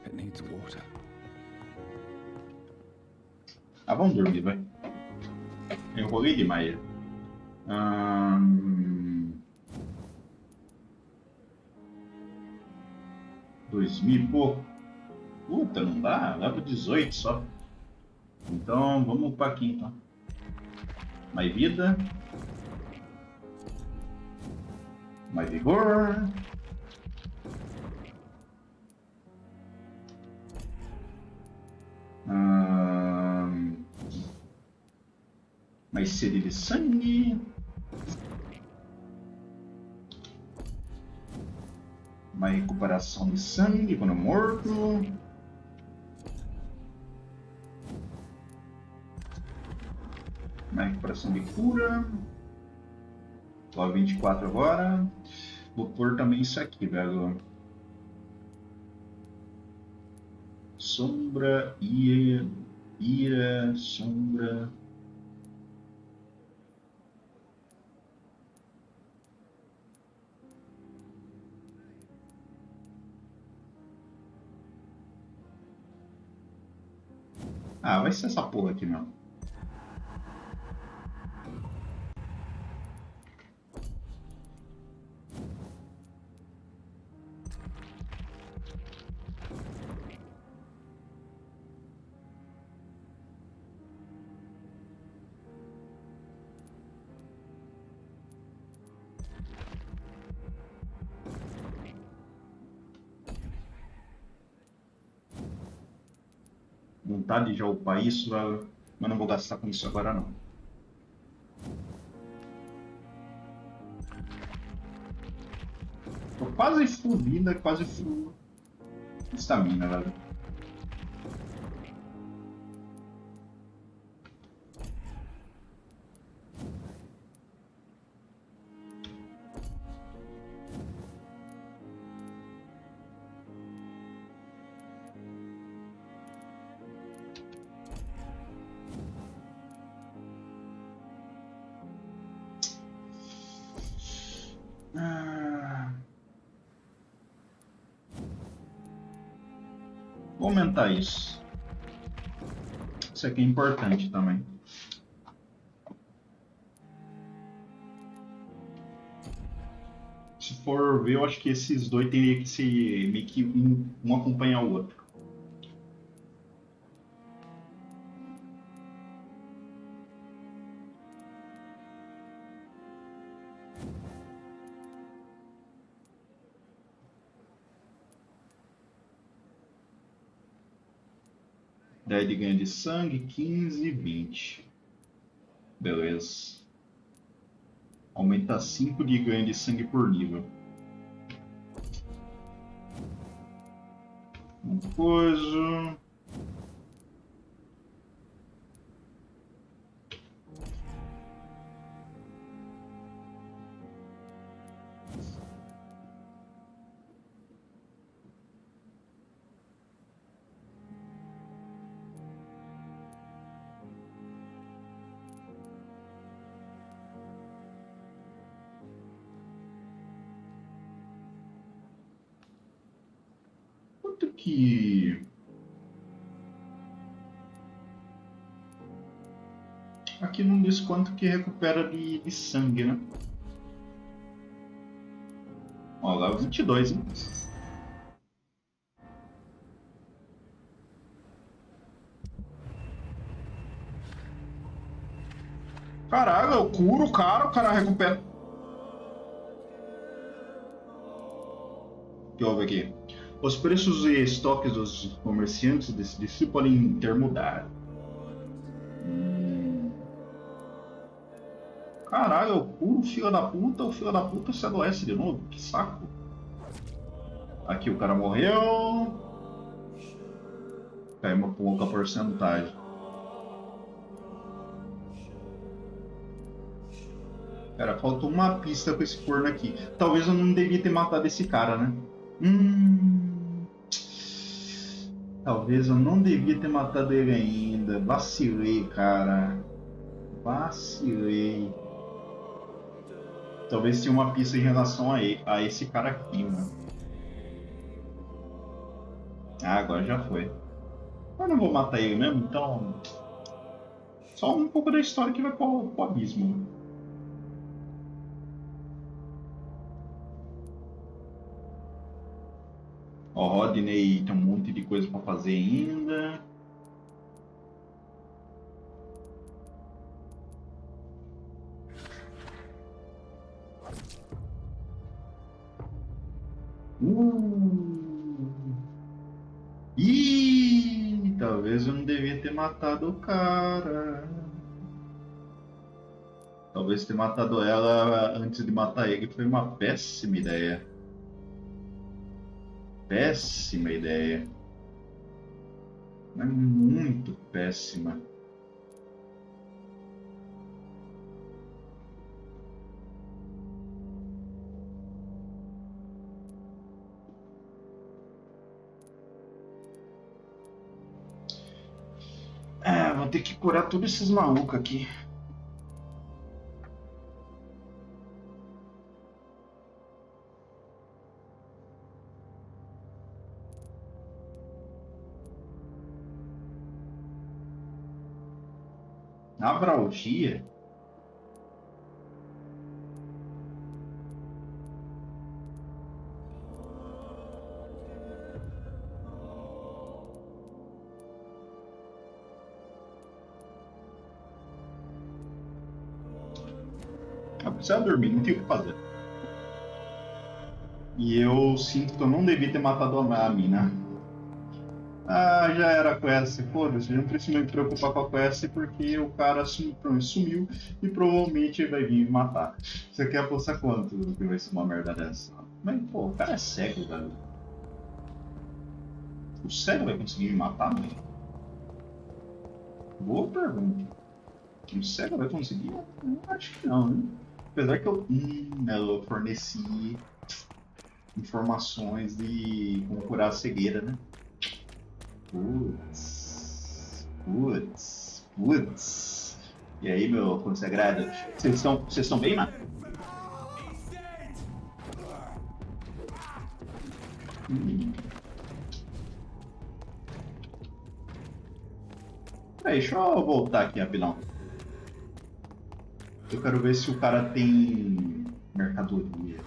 It needs water. Ah, vamos dormir, vai. Eu enrolei demais. 2000 e pouco. Puta, não dá? Dá pra 18 só. Então, vamos upar aqui, então. Mais vida. Mais vigor. Mais sede de sangue. Mais recuperação de sangue quando morto. Mais recuperação de cura. Só 24 agora. Vou pôr também isso aqui, velho. Sombra, ira, sombra. Ah, vai ser essa porra aqui mesmo. Vontade de já upar isso, mas não vou gastar com isso agora não. Tô quase full vida, quase full estamina, velho. Vou aumentar isso. Isso aqui é importante também. Se for ver, eu acho que esses dois teriam que ser meio que um acompanhar o outro. Daí de ganho de sangue, 15, 20. Beleza. Aumenta 5 de ganho de sangue por nível. Uma coisa. Quanto que... Aqui não diz quanto que recupera de sangue, né? Ó, lá 22, hein? Caralho, eu curo o cara recupera. Deixa eu ver aqui. Os preços e estoques dos comerciantes desse distrito podem ter mudado. Caralho, eu curo o filho da puta se adoece de novo. Que saco. Aqui o cara morreu. Caiu uma pouca porcentagem. Cara, faltou uma pista pra esse corno aqui. Talvez eu não devia ter matado esse cara, né? Talvez eu não devia ter matado ele ainda. Vacilei, cara. Vacilei. Talvez tinha uma pista em relação a esse cara aqui, mano. Ah, agora já foi. Eu não vou matar ele mesmo, então... Só um pouco da história que vai pro abismo. Ó, Rodney tem um monte de coisa pra fazer ainda. Ih, talvez eu não devia ter matado o cara. Talvez ter matado ela antes de matar ele foi uma péssima ideia. Péssima ideia. Mas muito péssima. É, vou ter que curar todos esses malucos aqui. Abralgia? Eu precisava dormir, não tinha o que fazer. E eu sinto que eu não devia ter matado a mina. Ah, já era a quest, foda-se, eu não preciso me preocupar com a quest porque o cara sumiu e provavelmente vai vir me matar. Você quer apostar quanto que vai ser uma merda dessa? Mas, pô, o cara é cego, velho. O cego vai conseguir me matar, velho? Boa pergunta. O cego vai conseguir? Eu acho que não, né? Apesar que eu forneci informações de como curar a cegueira, né? Putz. E aí, meu consagrado? Vocês estão bem, mano? Peraí, deixa eu voltar aqui rapidão. Eu quero ver se o cara tem mercadoria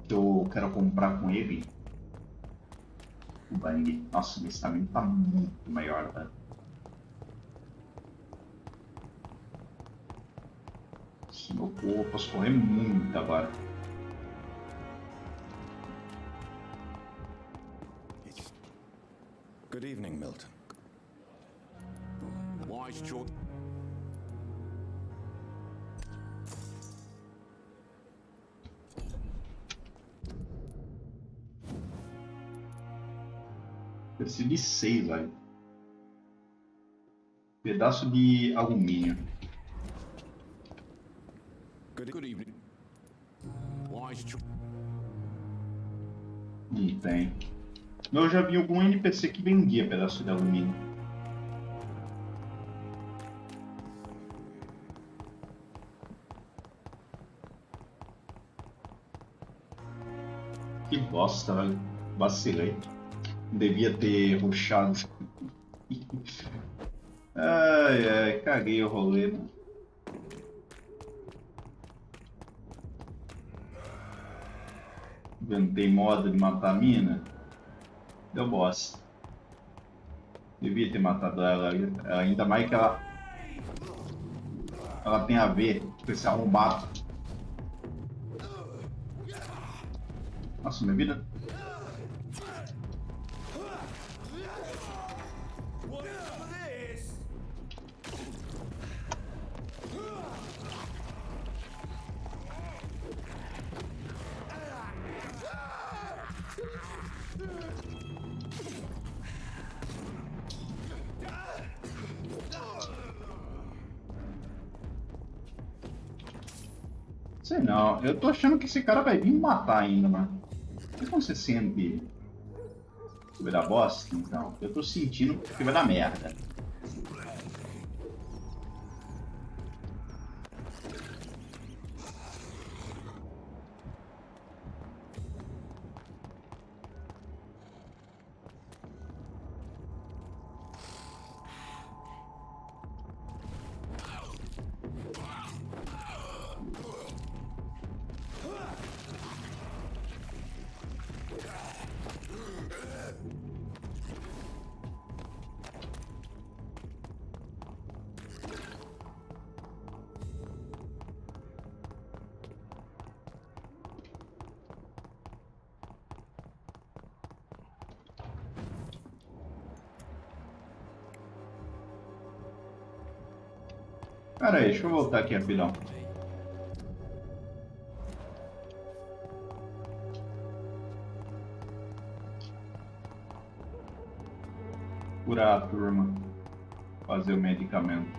que eu quero comprar com ele. O Bang. Nossa, esse tamanho tá muito maior, velho. Eu posso correr muito agora. Good evening, Milton. Wise choice. Preciso de 6, velho. Pedaço de alumínio. Good evening. Wise choice. Não tem. Eu já vi algum NPC que vendia pedaço de alumínio. Que bosta, velho. Vacilei. Devia ter rushado. Ai, caguei o rolê, mano. Inventei moda de matar a mina. Deu bosta. Devia ter matado ela. Ainda mais que ela tem a ver com esse arrombado. Nossa, minha vida. Sei não, eu tô achando que esse cara vai vir me matar ainda, mano. O que você sente que vai dar bosta, então? Eu tô sentindo que vai dar merda. Pera aí, deixa eu voltar aqui rapidão. Curar a turma. Fazer o medicamento.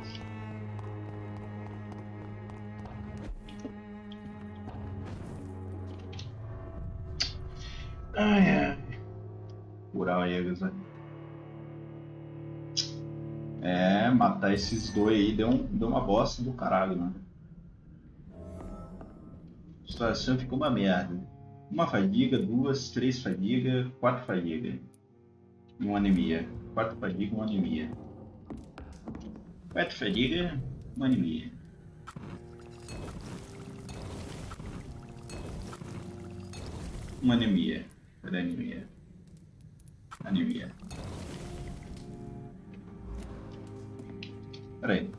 Ai, ai. Curar eles, né? É, matar esses dois aí deu uma bosta do caralho, mano. A situação ficou uma merda. Uma fadiga, duas, três fadiga, quatro fadiga. E uma anemia. Quatro fadiga, uma anemia. Quatro fadiga, uma anemia. Uma anemia. Cadê a anemia? Anemia. Pera aí.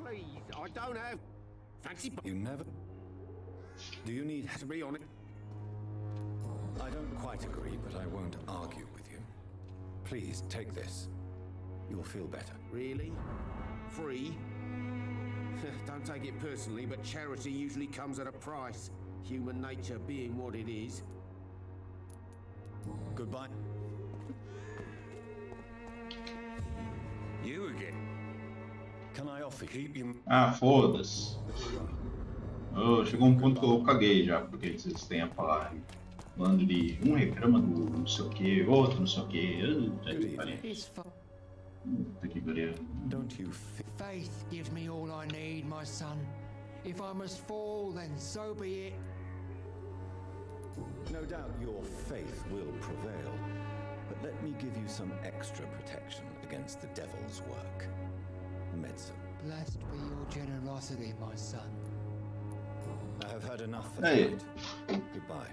Please, I don't have fancy. You never. Do you need to be on it? I don't quite agree, but I won't argue with you. Please take this. You'll feel better. Really? Free? Don't take it personally, but charity usually comes at a price. Human nature being what it is. Goodbye. You again? Can I offer you? Ah, foda-se. Oh, chegou um ponto que eu caguei já, porque vocês têm a falar. Falando de um reclama do não sei o que, outro não sei o que. Puta que pariu. Faith gives me all I need, my son. If I must fall, then so be it. No doubt your faith will prevail, but let me give you some extra protection against the devil's work. Medicine. Blessed be your generosity, my son. I have had enough for Hey. tonight. Goodbye.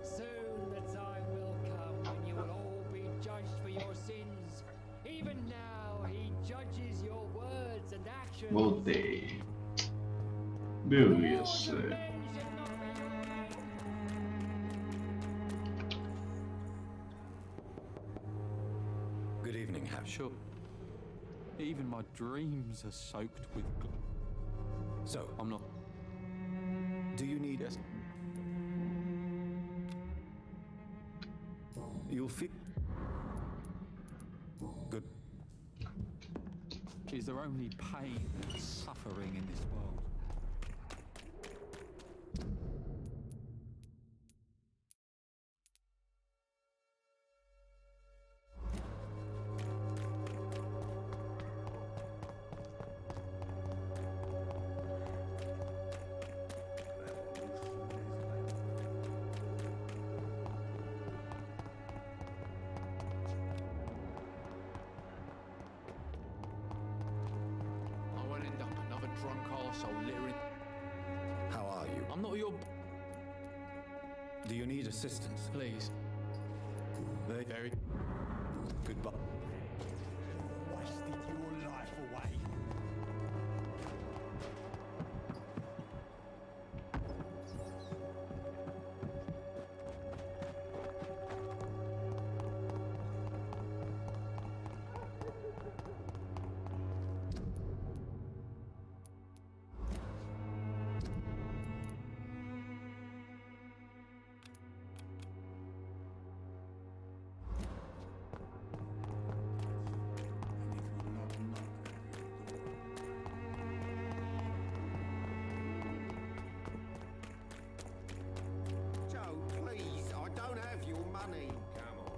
Soon the time will come when you will all be judged for your sins. Even now, he judges your words and actions. Voltei. Beleza. Good evening, Harry. Sure. Even my dreams are soaked with So, I'm not. do you need us? You'll feel good. Is there only pain and suffering in this world? I won't end up another drunk arsehole littering. How are you? I'm not your. Do you need assistance? Please. Very. Goodbye. Wasted your life away. Honey, come on,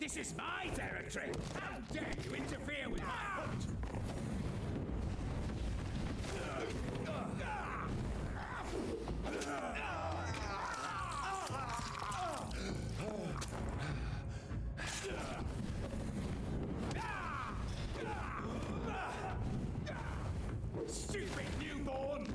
This is my territory! How dare you interfere with my hunt! Stupid newborn!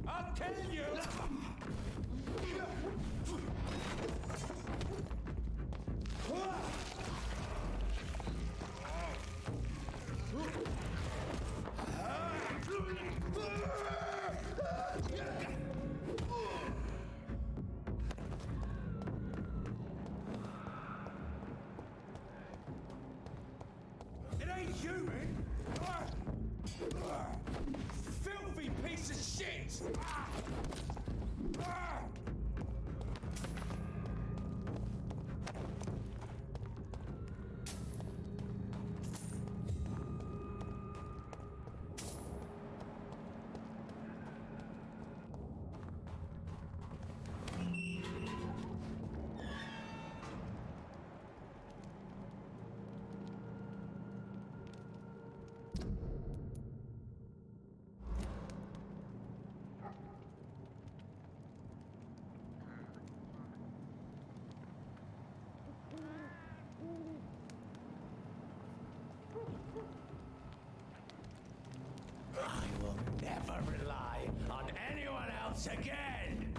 I'll kill you! It ain't human! Filthy piece of shit! I will never rely on anyone else again!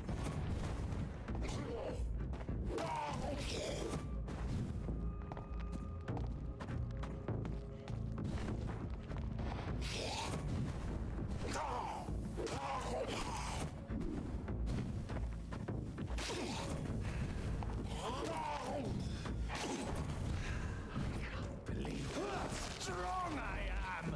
Believe how strong I am!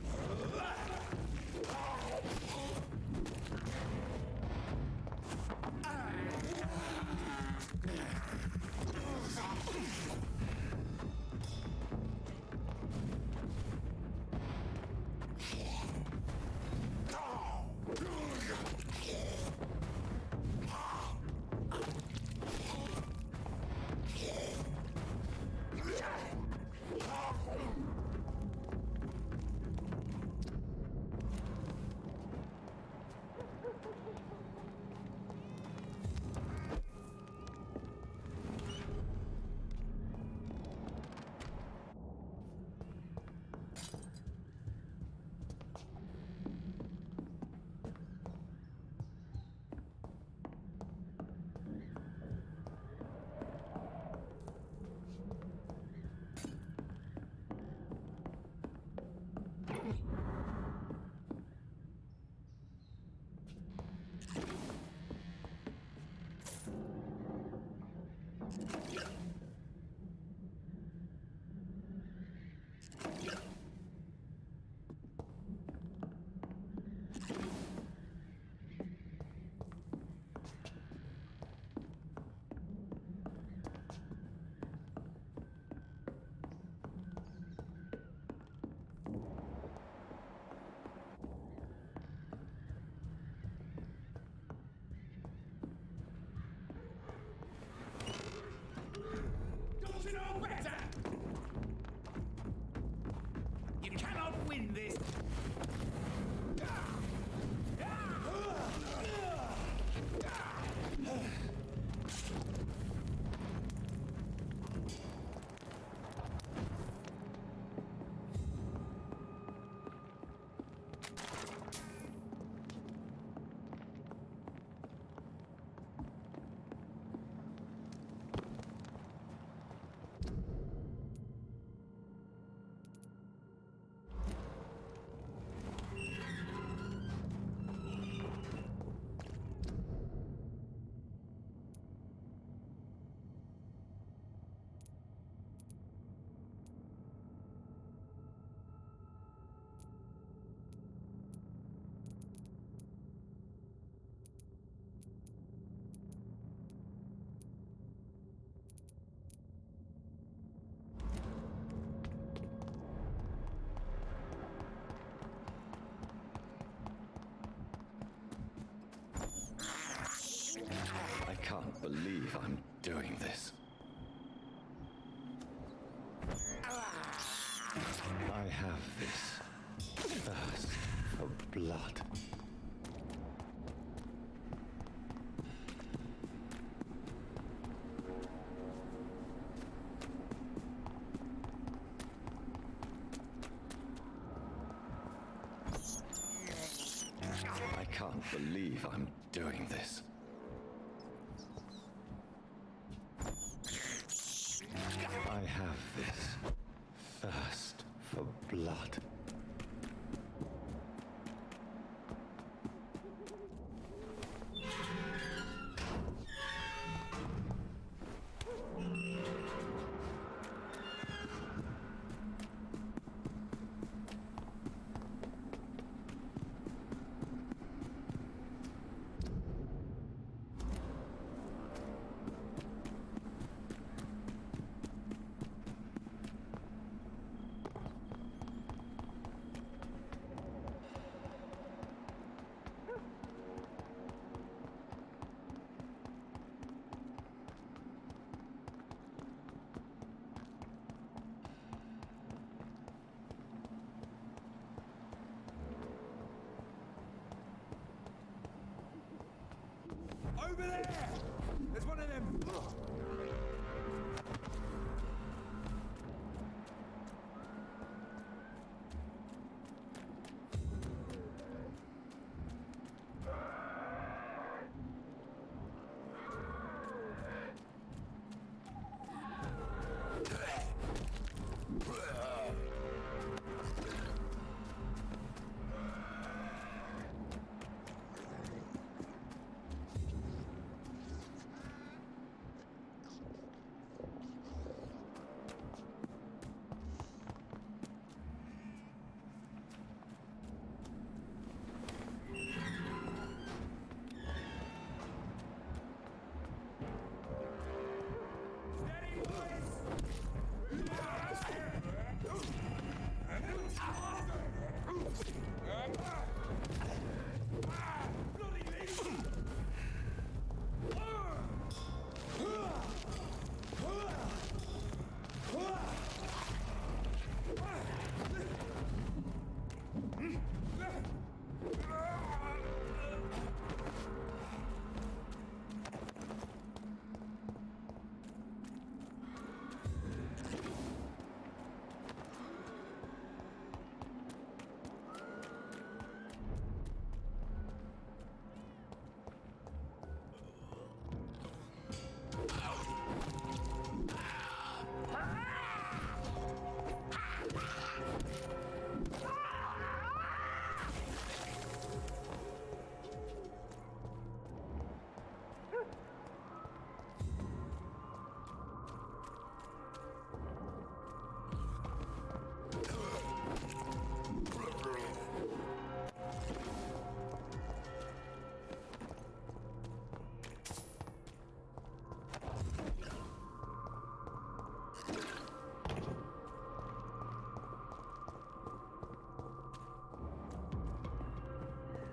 can't believe I'm doing this. I have this thirst for blood. I can't believe I'm doing this. I have this thirst for blood. Over there! There's one of them!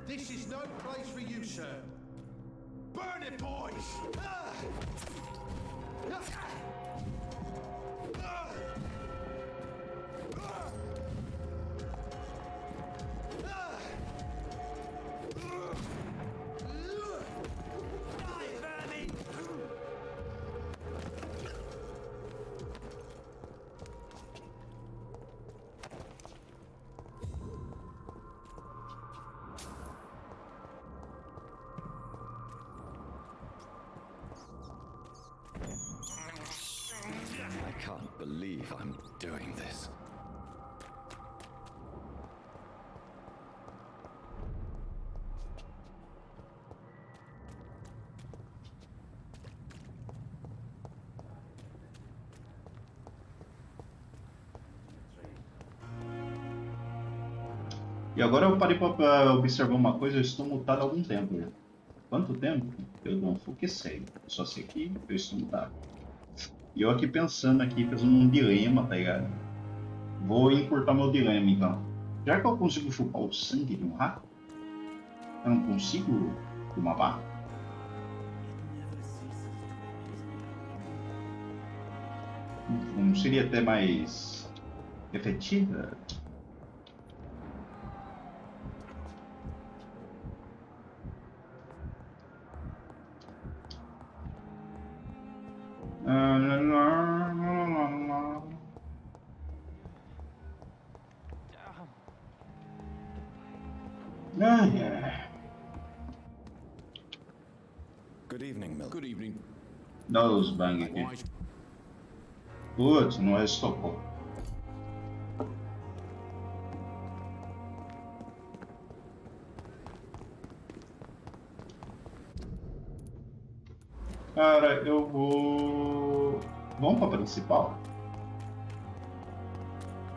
This is no place for you, sir. Burn it, boys! I can't believe I'm doing this. E agora eu parei para observar uma coisa, eu estou mutado há algum tempo já. Quanto tempo? Eu não foquei, só sei que eu estou mutado. E eu aqui pensando aqui, fazendo um dilema, tá ligado? Vou encurtar meu dilema então. Já que eu consigo chupar o sangue de um rato, eu não consigo de uma vaca? Não seria até mais efetiva? Good evening, Mill. Good evening. Dá os bang aqui. Putz, não estocou. Cara, eu vou... Vamos pra principal?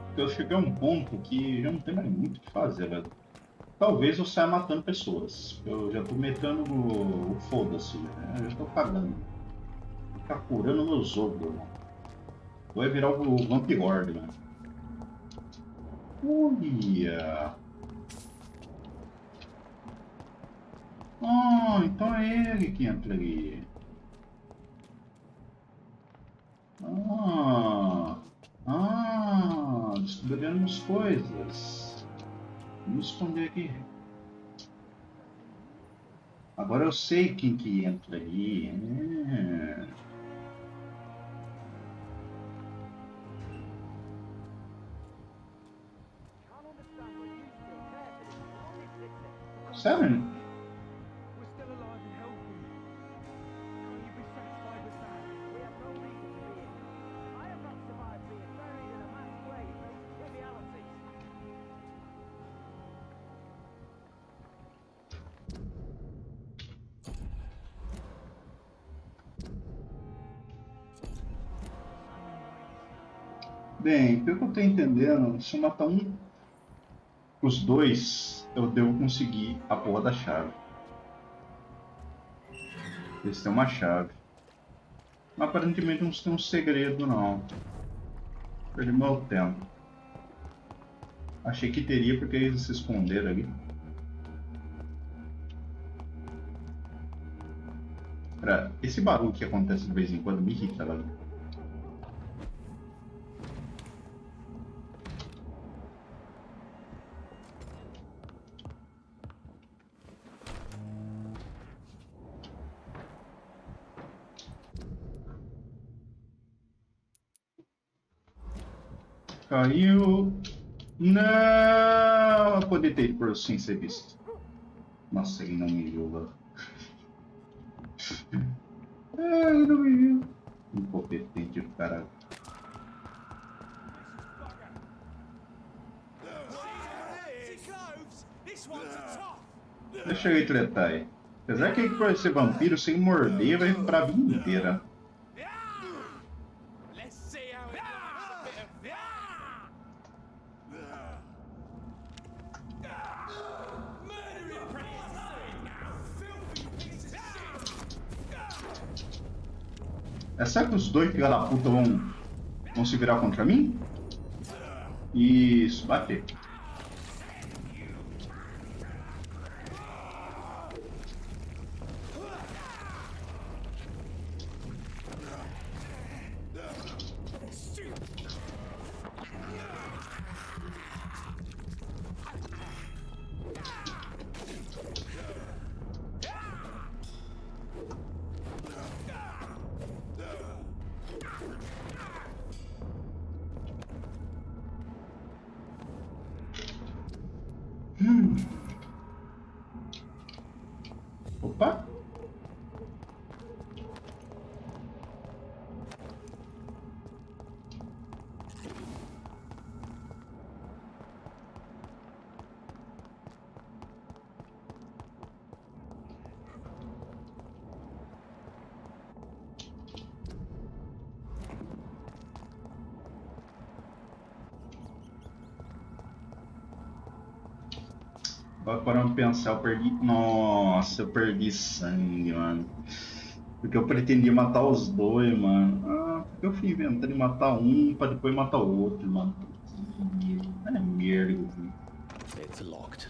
Porque eu cheguei a um ponto que já não tem mais muito o que fazer, velho. Talvez eu saia matando pessoas. Eu já tô metendo o foda-se, né? Eu já tô cagando. Vou ficar curando meus ogros, mano. Vai virar o vampyr, mano. Olha! Ah, então é ele que entra ali. Descobrimos coisas. Vamos esconder aqui. Agora eu sei quem que entra ali. Sério? Bem, pelo que eu tô entendendo, se eu matar os dois, eu devo conseguir a porra da chave. Eles têm uma chave. Mas aparentemente não tem um segredo, não. Perdi meu tempo. Achei que teria porque eles se esconderam ali. Esse barulho que acontece de vez em quando me irrita, velho. Caiu. Não! Eu poderia ter ido por sem ser visto. Nossa, ele não me viu lá. Ele não me viu. Incompetente do caralho. Deixa eu ir tretar aí. Apesar que ele pode ser vampiro sem morder, vai pra vida inteira. É certo que os dois filha da puta vão se virar contra mim? Isso, bater. Opa! Agora parando pra pensar, eu perdi. Nossa, eu perdi sangue, mano. Porque eu pretendia matar os dois, mano. Porque eu fui inventando matar um pra depois matar o outro, mano. É merda, assim. It's locked.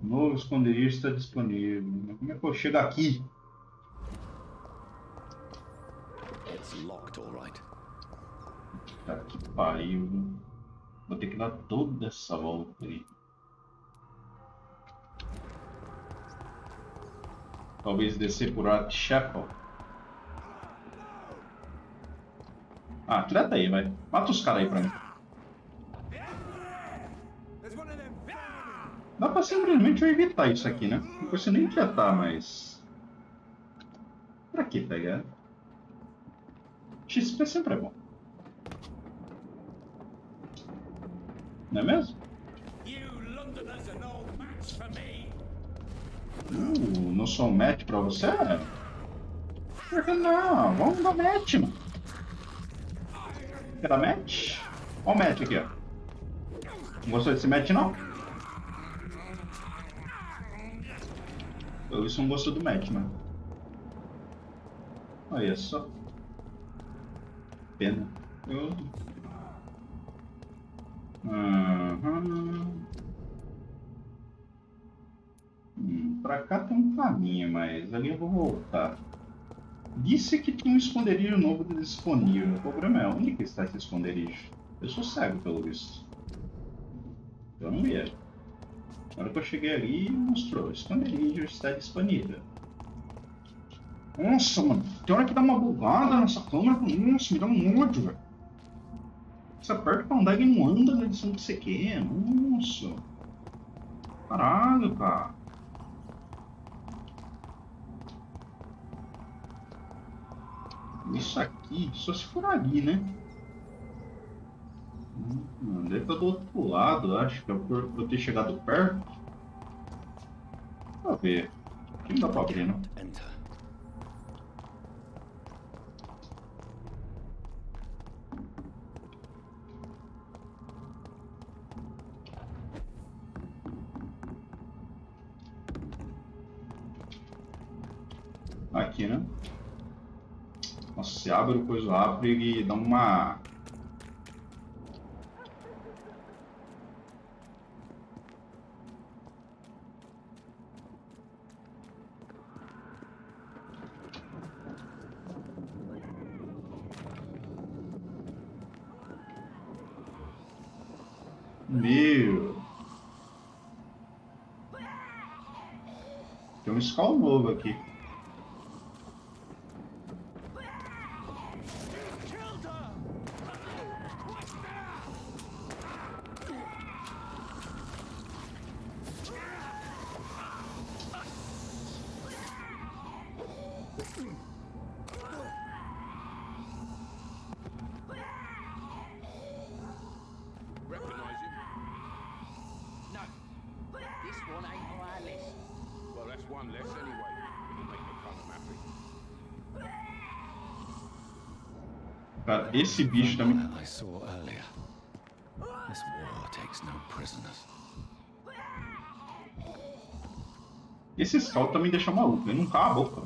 Novo esconderijo está disponível. Como é que eu chego aqui? It's locked, all right. Tá que pariu. Vou ter que dar toda essa volta aí. Talvez descer por Chapel. Ah, treta aí, vai. Mata os caras aí pra mim. Dá pra simplesmente evitar isso aqui, né? Não precisa nem injetar, mas... Pra que pegar? XP sempre é bom. Não é mesmo? Não sou um match pra você? Por que não? Vamos dar match, mano. Quer dar match? Olha o match aqui, ó. Não gostou desse match, não? Pelo visto não gostou do match, mano. Olha só. Pena. Pra cá tem um caminho, mas ali eu vou voltar. Disse que tem um esconderijo novo disponível. O problema é onde que está esse esconderijo? Eu sou cego, pelo visto. Eu não vi. Na hora que eu cheguei ali, mostrou. O esconderijo está disponível. Nossa, mano. Tem hora que dá uma bugada nessa câmera. Nossa, me dá um ódio, velho. Você aperta pra andar e não anda na edição que você quer. Nossa. Caralho, cara. Isso aqui, só se for ali, né? Deve estar do outro lado, acho que é por eu ter chegado perto. Pra ver. Aqui não dá pra abrir, né? Aqui, né? Nossa, se abre o coisa abre e dá uma... Meu... Tem um Ascalon novo aqui. Cara, esse bicho também... Esse Scout também deixa maluco, ele não cala a boca.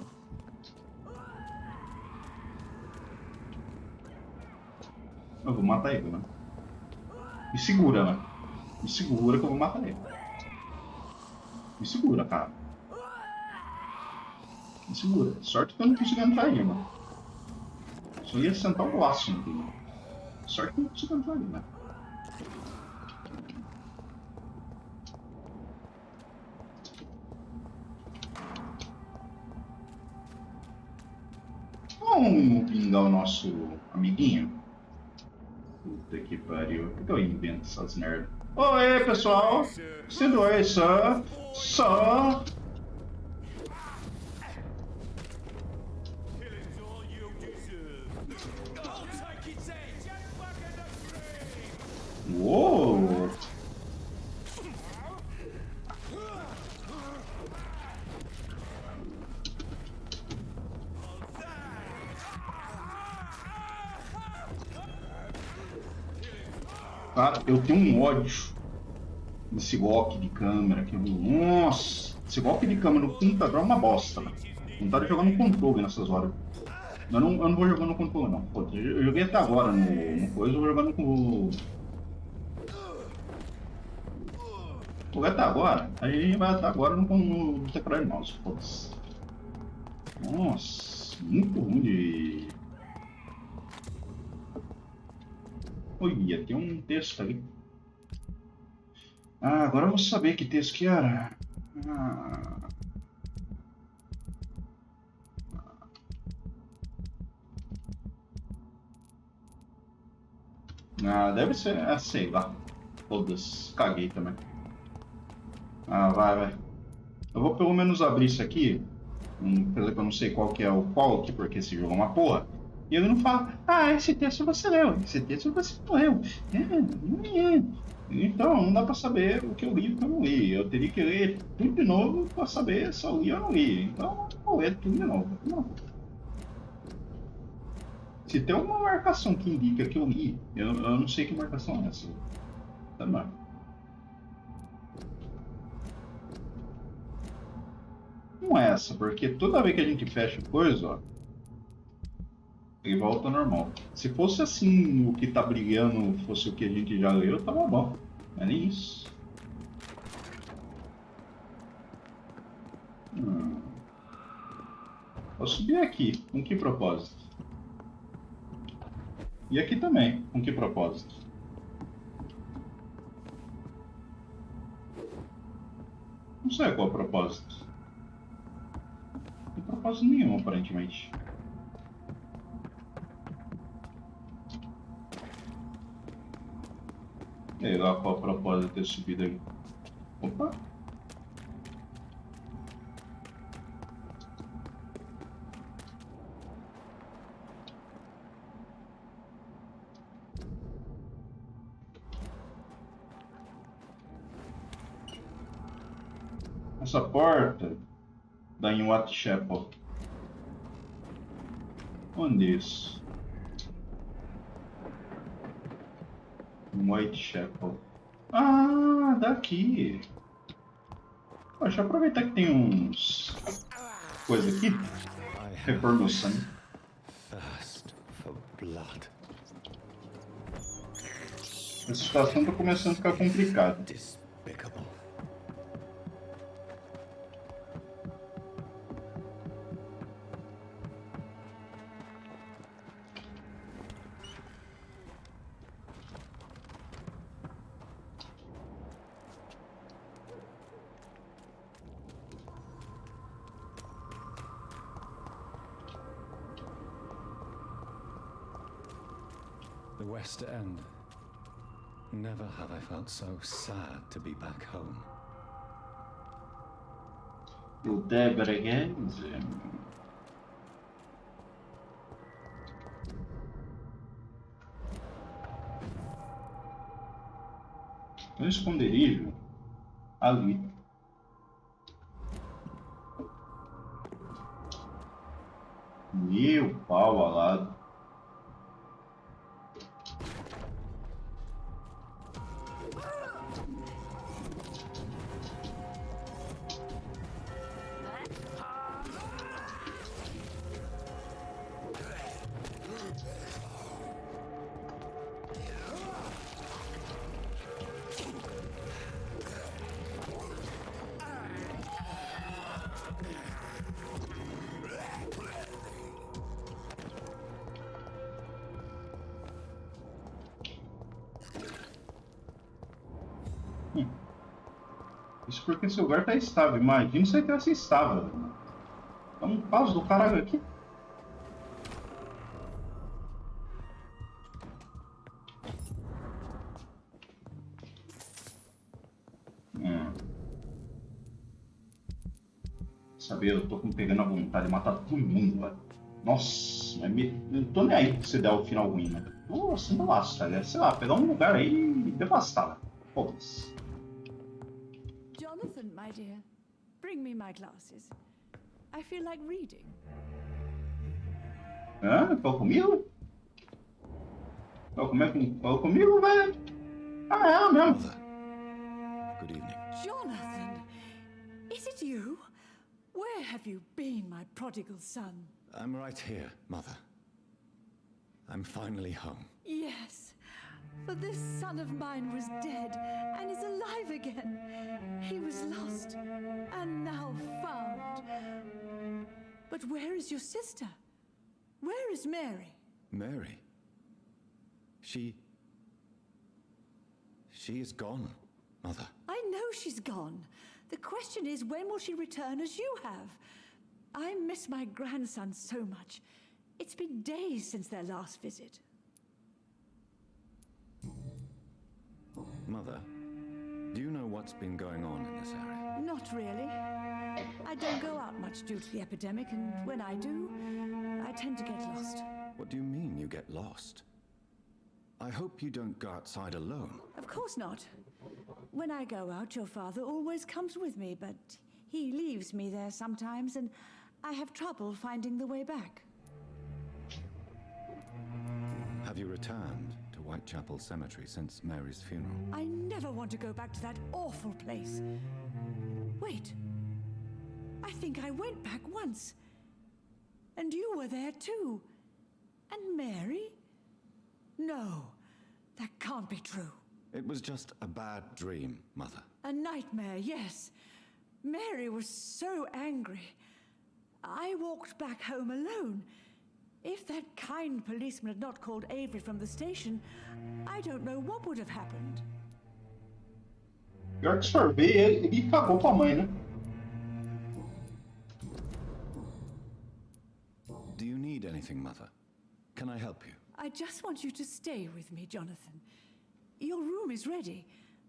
Eu vou matar ele, né? Me segura, né? Me segura que eu vou matar ele. Me segura, cara. Me segura. Sorte que eu não consigo entrar aí, mano. Só ia sentar o laço aqui, mano. Sorte que eu não consigo entrar ali, né? Vamos pingar o nosso amiguinho? Puta que pariu. Por que eu invento essas merdas? Oi, pessoal! Sendo oi, só. Uou! Cara, eu tenho um ódio desse golpe de câmera aqui. Nossa! Esse golpe de câmera no computador é uma bosta, né? Vontade de jogar no controle nessas horas. Eu não vou jogar no controle, não. Pô, eu joguei até agora no coisa, eu vou jogar no... Joguei até agora, aí vai até agora no teclado de mouse, foda-se. Nossa, muito ruim de Olha, tem um texto ali. Ah, agora eu vou saber que texto que era. Deve ser. Sei lá. Todas. Caguei também. Vai. Eu vou pelo menos abrir isso aqui. Apesar que eu não sei qual que é o qual aqui, porque esse jogo é uma porra. E ele não fala, esse texto você leu, esse texto você não leu. Não é. Então, não dá pra saber o que eu li e o que eu não li. Eu teria que ler tudo de novo pra saber se eu li ou não li. Então, eu vou ler tudo de novo. Não. Se tem uma marcação que indica que eu li, eu não sei que marcação é essa. Tá bom. Não é essa, porque toda vez que a gente fecha coisa, ó, e volta ao normal. Se fosse assim, o que tá brilhando fosse o que a gente já leu, tava bom. Não é nem isso. Vou subir aqui. Com que propósito? E aqui também. Com que propósito? Não sei qual é o propósito. Não tem propósito nenhum, aparentemente. Sei lá qual é o propósito de ter subido aí. Opa! Essa porta dá em Whitechapel. Onde é isso? Whitechapel. Daqui. Deixa eu aproveitar que tem uns coisa aqui. Repor meu sangue. Thirst for blood. Essa situação tá começando a ficar complicada. Despicable. The West End. Never have I felt so sad to be back home. O Redgrave. Tem um esconderijo ali. Meu pau alado. Isso porque esse lugar tá estável. Imagina se ele tivesse estável. É um caos do caralho aqui. Saber, eu tô pegando a vontade de matar todo mundo, velho. Nossa, eu não tô nem aí se der o final ruim, né? Tô sendo laço, velho. Sei lá, pegar um lugar aí e devastar, velho. Foda-se. Jonathan, my dear, bring me my glasses. I feel like reading. Falou comigo? Falou comigo, velho? É mesmo. Good evening. Jonathan, is it you? Where have you been, my prodigal son? I'm right here, Mother. I'm finally home. Yes, for this son of mine was dead and is alive again. He was lost and now found. But where is your sister? Where is Mary? Mary? She She is gone, Mother. I know she's gone. The question is, when will she return as you have? I miss my grandson so much. It's been days since their last visit. Mother, do you know what's been going on in this area? Not really. I don't go out much due to the epidemic, and when I do, I tend to get lost. What do you mean you get lost? I hope you don't go outside alone. Of course not. When I go out, your father always comes with me, but he leaves me there sometimes, and I have trouble finding the way back. Have you returned to Whitechapel Cemetery since Mary's funeral? I never want to go back to that awful place. Wait. I think I went back once. And you were there too. And Mary? No, that can't be true. It was just a bad dream, Mother. A nightmare, yes. Mary was so angry. I walked back home alone. If that kind policeman had not called Avery from the station, I don't know what would have happened. Pior que sorvete, ele cagou pra mãe, né? Do you need anything, Mother? Can I help you? I just want you to stay with me, Jonathan. Your room is ready.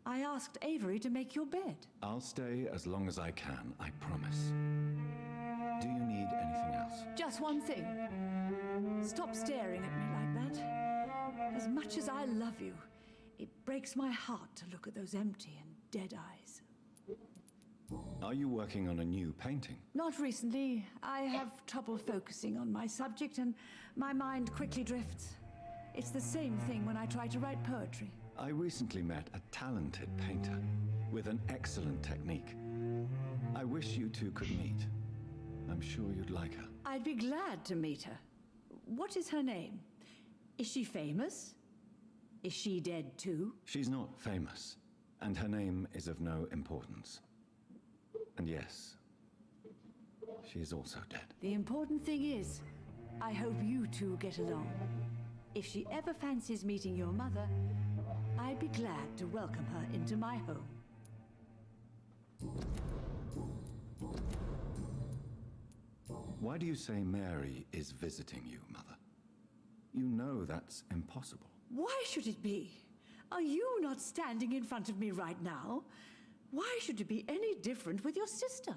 I asked Avery to make your bed. I'll stay as long as I can, I promise. Do you need anything else? Just one thing. Stop staring at me like that. As much as I love you, it breaks my heart to look at those empty and dead eyes. Are you working on a new painting? Not recently. I have trouble focusing on my subject and my mind quickly drifts. It's the same thing when I try to write poetry. I recently met a talented painter with an excellent technique. I wish you two could meet. I'm sure you'd like her. I'd be glad to meet her. What is her name? Is she famous? Is she dead too? She's not famous, and her name is of no importance. And yes, she is also dead. The important thing is, I hope you two get along. If she ever fancies meeting your mother, I'd be glad to welcome her into my home. Why do you say Mary is visiting you, Mother? You know that's impossible. Why should it be? Are you not standing in front of me right now? Why should it be any different with your sister?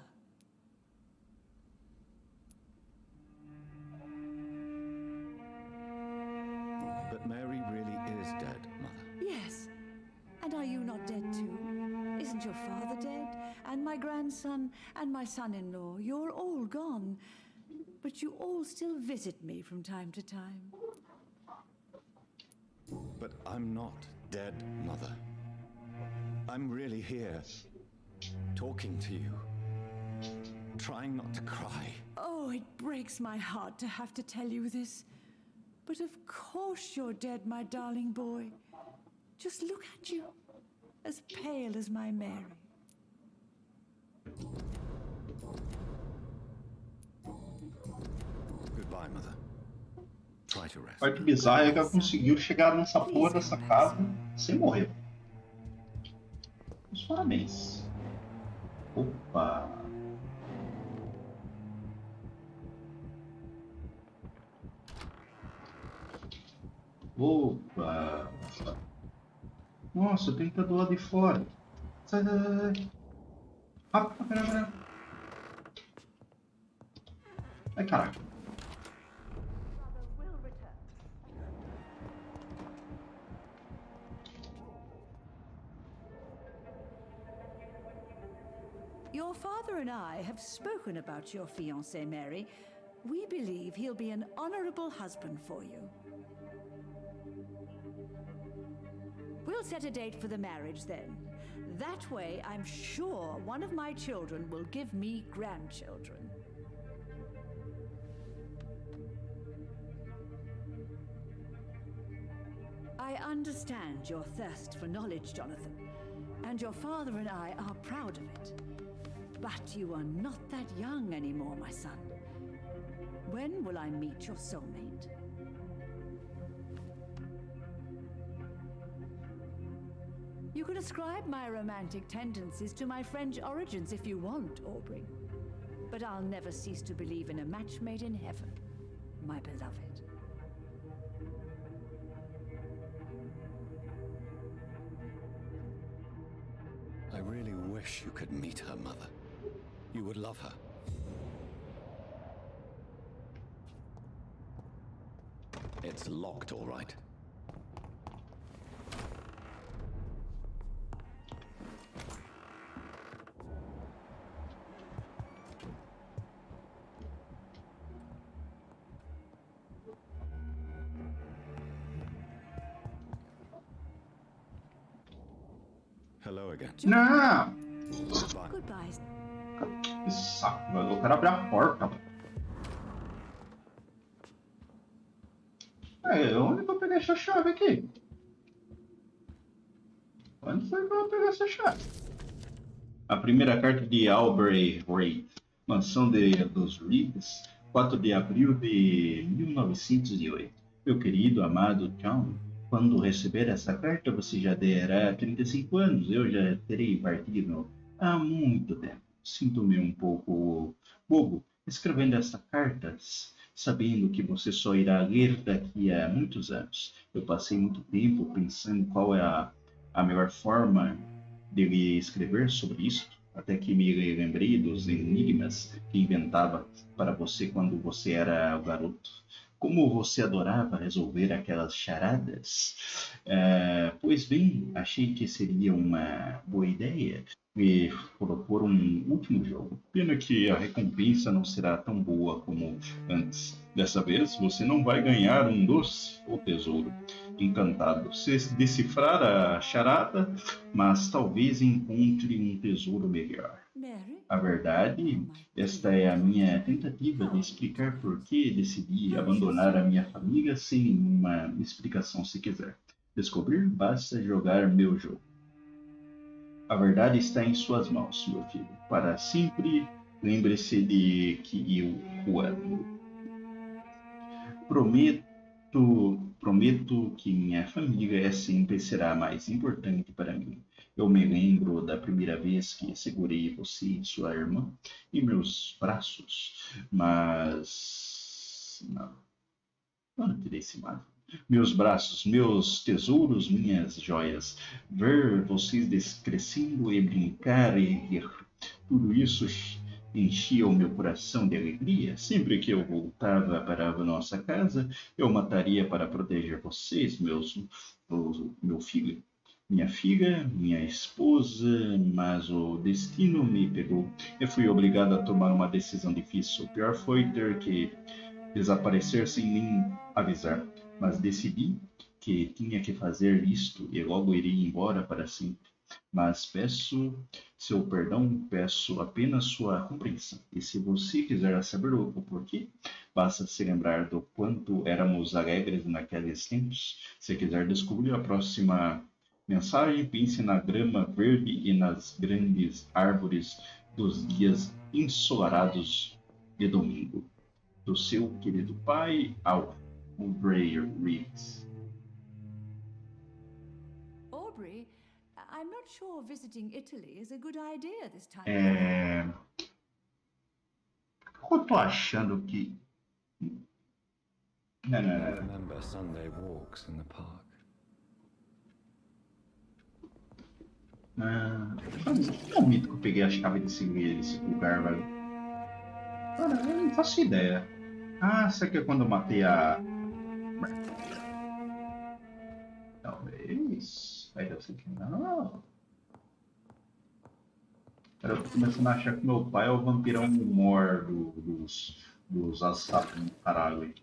But Mary really is dead, Mother. Yes. And are you not dead too? Isn't your father dead? And my grandson and my son-in-law? You're all gone. But you all still visit me from time to time. But I'm not dead, Mother. I'm really here, talking to you, trying not to cry. Oh, it breaks my heart to have to tell you this. But of course you're dead, my darling boy. Just look at you, as pale as my Mary. Goodbye, Mother. Try to rest. A parte bizarra é que ela conseguiu chegar nessa porra dessa casa sem morrer. Os parabéns. Opa! Opa! Nossa, tem que estar do lado de fora. Sai daí. Rápido, pera. Ai, caraca. Your father and I have spoken about your fiancé, Mary. We believe he'll be an honorable husband for you. We'll set a date for the marriage then. That way, I'm sure one of my children will give me grandchildren. I understand your thirst for knowledge, Jonathan, and your father and I are proud of it. But you are not that young anymore, my son. When will I meet your soulmate? You can ascribe my romantic tendencies to my French origins if you want, Aubrey. But I'll never cease to believe in a match made in heaven, my beloved. I really wish you could meet her mother. You would love her. It's locked, all right. Hello again. Não! Goodbye. Que saco, eu quero abrir a porta. Onde eu vou pegar essa chave aqui? Onde foi que eu vou pegar essa chave? A primeira carta de Asprey, mansão dos Reeds, 4 de abril de 1908. Meu querido, amado John, quando receber essa carta você já terá 35 anos. Eu já terei partido há muito tempo. Sinto-me um pouco bobo escrevendo esta carta, sabendo que você só irá ler daqui a muitos anos. Eu passei muito tempo pensando qual é a melhor forma de lhe escrever sobre isso, até que me lembrei dos enigmas que inventava para você quando você era garoto. Como você adorava resolver aquelas charadas. Pois bem, achei que seria uma boa ideia me propor um último jogo. Pena que a recompensa não será tão boa como antes. Dessa vez, você não vai ganhar um doce ou tesouro encantado. Se decifrar a charada, mas talvez encontre um tesouro melhor. A verdade, esta é a minha tentativa de explicar por que decidi abandonar a minha família sem nenhuma explicação se quiser. Descobrir, basta jogar meu jogo. A verdade está em suas mãos, meu filho. Para sempre, lembre-se de que eu o amo. Prometo que minha família sempre será mais importante para mim. Eu me lembro da primeira vez que segurei você e sua irmã em meus braços, mas... Não tirei esse mato. Meus braços, meus tesouros, minhas joias. Ver vocês crescendo e brincar e rir. Tudo isso enchia o meu coração de alegria. Sempre que eu voltava para a nossa casa, eu mataria para proteger vocês, meu filho. Minha filha, minha esposa, mas o destino me pegou. Eu fui obrigado a tomar uma decisão difícil. O pior foi ter que desaparecer sem nem avisar, mas decidi que tinha que fazer isto e logo iria embora para sempre. Mas peço seu perdão, peço apenas sua compreensão. E se você quiser saber o porquê, basta se lembrar do quanto éramos alegres naqueles tempos. Se quiser descobrir a próxima mensagem, pense na grama verde e nas grandes árvores dos dias ensolarados de domingo. Do seu querido pai ao Aubrey Reeds. Aubrey, I'm not sure visiting Italy is a good idea this time. Eu tô achando que... Não. Remember Sunday walks in the park. Não admito que eu peguei a chave desse lugar, velho. Cara, eu não faço ideia. Será que é quando eu matei a... Talvez. Aí deve ser que não. Cara, eu tô começando a achar que meu pai é o vampirão mor dos Ascalon, caralho.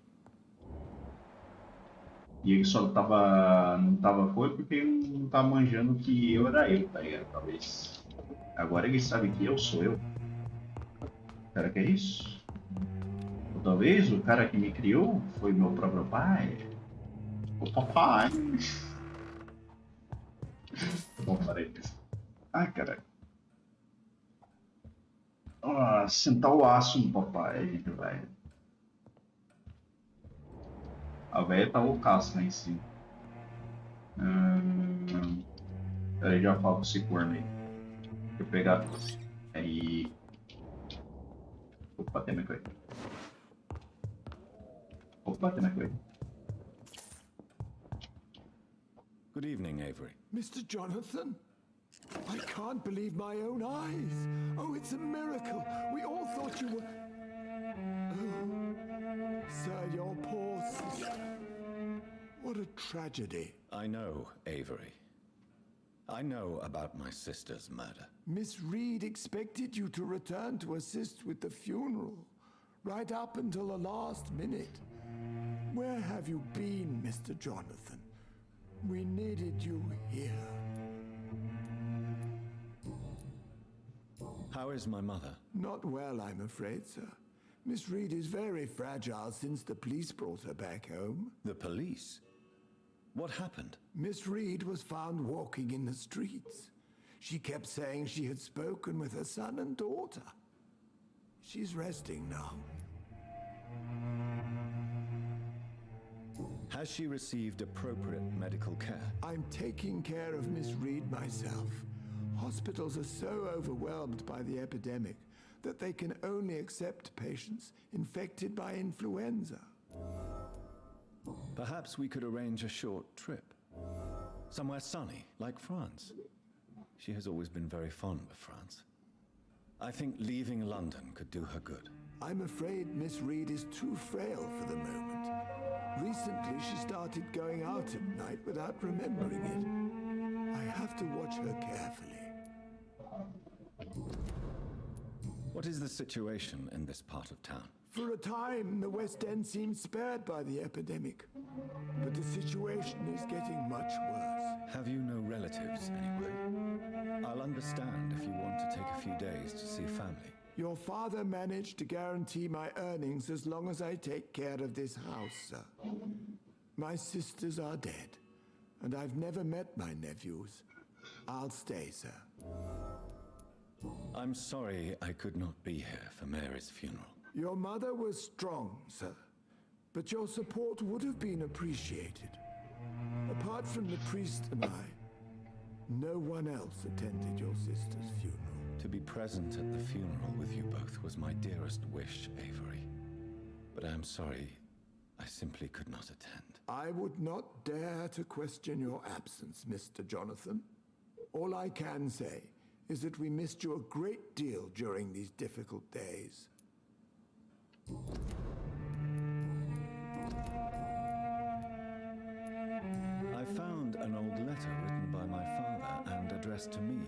E ele só não tava foi porque ele não tava manjando que eu era ele, tá ligado? Talvez. Agora ele sabe que eu sou eu. Será que é isso? Ou talvez o cara que me criou foi meu próprio pai. O papai. Bom, parei. Ai, caralho. Sentar o aço no papai, a gente vai. A velha tá loucaça lá em cima. Aí já falo com esse corno aí. Deixa eu pegar. Aí. Opa, tem minha coisa. Opa, tem minha coisa. Good evening, Avery. Mr. Jonathan? I can't believe my own eyes. Oh, it's a miracle. We all thought you were... Oh, sir, your poor sister. What a tragedy. I know, Avery. I know about my sister's murder. Miss Reed expected you to return to assist with the funeral, right up until the last minute. Where have you been, Mr. Jonathan? We needed you here. How is my mother? Not well, I'm afraid, sir. Miss Reed is very fragile since the police brought her back home. The police? What happened? Miss Reed was found walking in the streets. She kept saying she had spoken with her son and daughter. She's resting now. Has she received appropriate medical care? I'm taking care of Miss Reed myself. Hospitals are so overwhelmed by the epidemic that they can only accept patients infected by influenza. Perhaps we could arrange a short trip. Somewhere sunny, like France. She has always been very fond of France. I think leaving London could do her good. I'm afraid Miss Reed is too frail for the moment. Recently, she started going out at night without remembering it. I have to watch her carefully. What is the situation in this part of town? For a time, the West End seemed spared by the epidemic. But the situation is getting much worse. Have you no relatives anywhere? I'll understand if you want to take a few days to see family. Your father managed to guarantee my earnings as long as I take care of this house, sir. My sisters are dead, and I've never met my nephews. I'll stay, sir. I'm sorry I could not be here for Mary's funeral. Your mother was strong, sir, but your support would have been appreciated. Apart from the priest and I, no one else attended your sister's funeral. To be present at the funeral with you both was my dearest wish, Avery. But I am sorry, I simply could not attend. I would not dare to question your absence, Mr. Jonathan. All I can say is that we missed you a great deal during these difficult days. I found an old letter written by my father and addressed to me.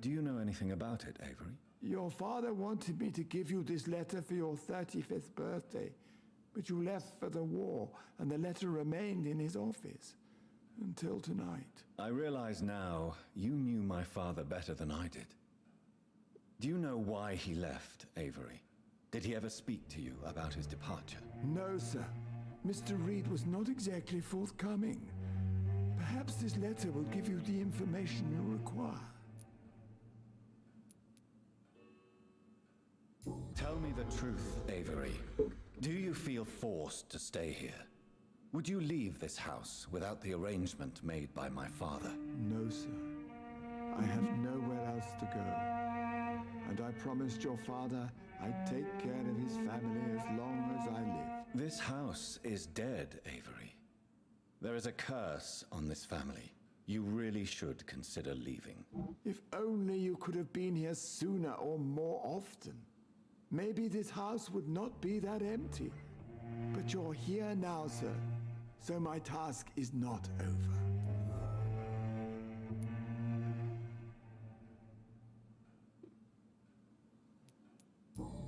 Do you know anything about it, Avery? Your father wanted me to give you this letter for your 35th birthday, but you left for the war, and the letter remained in his office until tonight. I realize now you knew my father better than I did. Do you know why he left, Avery? Did he ever speak to you about his departure? No, sir. Mr. Reed was not exactly forthcoming. Perhaps this letter will give you the information you require. Tell me the truth, Avery. Do you feel forced to stay here? Would you leave this house without the arrangement made by my father? No, sir. I have nowhere else to go. And I promised your father I'd take care of his family as long as I lived. This house is dead, Avery. There is a curse on this family. You really should consider leaving. If only you could have been here sooner or more often. Maybe this house would not be that empty. But you're here now, sir. So my task is not over.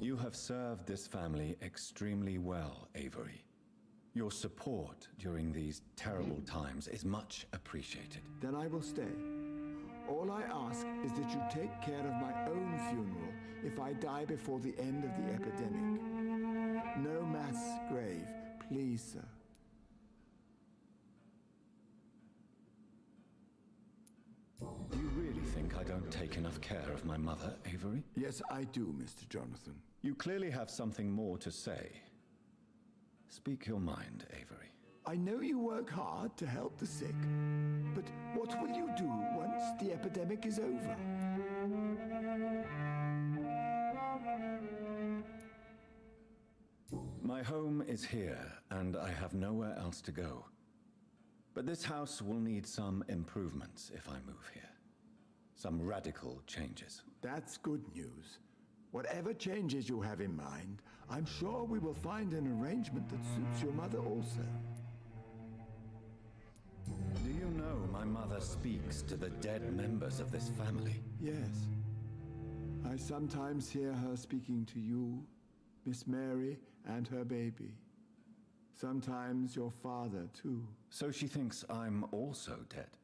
You have served this family extremely well, Avery. Your support during these terrible times is much appreciated. Then I will stay. All I ask is that you take care of my own funeral if I die before the end of the epidemic. No mass grave, please, sir. Do you really think I don't take enough care of my mother, Avery? Yes, I do, Mr. Jonathan. You clearly have something more to say. Speak your mind, Avery. I know you work hard to help the sick, but what will you do once the epidemic is over. My home is here, and I have nowhere else to go. But this house will need some improvements if I move here. Some radical changes. That's good news. Whatever changes you have in mind, I'm sure we will find an arrangement that suits your mother also. Do you know my mother speaks to the dead members of this family? Yes. I sometimes hear her speaking to you, Miss Mary, and her baby. Sometimes your father, too. So she thinks I'm also dead.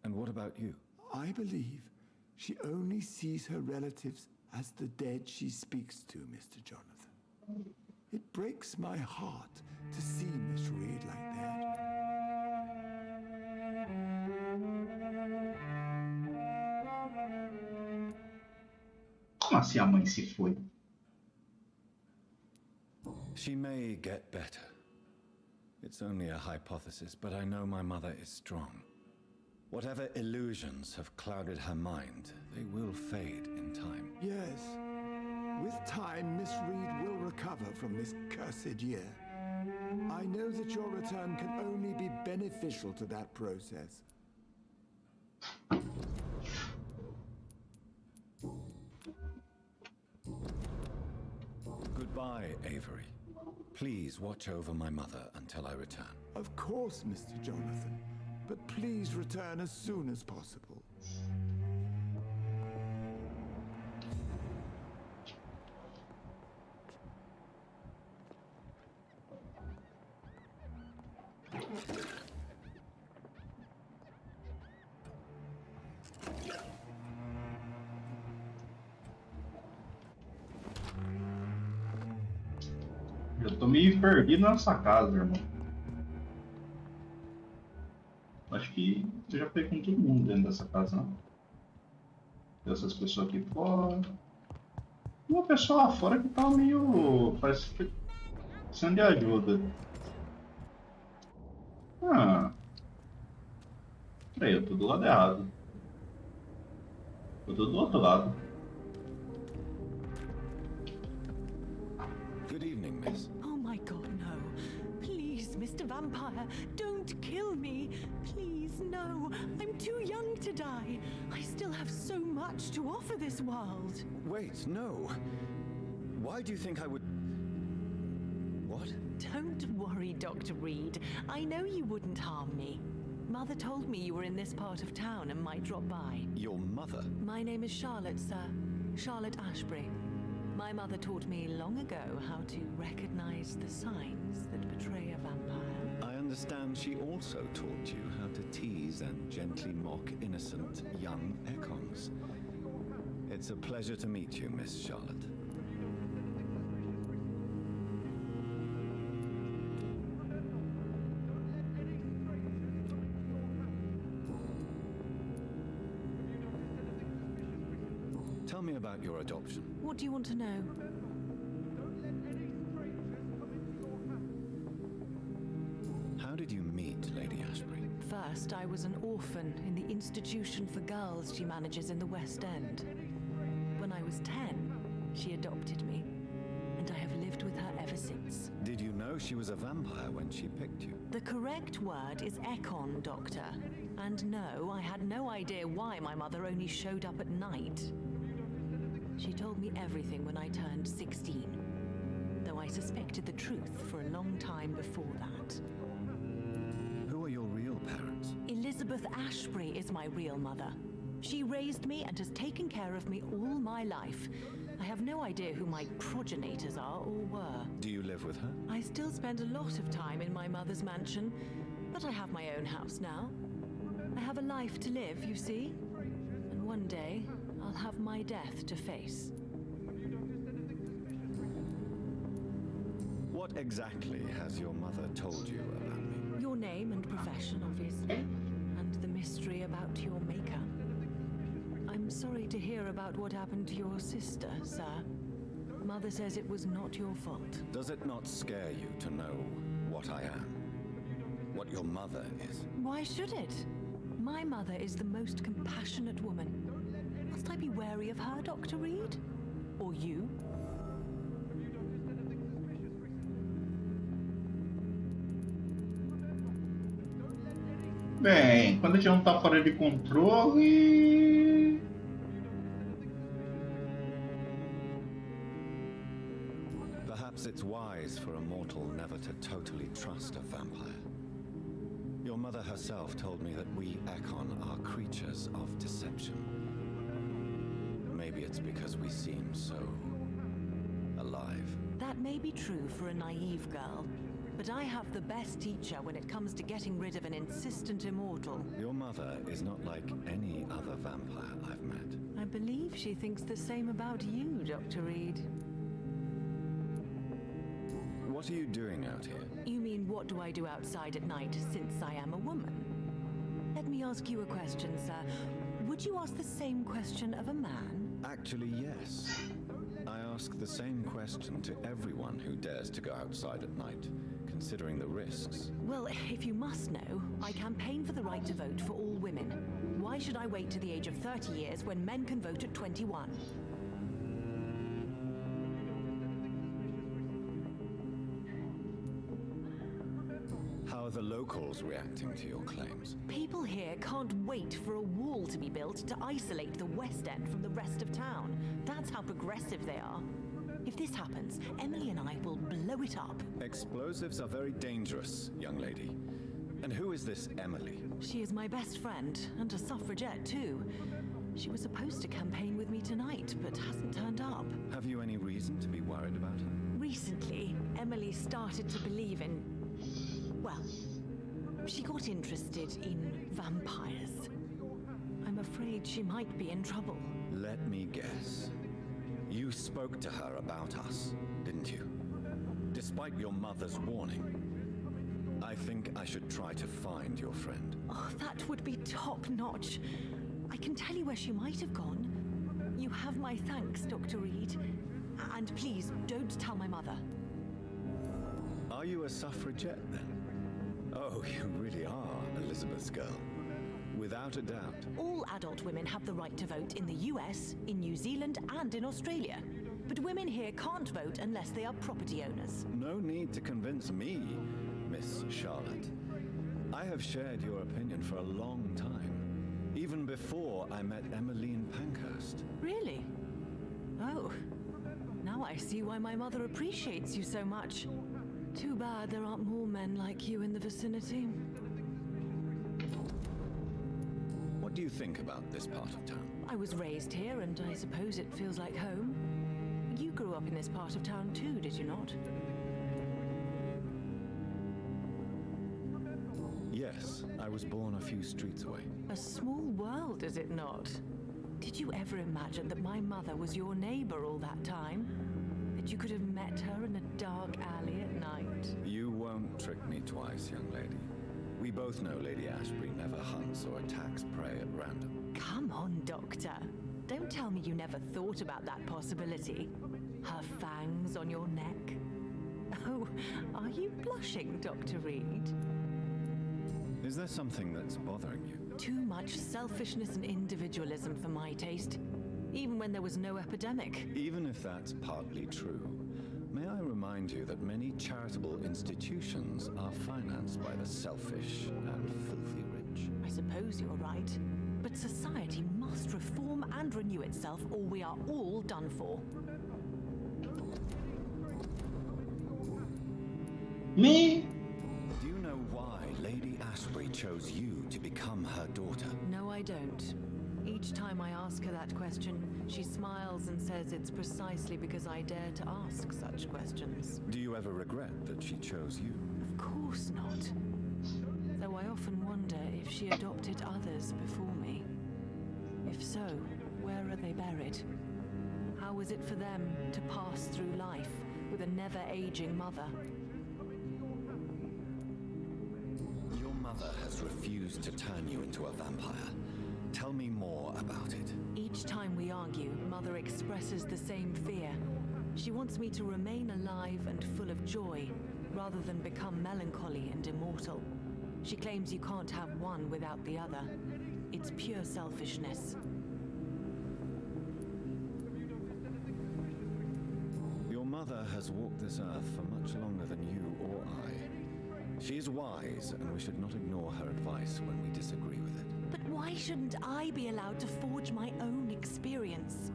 And what about you? I believe she only sees her relatives as the dead she speaks to, Mr. Jonathan. It breaks my heart to see Miss Reed like that. Como assim a mãe se foi? She may get better. It's only a hypothesis, but I know my mother is strong. Whatever illusions have clouded her mind, they will fade in time. Yes. With time, Miss Reed will recover from this cursed year. I know that your return can only be beneficial to that process. Goodbye, Avery. Please watch over my mother until I return. Of course, Mr. Jonathan. But please return as soon as possible. Eu tô meio perdido nessa casa, irmão. Acho que eu já falei com todo mundo dentro dessa casa, não? Tem essas pessoas aqui fora. Uma pessoa lá fora que tá meio... parece que precisando de ajuda. Ah. Peraí, eu tô do lado errado. Eu tô do outro lado. Good evening, miss. Oh my god, no. Please, Mr. Vampire, don't kill me. Please, no. I'm too young to die. I still have so much to offer this world. Wait, no. Why do you think I would... What? Don't worry, Dr. Reed. I know you wouldn't harm me. Mother told me you were in this part of town and might drop by. Your mother? My name is Charlotte, sir. Charlotte Asprey. My mother taught me long ago how to recognize the signs that betray a vampire. I understand she also taught you how to tease and gently mock innocent young Ekons. It's a pleasure to meet you, Miss Charlotte. Tell me about your adoption. What do you want to know? How did you meet Lady Asprey? First, I was an orphan in the institution for girls she manages in the West End. When I was 10, she adopted me, and I have lived with her ever since. Did you know she was a vampire when she picked you? The correct word is Ekon, Doctor. And no, I had no idea why my mother only showed up at night. She told me everything when I turned 16, though I suspected the truth for a long time before that. Who are your real parents? Elizabeth Asprey is my real mother. She raised me and has taken care of me all my life. I have no idea who my progenitors are or were. Do you live with her? I still spend a lot of time in my mother's mansion, but I have my own house now. I have a life to live, you see, and one day I'll have my death to face. What exactly has your mother told you about me? Your name and profession, obviously, and the mystery about your maker. I'm sorry to hear about what happened to your sister, sir. Mother says it was not your fault. Does it not scare you to know what I am? What your mother is? Why should it? My mother is the most compassionate woman. Must I be wary of her, Dr. Reed? Or you? Bem, quando a gente não tá fora de controle. Perhaps it's wise for a mortal never to totally trust a vampire. Your mother herself told me that we Ekon are creatures of deception. Maybe it's because we seem so alive. That may be true for a naive girl, but I have the best teacher when it comes to getting rid of an insistent immortal. Your mother is not like any other vampire I've met. I believe she thinks the same about you, Dr. Reed. What are you doing out here? You mean, what do I do outside at night, since I am a woman? Let me ask you a question, sir. Would you ask the same question of a man? Actually, yes. I ask the same question to everyone who dares to go outside at night, considering the risks. Well, if you must know, I campaign for the right to vote for all women. Why should I wait to the age of 30 years when men can vote at 21? How are the locals reacting to your claims? People here can't wait for a wall to be built to isolate the West End from the rest of town. That's how progressive they are. If this happens, Emily and I will blow it up. Explosives are very dangerous, young lady. And who is this Emily? She is my best friend, and a suffragette too. She was supposed to campaign with me tonight, but hasn't turned up. Have you any reason to be worried about her? Recently, Emily started to believe in... well, she got interested in vampires. I'm afraid she might be in trouble. Let me guess. You spoke to her about us, didn't you? Despite your mother's warning. I think I should try to find your friend. Oh, that would be top-notch. I can tell you where she might have gone. You have my thanks, Dr. Reed. And please, don't tell my mother. Are you a suffragette, then? Oh, you really are Elizabeth's girl. Without a doubt. All adult women have the right to vote in the US, in New Zealand, and in Australia. But women here can't vote unless they are property owners. No need to convince me, Miss Charlotte. I have shared your opinion for a long time. Even before I met Emmeline Pankhurst. Really? Oh. Now I see why my mother appreciates you so much. Too bad there aren't more men like you in the vicinity. What do you think about this part of town? I was raised here, and I suppose it feels like home. You grew up in this part of town too, did you not? Yes, I was born a few streets away. A small world, is it not? Did you ever imagine that my mother was your neighbor all that time? That you could have met her in a dark alley at night? You won't trick me twice, young lady. We both know Lady Asprey never hunts or attacks prey at random. Come on, Doctor. Don't tell me you never thought about that possibility. Her fangs on your neck. Oh, are you blushing, Dr. Reed? Is there something that's bothering you? Too much selfishness and individualism for my taste. Even when there was no epidemic. Even if that's partly true, may I remind you that many charitable institutions are financed by the selfish and filthy rich? I suppose you're right. But society must reform and renew itself, or we are all done for. Me? Do you know why Lady Asprey chose you to become her daughter? No, I don't. Each time I ask her that question, she smiles and says it's precisely because I dare to ask such questions. Do you ever regret that she chose you? Of course not. Though I often wonder if she adopted others before me. If so, where are they buried? How was it for them to pass through life with a never-aging mother? Your mother has refused to turn you into a vampire. Tell me more about it. Each time we argue, Mother expresses the same fear. She wants me to remain alive and full of joy, rather than become melancholy and immortal. She claims you can't have one without the other. It's pure selfishness. Your mother has walked this earth for much longer than you or I. She is wise, and we should not ignore her advice when we disagree with it. But why shouldn't I be allowed to forge my own experience?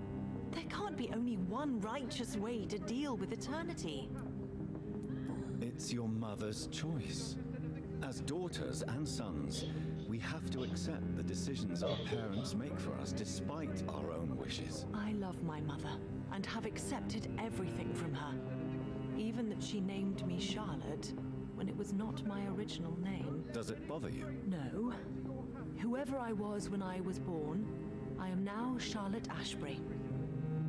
There can't be only one righteous way to deal with eternity. It's your mother's choice. As daughters and sons, we have to accept the decisions our parents make for us despite our own wishes. I love my mother and have accepted everything from her. Even that she named me Charlotte when it was not my original name. Does it bother you? No. Whoever I was when I was born, I am now Charlotte Asprey.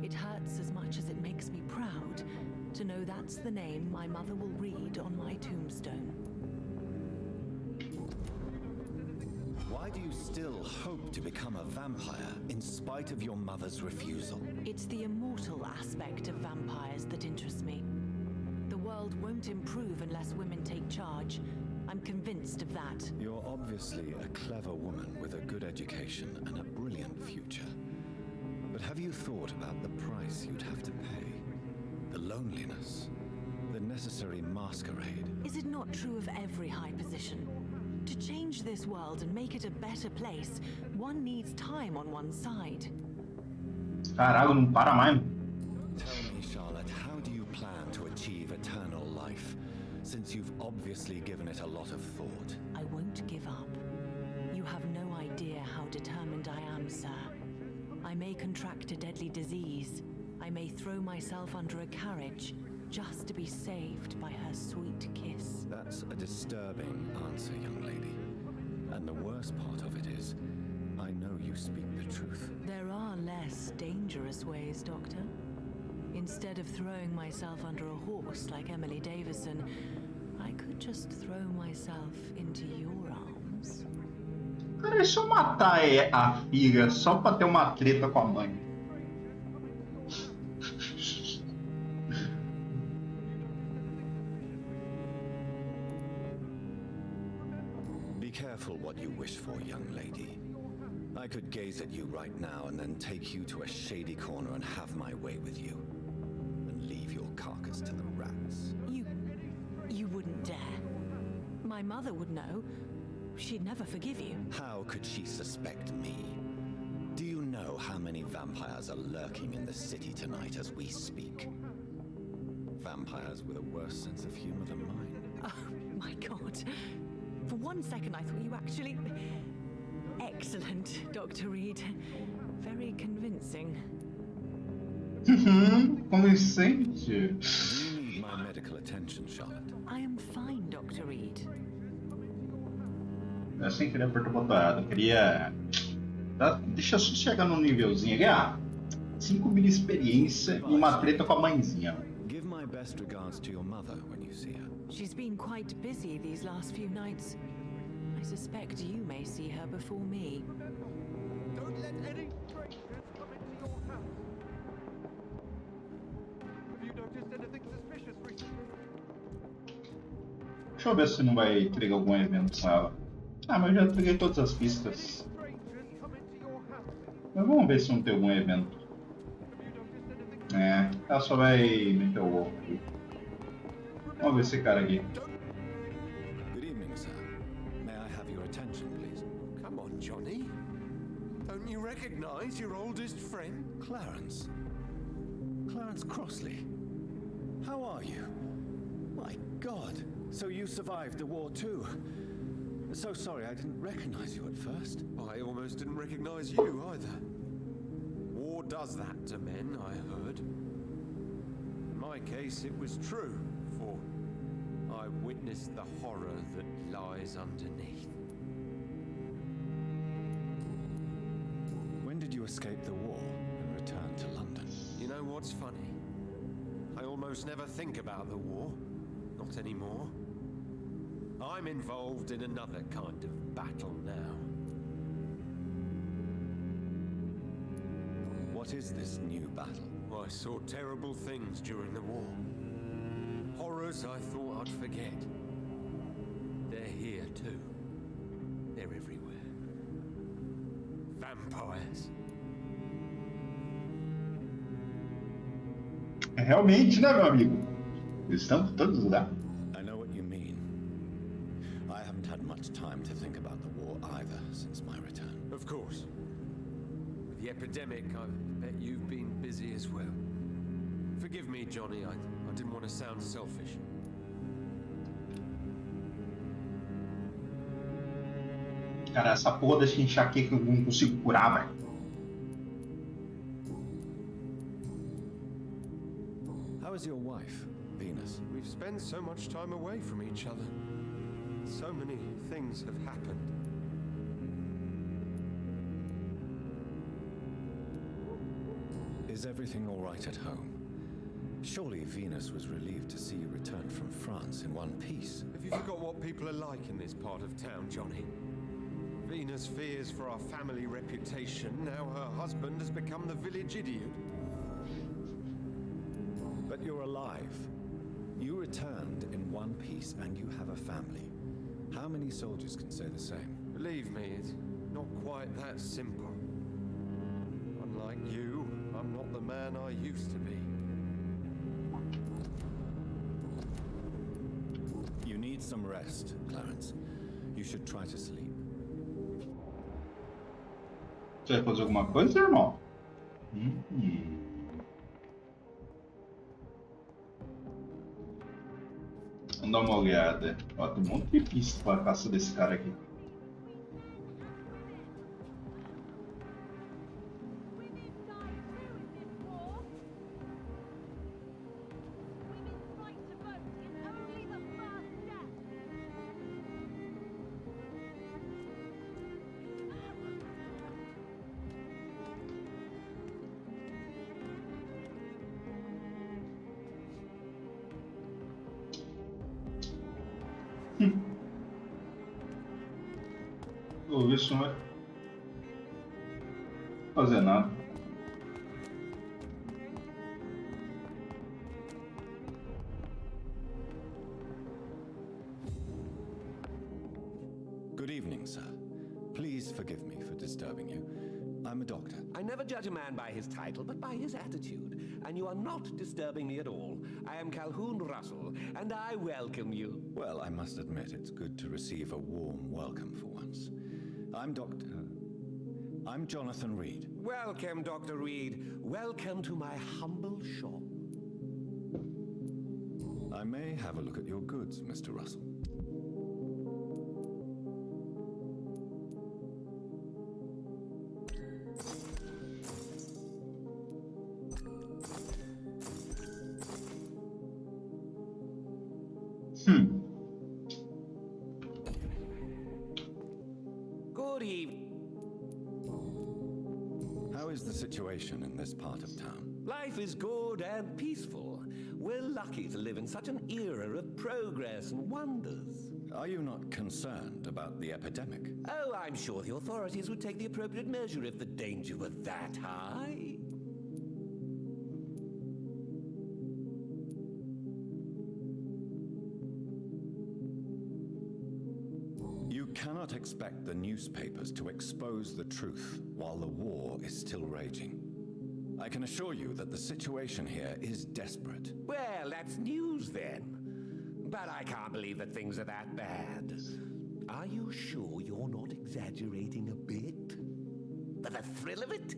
It hurts as much as it makes me proud to know that's the name my mother will read on my tombstone. Why do you still hope to become a vampire in spite of your mother's refusal? It's the immortal aspect of vampires that interests me. The world won't improve unless women take charge. I'm convinced of that. You're obviously a clever woman with a good education and a brilliant future. But have you thought about the price you'd have to pay? The loneliness, the necessary masquerade. Is it not true of every high position? To change this world and make it a better place, one needs time on one side. Caraca, não para mais. Tell me, Charlotte, how do you plan to achieve eternal life, since you've obviously given it a lot of thought? I won't give up. You have no idea how determined I am, sir. I may contract a deadly disease. I may throw myself under a carriage just to be saved by her sweet kiss. That's a disturbing answer, young lady. And the worst part of it is, I know you speak the truth. There are less dangerous ways, Doctor. Instead of throwing myself under a horse like Emily Davison, I could just throw myself into your arms. Cara, e se eu matar a filha só pra ter uma treta com a mãe? Be careful what you wish for, young lady. I could gaze at you right now and then take you to a shady corner and have my way with you. And leave your carcass to the rats. You wouldn't dare. My mother would know. She'd never forgive you. How could she suspect me? Do you know how many vampires are lurking in the city tonight as we speak? Vampires with a worse sense of humor than mine. Oh, my God. For one second, I thought you actually... Excellent, Dr. Reed. Very convincing. Convincente. Do you need my medical attention, Charlotte? I am fine, Dr. Reed. Eu sem querer apertar o botão errado. Eu queria... Deixa eu só chegar num nívelzinho aqui. 5.000 de experiência e uma treta com a mãezinha. Give my best regards to your mother when you see her. She's been quite busy these last few nights. I suspect you may see her before me. Don't let any strangers come into your house. Have you noticed anything suspicious recently? Deixa eu ver se não vai entregar algum evento com ela. Ah, mas eu já entreguei todas as pistas. Mas vamos ver se não tem algum evento. É, ela só vai meter o louco aqui. Vamos ver esse cara aqui. Good evening, sir. May I have your attention, please? Come on, Johnny. Don't you recognize your oldest friend? Clarence. Clarence Crossley. How are you? My God. So you survived the war too. So sorry I didn't recognize you at first. I almost didn't recognize you either. War does that to men, I heard. In my case, it was true, for I witnessed the horror that lies underneath. When did you escape the war and return to London? You know what's funny? I almost never think about the war. Not anymore. I'm involved in another kind of battle now. What is this new battle? I saw terrible things during the war. Horrors I thought I'd forget. They're here too. They're everywhere. vampires. Realmente, né, meu amigo? Estamos todos lá. I know what you mean. I haven't had much time to think about the war either since my return. Of course. With the epidemic, I bet you've been busy as well. Forgive me, Johnny, I didn't want to sound selfish. Cara, essa porra dessa enxaqueca eu não consigo curar, velho. How is your wife, Venus? We've spent so much time away from each other. So many things have happened. Is everything all right at home? Surely Venus was relieved to see you return from France in one piece. Have you forgot what people are like in this part of town, Johnny? Venus fears for our family reputation. Now her husband has become the village idiot. But you're alive. You returned in one piece and you have a family. How many soldiers can say the same? Believe me, it's not quite that simple. Unlike you, I'm not the man I used to be. You need some rest, Clarence. You should try to sleep. Você vai fazer alguma coisa, irmão? Vamos dar uma olhada. Ó, tem um monte de pista pra caça desse cara aqui. Vou ver se não vai fazer nada. Good evening, sir. Please forgive me for disturbing you. I'm a doctor. I never judge a man by his title, but by his attitude. And you are not disturbing me at all. I am Calhoun Russell, and I welcome you. Well, I must admit it's good to receive a warm welcome for once. I'm Jonathan Reed. Welcome, Dr. Reed. Welcome to my humble shop. I may have a look at your goods, Mr. Russell. Good evening. How is the situation in this part of town? Life is good and peaceful. We're lucky to live in such an era of progress and wonders. Are you not concerned about the epidemic? Oh, I'm sure the authorities would take the appropriate measure if the danger were that high. You cannot expect the newspapers to expose the truth while the war is still raging. I can assure you that the situation here is desperate. Well, that's news then. But I can't believe that things are that bad. Are you sure you're not exaggerating a bit? For the thrill of it?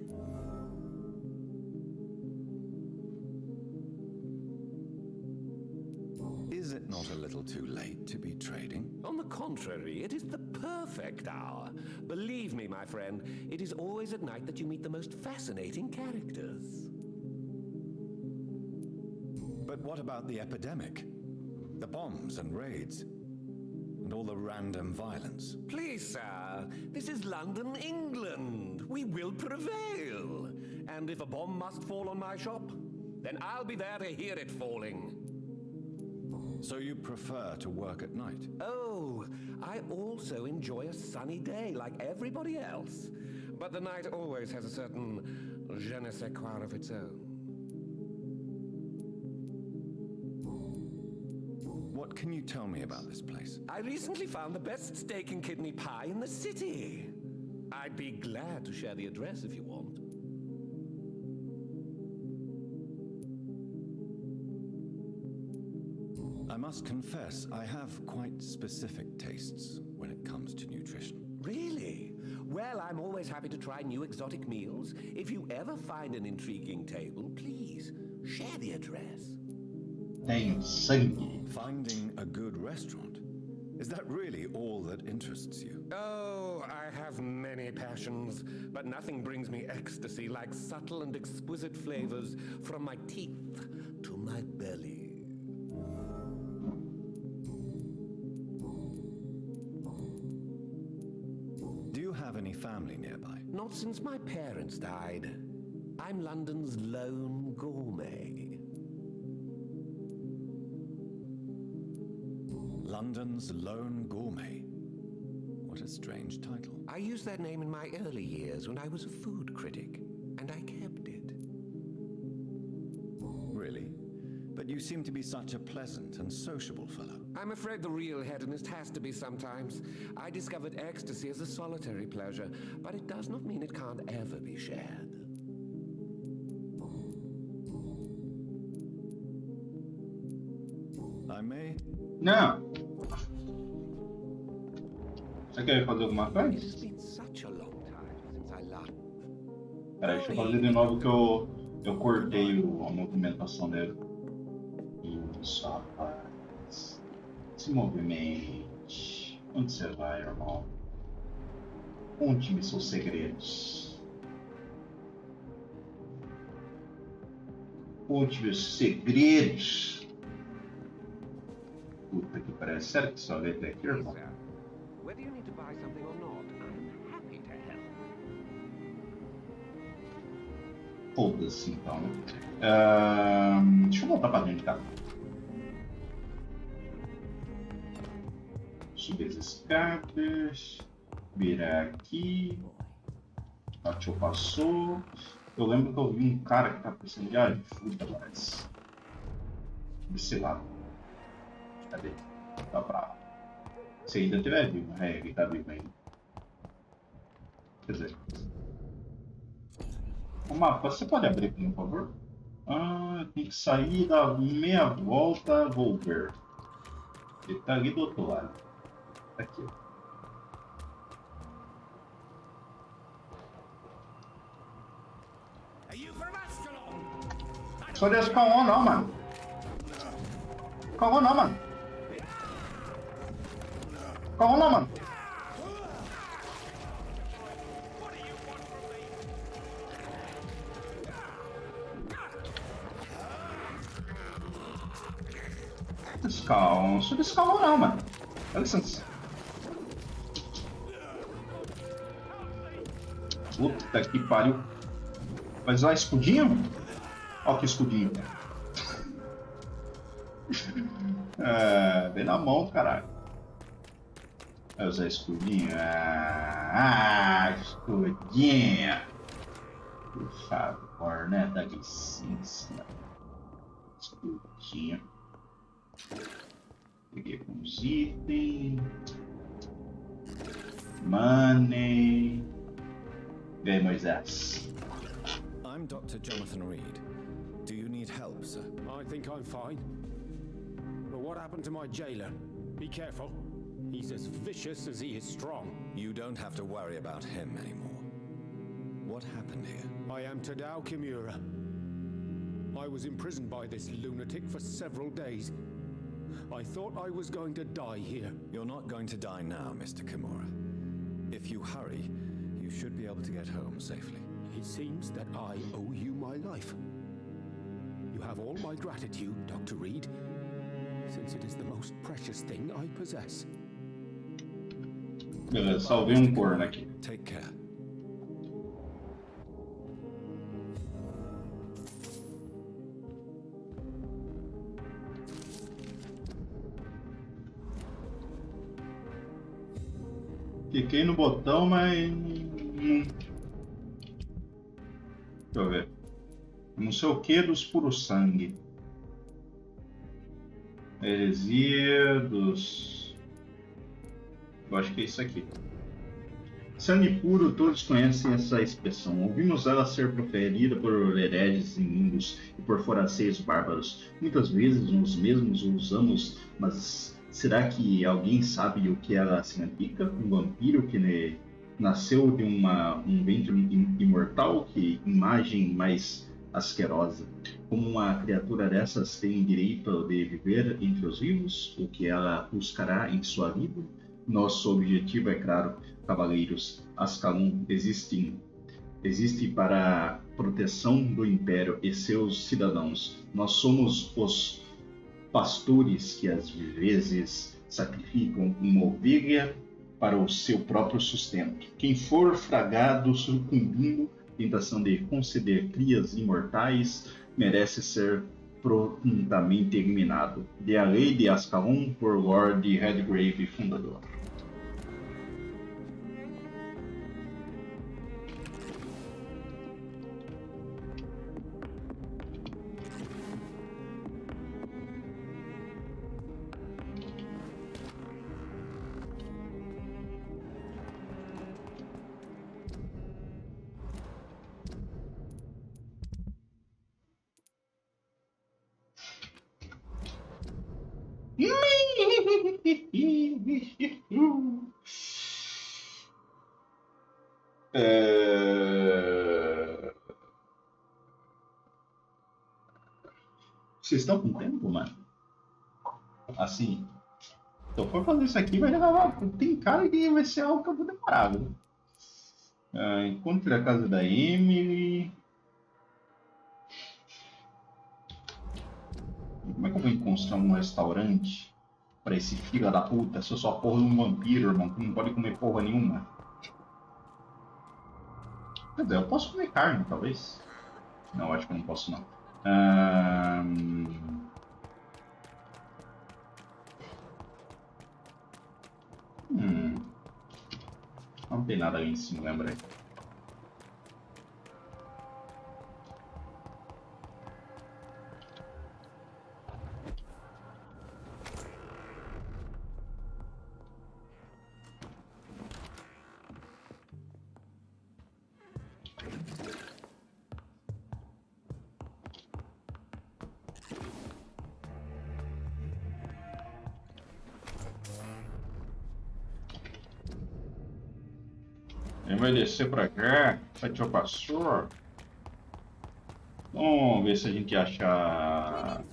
Is it not a little too late to be trading? On the contrary, it is the perfect hour. Believe me, my friend, it is always at night that you meet the most fascinating characters. But what about the epidemic? The bombs and raids? And all the random violence? Please, sir, this is London, England. We will prevail. And if a bomb must fall on my shop, then I'll be there to hear it falling. So you prefer to work at night? Oh, I also enjoy a sunny day like everybody else. But the night always has a certain je ne sais quoi of its own. What can you tell me about this place? I recently found the best steak and kidney pie in the city. I'd be glad to share the address if you want. I must confess, I have quite specific tastes when it comes to nutrition. Really? Well, I'm always happy to try new exotic meals. If you ever find an intriguing table, please share the address. Tenho sangue. Finding a good restaurant? Is that really all that interests you? Oh, I have many passions, but nothing brings me ecstasy like subtle and exquisite flavors from my teeth to my belly. Do you have any family nearby? Not since my parents died. I'm London's lone gourmet. London's lone gourmet? What a strange title. I used that name in my early years when I was a food critic, and I kept it. Really? But you seem to be such a pleasant and sociable fellow. I'm afraid the real hedonist has to be sometimes. I discovered ecstasy as a solitary pleasure, but it does not mean it can't ever be shared. I may... Não. Você quer fazer alguma coisa? It's been such a long time since I last. Peraí, deixa eu fazer de novo que eu cortei a movimentação dele. Isso, rapaz. Se movimente. Onde você vai, irmão? Conte-me seus segredos. Conte-me os segredos. Puta que parece. Sério que só veio até aqui, irmão? Whether you need to buy something or not, I'm happy to help. Foda-se então, né? Deixa eu voltar pra dentro, cara. Subir as escadas. Virar aqui. A tio passou. Eu lembro que eu vi um cara que tá precisando de ajuda, mas... Desse lado. Cadê? Tá pra lá. Se ainda estiver vivo, ele tá vivo ainda. Quer dizer... O mapa, você pode abrir por favor? Tem que sair, dar meia volta, volver. Ele tá ali do outro lado. Tá aqui, ó. Só desse calma não, mano. Calma não, mano. Calma não, mano. Descalma não, mano. Dá licença. Puta que pariu. Vai usar escudinho? Olha que escudinho. Bem na mão, caralho. Vai usar escudinho? Escudinho. Por favor, né? Dá licença. Escudinho. Peguei alguns itens. Money. E aí, Moisés? I'm Dr. Jonathan Reed. Do you need help, sir? I think I'm fine. But what happened to my jailer? Be careful. He's as vicious as he is strong. You don't have to worry about him anymore. What happened here? I am Tadao Kimura. I was imprisoned by this lunatic for several days. I thought I was going to die here. You're not going to die now, Mr. Kimura. If you hurry, you should be able to get home safely. It seems that I owe you my life. You have all my gratitude, Dr. Reed, since it is the most precious thing I possess. Beleza, salvei corno aqui. Take care. Cliquei no botão, mas não... Deixa eu ver. Não sei o que dos puros sangue. Heresia dos... Eu acho que é isso aqui. Sangue puro, todos conhecem essa expressão. Ouvimos ela ser proferida por hereges imundos e por forasteiros bárbaros. Muitas vezes nós mesmos usamos, mas será que alguém sabe o que ela significa? Um vampiro que nasceu de um ventre imortal? Que imagem mais asquerosa. Como uma criatura dessas tem direito de viver entre os vivos? O que ela buscará em sua vida? Nosso objetivo é claro, cavaleiros. Ascalon existe para a proteção do Império e seus cidadãos. Nós somos os pastores que às vezes sacrificam uma ovelha para o seu próprio sustento. Quem for fragado sucumbindo à tentação de conceder crias imortais merece ser prontamente eliminado. De a lei de Ascalon por Lord Redgrave, fundador. Vocês estão com tempo, mano? Assim, se eu for fazer isso aqui, vai levar. Tem cara que vai ser algo que eu vou demorar, viu? Encontre a casa da Emily. Como é que eu vou encontrar um restaurante pra esse filho da puta? Se eu sou a porra de um vampiro, irmão, que não pode comer porra nenhuma. Quer dizer, eu posso comer carne, talvez. Não, acho que eu não posso, não. Não tem nada ali em cima, lembra aí. Ele vai descer pra cá, já passou. Vamos ver se a gente acha.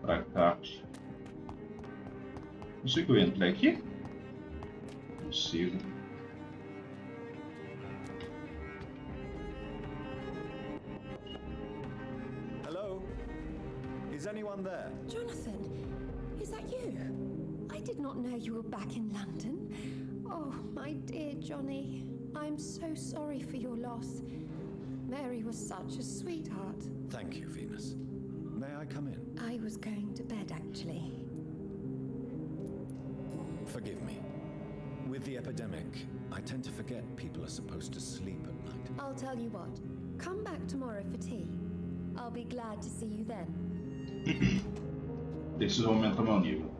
Pra cá. Consigo entrar aqui? Consigo. Is anyone there? Jonathan, is that you? I did not know you were back in London. Oh, my dear Johnny, I'm so sorry for your loss. Mary was such a sweetheart. Thank you, Venus. May I come in? I was going to bed, actually. Forgive me. With the epidemic, I tend to forget people are supposed to sleep at night. I'll tell you what. Come back tomorrow for tea. I'll be glad to see you then. Preciso aumentar meu nível.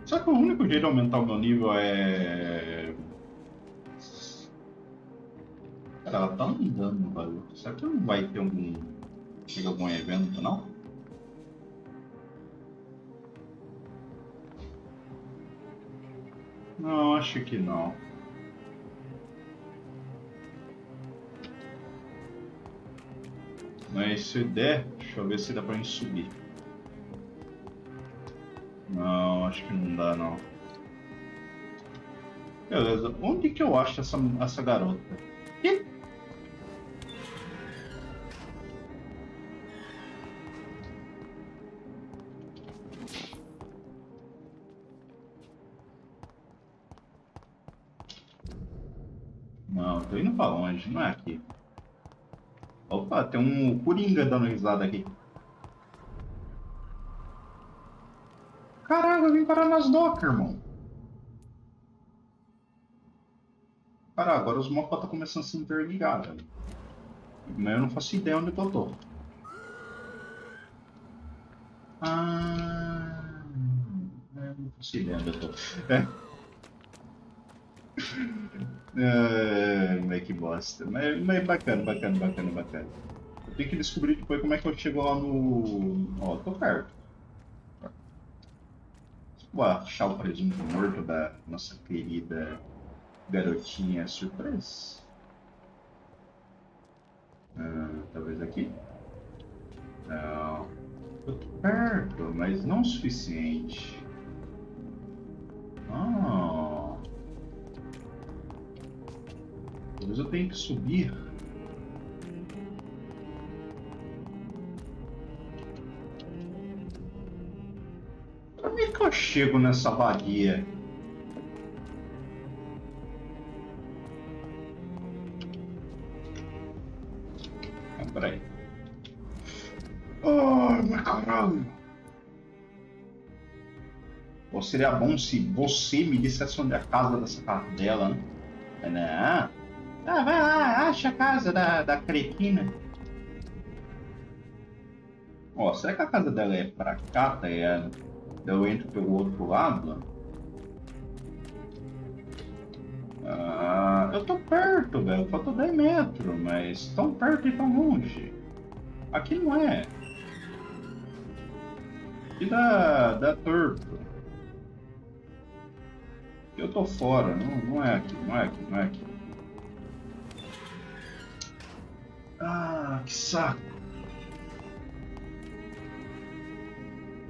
Será que o único jeito de aumentar o meu nível é... Cara, ela tá andando, velho. Será que não vai ter algum evento, não? Não, acho que não. Mas se der, deixa eu ver se dá pra gente subir. Não, acho que não dá não. Beleza, onde que eu acho essa garota? Ih! Não, tô indo pra longe, não é aqui. Opa, tem um Coringa dando risada aqui. Caraca, eu vim parar nas docas, irmão. Cara, agora os mapas estão começando a se interligar, velho. Mas eu não faço ideia onde eu tô. Ah, eu não faço ideia onde eu tô. Mas que bosta. Mas bacana, bacana, bacana, bacana. Eu tenho que descobrir depois como é que eu chego lá no... Ó, tô perto. Vou achar o presunto morto da nossa querida garotinha surpresa. Talvez aqui? Não. Eu tô perto, mas não o suficiente. Ah. Talvez eu tenha que subir. Como é que eu chego nessa vadia? Ah, peraí. Ai, meu caralho! Ou seria bom se você me dissesse onde é a casa dessa casa dela, né? Não. Ah, vai lá, acha a casa da cretina. Ó, será que a casa dela é pra cá, tá ligado? Eu entro pelo outro lado? Ah, eu tô perto, velho. Faltou 10 metros, mas tão perto e tão longe. Aqui não é. Aqui dá torto. Eu tô fora, não é aqui, não é aqui, não é aqui. Ah, que saco.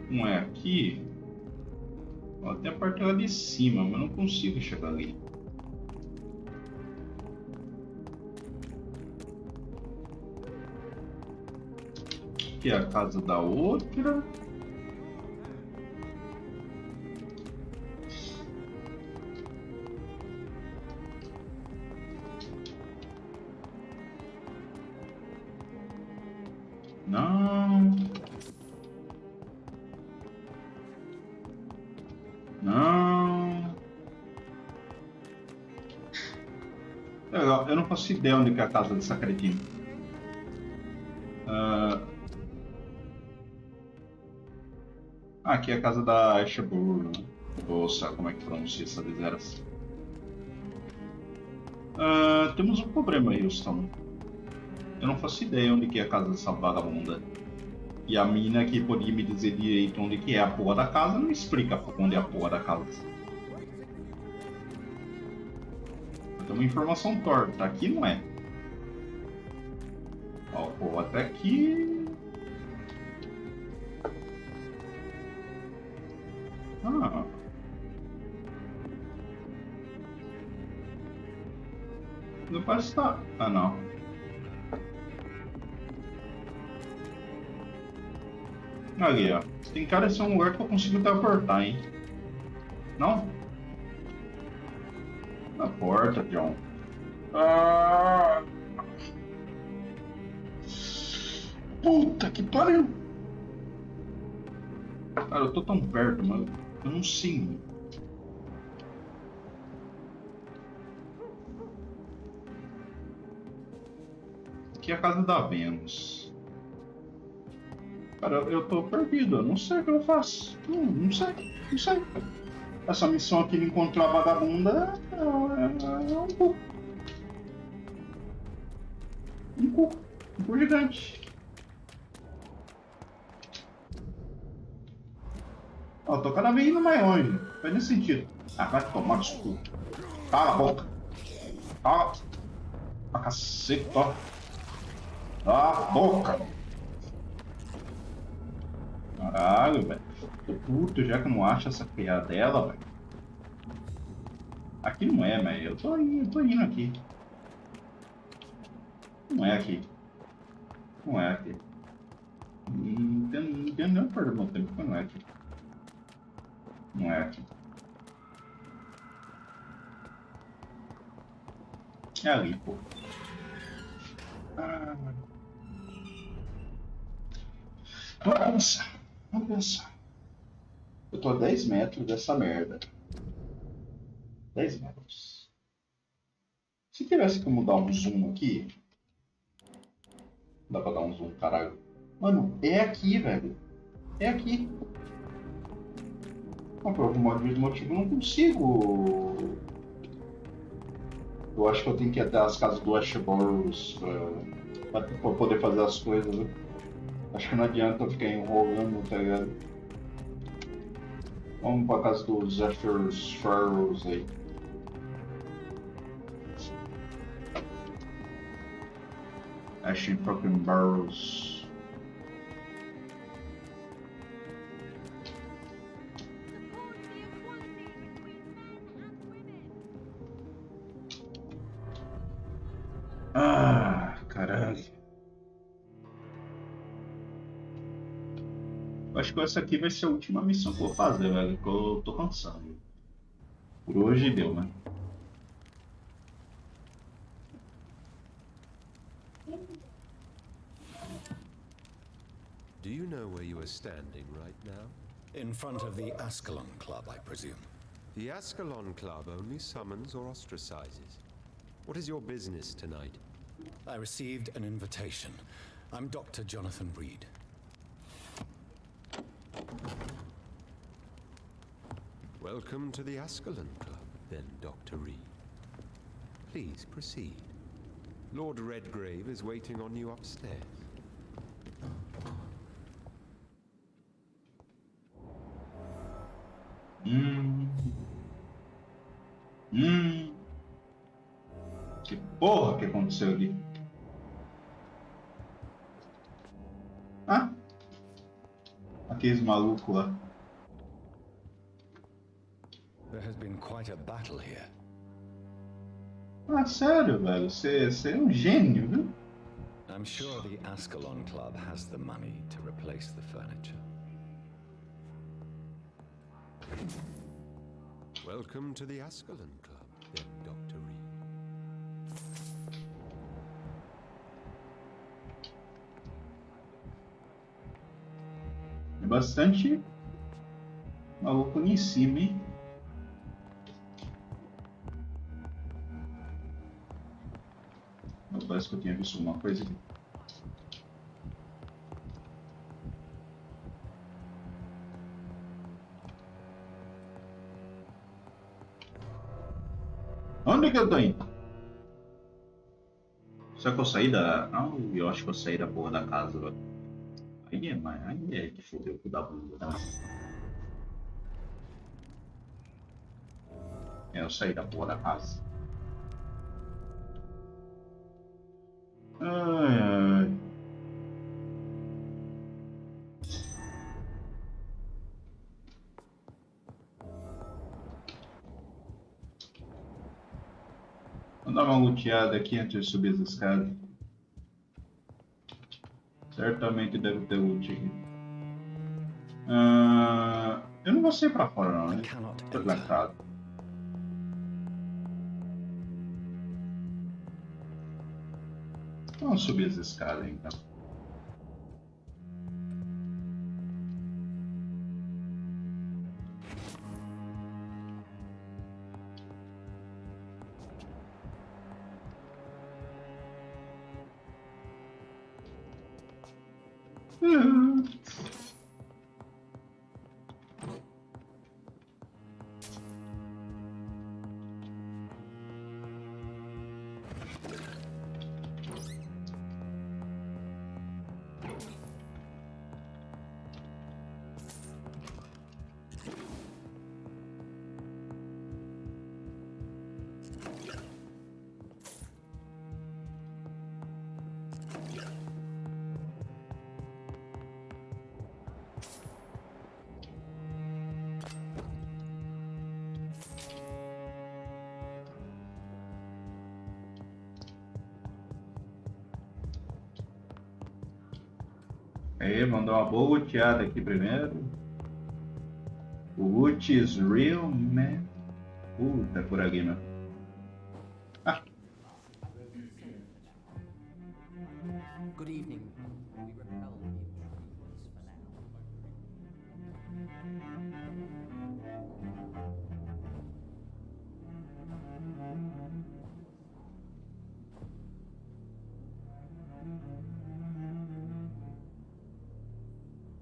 Não é aqui. Ó, tem a parte lá de cima, mas não consigo chegar ali. Aqui é a casa da outra. Não. Não. Eu não faço ideia onde que é a casa dessa cretina. Aqui é a casa da Asprey, né? Ou sabe como é que pronuncia essa desgraça. Temos um problema, Houston. Eu não faço ideia onde que é a casa dessa vagabunda. E a mina que podia me dizer direito onde que é a porra da casa não explica onde é a porra da casa. Tem uma informação torta. Aqui não é. Ó, pô, até aqui... Ah. Não parece estar... Ah, não. Ali, ó. Tem cara de ser um lugar que eu consigo teleportar, hein? Não? Na porta, John. Ah! Puta que pariu! Cara, eu tô tão perto, mano. Eu não sei. Aqui é a casa da Vênus. Cara, eu tô perdido. Eu não sei o que eu faço. Não sei. Não sei. Essa missão aqui de encontrar a vagabunda é um cu. Um cu. Um cu gigante. Ó, eu tô cada vez indo mais longe. Faz nesse sentido. Ah, vai tomar no cu. Cala a boca. Cala a caceta, ó. Cala a boca. Caralho, velho. Tô puto já que eu não acho essa criada dela, velho. Aqui não é, mas eu tô indo aqui. Não é aqui. Não é aqui. Não tem nem perder meu tempo, porque não é aqui. Não é aqui. É ali, pô. Vamos pensar. Vamos pensar. Eu tô a 10 metros dessa merda. 10 metros. Se tivesse que mudar um zoom aqui, Dá pra dar um zoom, caralho. Mano, é aqui, velho. É aqui. Mas por algum motivo eu não consigo. Eu acho que eu tenho que ir até as casas do Ashboros pra poder fazer as coisas, né? Acho que não adianta eu ficar enrolando, tá ligado? Vamos pra casa dos Ashboros aí. Ashing fucking Barrows. Ah, caralho. Acho que essa aqui vai ser a última missão que eu vou fazer, velho. Que eu tô cansado. Por hoje deu, né? Do you know where you are standing right now? In front of the Ascalon Club, I presume. The Ascalon Club only summons or ostracizes. What is your business tonight? I received an invitation. I'm Dr. Jonathan Reed. Welcome to the Ascalon Club, then, Dr. Reed. Please proceed. Lord Redgrave is waiting on you upstairs. Que porra que aconteceu ali? Ah! Aqueles malucos lá. There has been quite a battle here. Ah, sério, velho? Você é um gênio, viu? I'm sure the Ascalon Club has the money to replace the furniture. Welcome to the Ascalon Club, then, Dr. Reed. É bastante maluco ali em cima, hein? Parece que eu tinha visto uma coisa aqui. Onde que eu tô indo? Será que eu saí da... Ah, eu acho que eu saí da porra da casa, velho. Aí é que fodeu com o da bunda, né? É, eu saí da porra da casa. Ai, ai. Vou dar uma luteada aqui antes de subir as escadas. Certamente deve ter loot aqui. Eu não vou sair pra fora não, né? Tô trancado. Vamos subir as escadas então. Aí, vamos dar uma boa luteada aqui primeiro. O loot is real, man. Puta, por aqui, meu. Ah. Good evening. We repel the intruders for now.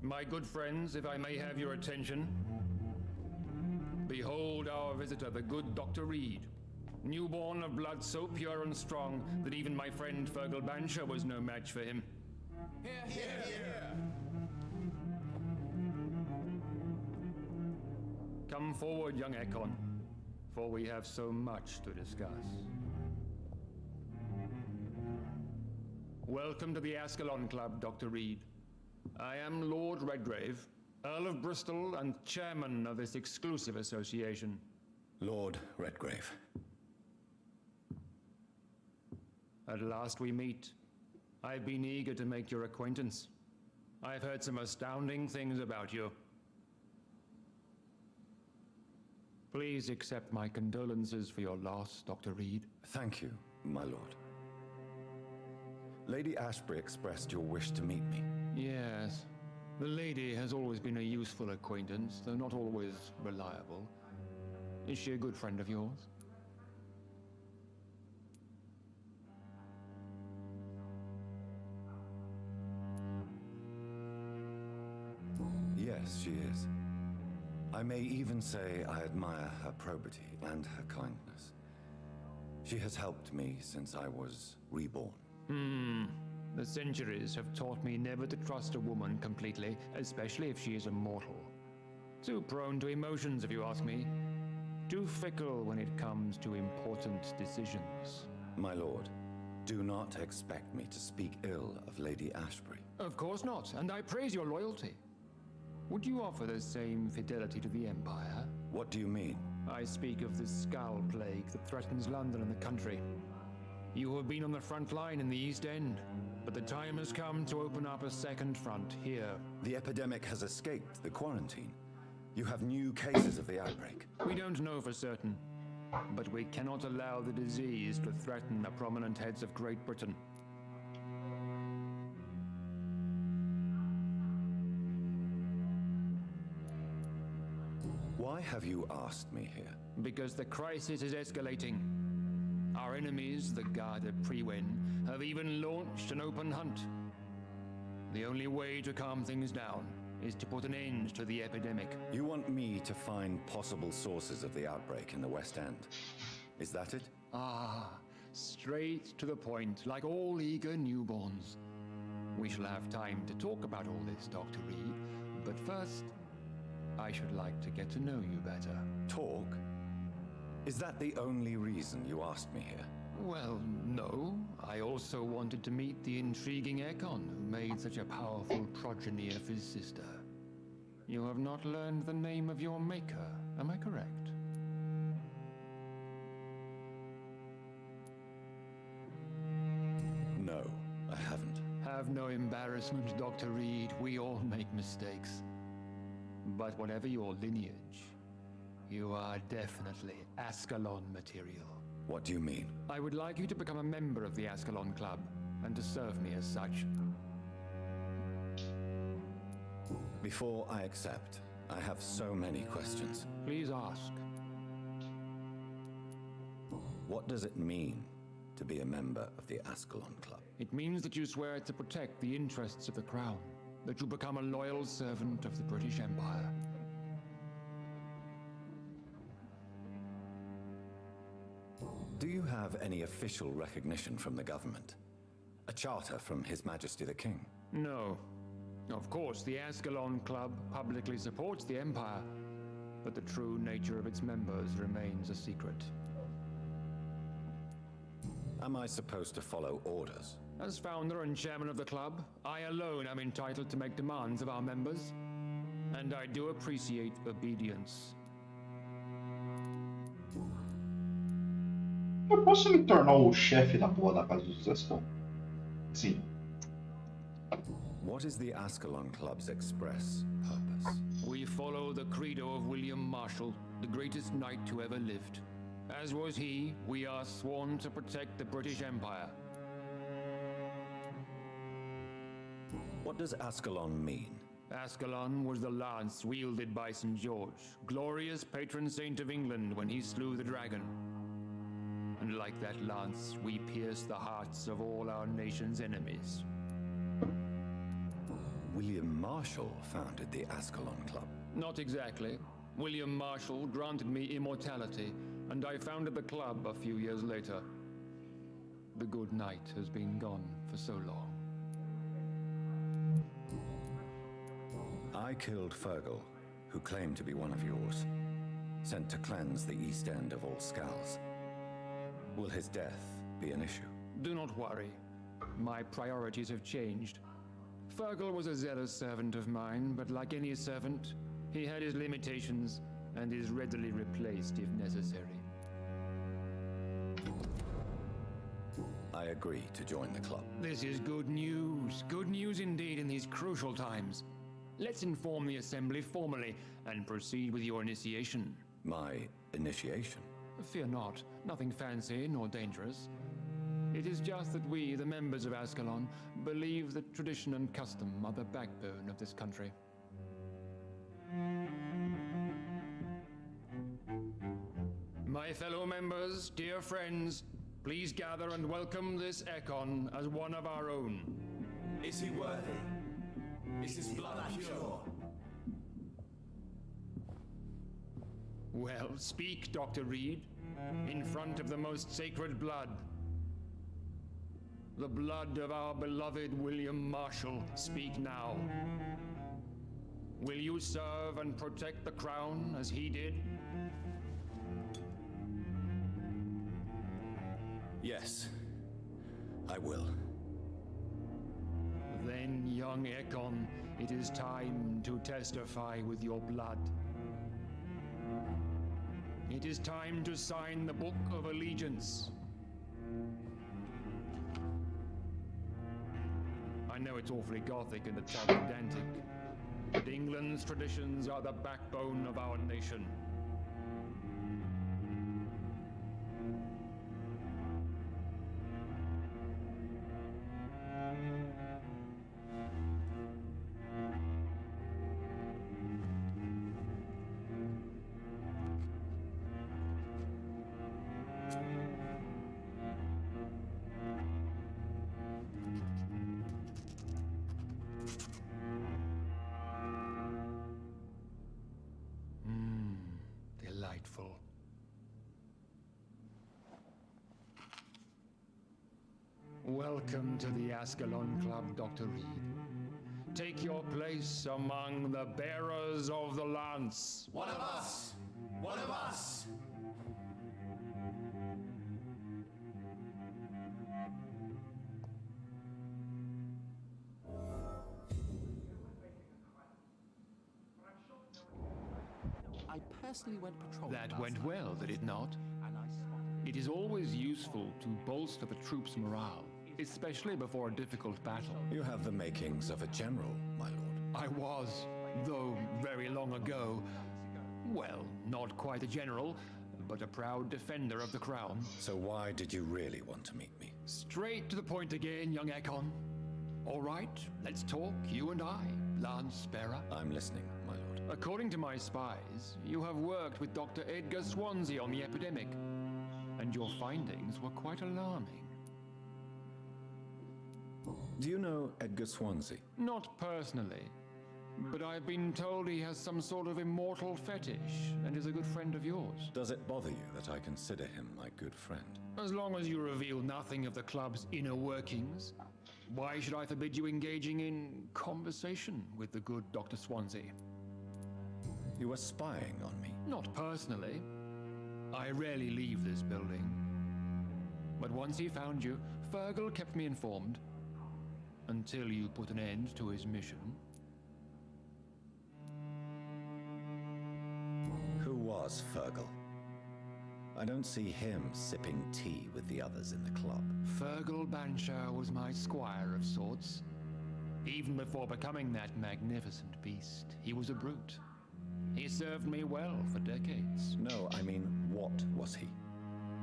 My good friends, if I may have your attention. Behold our visitor, the good Dr. Reed. Newborn of blood so pure and strong that even my friend Fergal Bansher was no match for him. Come forward, young Ekon, for we have so much to discuss. Welcome to the Ascalon Club, Dr. Reed. I am Lord Redgrave, Earl of Bristol and chairman of this exclusive association. Lord Redgrave. At last we meet. I've been eager to make your acquaintance. I've heard some astounding things about you. Please accept my condolences for your loss, Dr. Reed. Thank you, my lord. Lady Asprey expressed your wish to meet me. Yes. The lady has always been a useful acquaintance, though not always reliable. Is she a good friend of yours? Yes, she is. I may even say I admire her probity and her kindness. She has helped me since I was reborn. The centuries have taught me never to trust a woman completely, especially if she is a mortal. Too prone to emotions, if you ask me. Too fickle when it comes to important decisions. My lord, do not expect me to speak ill of Lady Asprey. Of course not, and I praise your loyalty. Would you offer the same fidelity to the Empire? What do you mean? I speak of the Skull Plague that threatens London and the country. You have been on the front line in the East End, but the time has come to open up a second front here. The epidemic has escaped the quarantine. You have new cases of the outbreak. We don't know for certain, but we cannot allow the disease to threaten the prominent heads of Great Britain. Why have you asked me here? Because the crisis is escalating. Our enemies, the Guard of Prewen, have even launched an open hunt. The only way to calm things down is to put an end to the epidemic. You want me to find possible sources of the outbreak in the West End? Is that it? Ah, straight to the point, like all eager newborns. We shall have time to talk about all this, Dr. Reed, but first, I should like to get to know you better. Talk? Is that the only reason you asked me here? Well, no. I also wanted to meet the intriguing Ekon, who made such a powerful progeny of his sister. You have not learned the name of your maker, am I correct? No, I haven't. Have no embarrassment, Dr. Reed. We all make mistakes. But whatever your lineage, you are definitely Ascalon material. What do you mean? I would like you to become a member of the Ascalon Club, and to serve me as such. Before I accept, I have so many questions. Please ask. What does it mean to be a member of the Ascalon Club? It means that you swear to protect the interests of the Crown, that you become a loyal servant of the British Empire. Do you have any official recognition from the government? A charter from His Majesty the King? No. Of course, the Ascalon Club publicly supports the Empire, but the true nature of its members remains a secret. Am I supposed to follow orders? As founder and chairman of the club, I alone am entitled to make demands of our members, and I do appreciate obedience. Eu posso me tornar o chefe da porra da casa dos Ascalon? Sim. What is the Ascalon Club's express purpose? We follow the credo of William Marshall, the greatest knight who ever lived. As was he, we are sworn to protect the British Empire. What does Ascalon mean? Ascalon was the lance wielded by St. George, glorious patron saint of England when he slew the dragon. And like that lance, we pierce the hearts of all our nation's enemies. William Marshall founded the Ascalon Club. Not exactly. William Marshall granted me immortality, and I founded the club a few years later. The good knight has been gone for so long. I killed Fergal, who claimed to be one of yours, sent to cleanse the East End of all Skulls. Will his death be an issue? Do not worry. My priorities have changed. Fergal was a zealous servant of mine, but like any servant, he had his limitations and is readily replaced if necessary. I agree to join the club. This is good news. Good news indeed in these crucial times. Let's inform the Assembly formally and proceed with your initiation. My initiation? Fear not. Nothing fancy nor dangerous. It is just that we, the members of Ascalon, believe that tradition and custom are the backbone of this country. My fellow members, dear friends, please gather and welcome this Ekon as one of our own. Is he worthy? Is his blood pure? Well, speak, Dr. Reed, in front of the most sacred blood. The blood of our beloved William Marshall, speak now. Will you serve and protect the crown as he did? Yes, I will. Then, young Ekon, it is time to testify with your blood. It is time to sign the Book of Allegiance. I know it's awfully gothic and a tad pedantic, but England's traditions are the backbone of our nation. Delightful. Welcome to the Ascalon Club, Dr. Reed. Take your place among the bearers of the lance. One of us! One of us! I personally went patrolling. That went well, did it not? It is always useful to bolster the troops' morale, especially before a difficult battle. You have the makings of a general, my lord. I was, though very long ago. Well, not quite a general, but a proud defender of the crown. So why did you really want to meet me? Straight to the point again, young Ekon. All right, let's talk, you and I, Lance Sparrow. I'm listening, my lord. According to my spies, you have worked with Dr. Edgar Swansea on the epidemic, and your findings were quite alarming. Do you know Edgar Swansea? Not personally, but I've been told he has some sort of immortal fetish and is a good friend of yours. Does it bother you that I consider him my good friend? As long as you reveal nothing of the club's inner workings, why should I forbid you engaging in conversation with the good Dr. Swansea? You were spying on me? Not personally. I rarely leave this building. But once he found you, Fergal kept me informed. Until you put an end to his mission. Who was Fergal? I don't see him sipping tea with the others in the club. Fergal Banshire was my squire of sorts. Even before becoming that magnificent beast, he was a brute. He served me well for decades. No, I mean, what was he?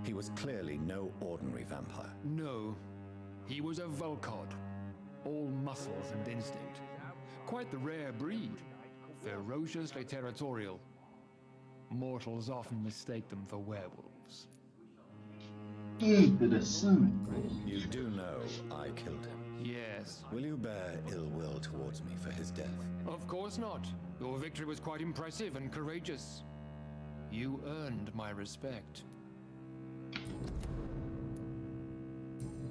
He was clearly no ordinary vampire. No, he was a Volcod. All muscles and instinct. Quite the rare breed. Ferociously territorial. Mortals often mistake them for werewolves. Interessante. You do know I killed him. Yes. Will you bear ill will towards me for his death? Of course not. Your victory was quite impressive and courageous. You earned my respect.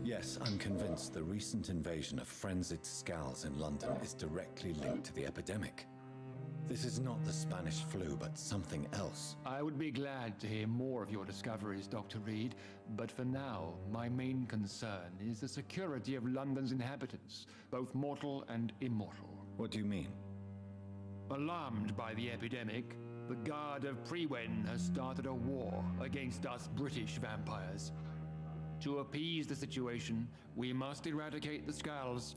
Yes, I'm convinced the recent invasion of frenzied Scals in London is directly linked to the epidemic. This is not the Spanish flu, but something else. I would be glad to hear more of your discoveries, Dr. Reed, but for now, my main concern is the security of London's inhabitants, both mortal and immortal. What do you mean? Alarmed by the epidemic, the Guard of Prewen has started a war against us British vampires. To appease the situation, we must eradicate the Scals.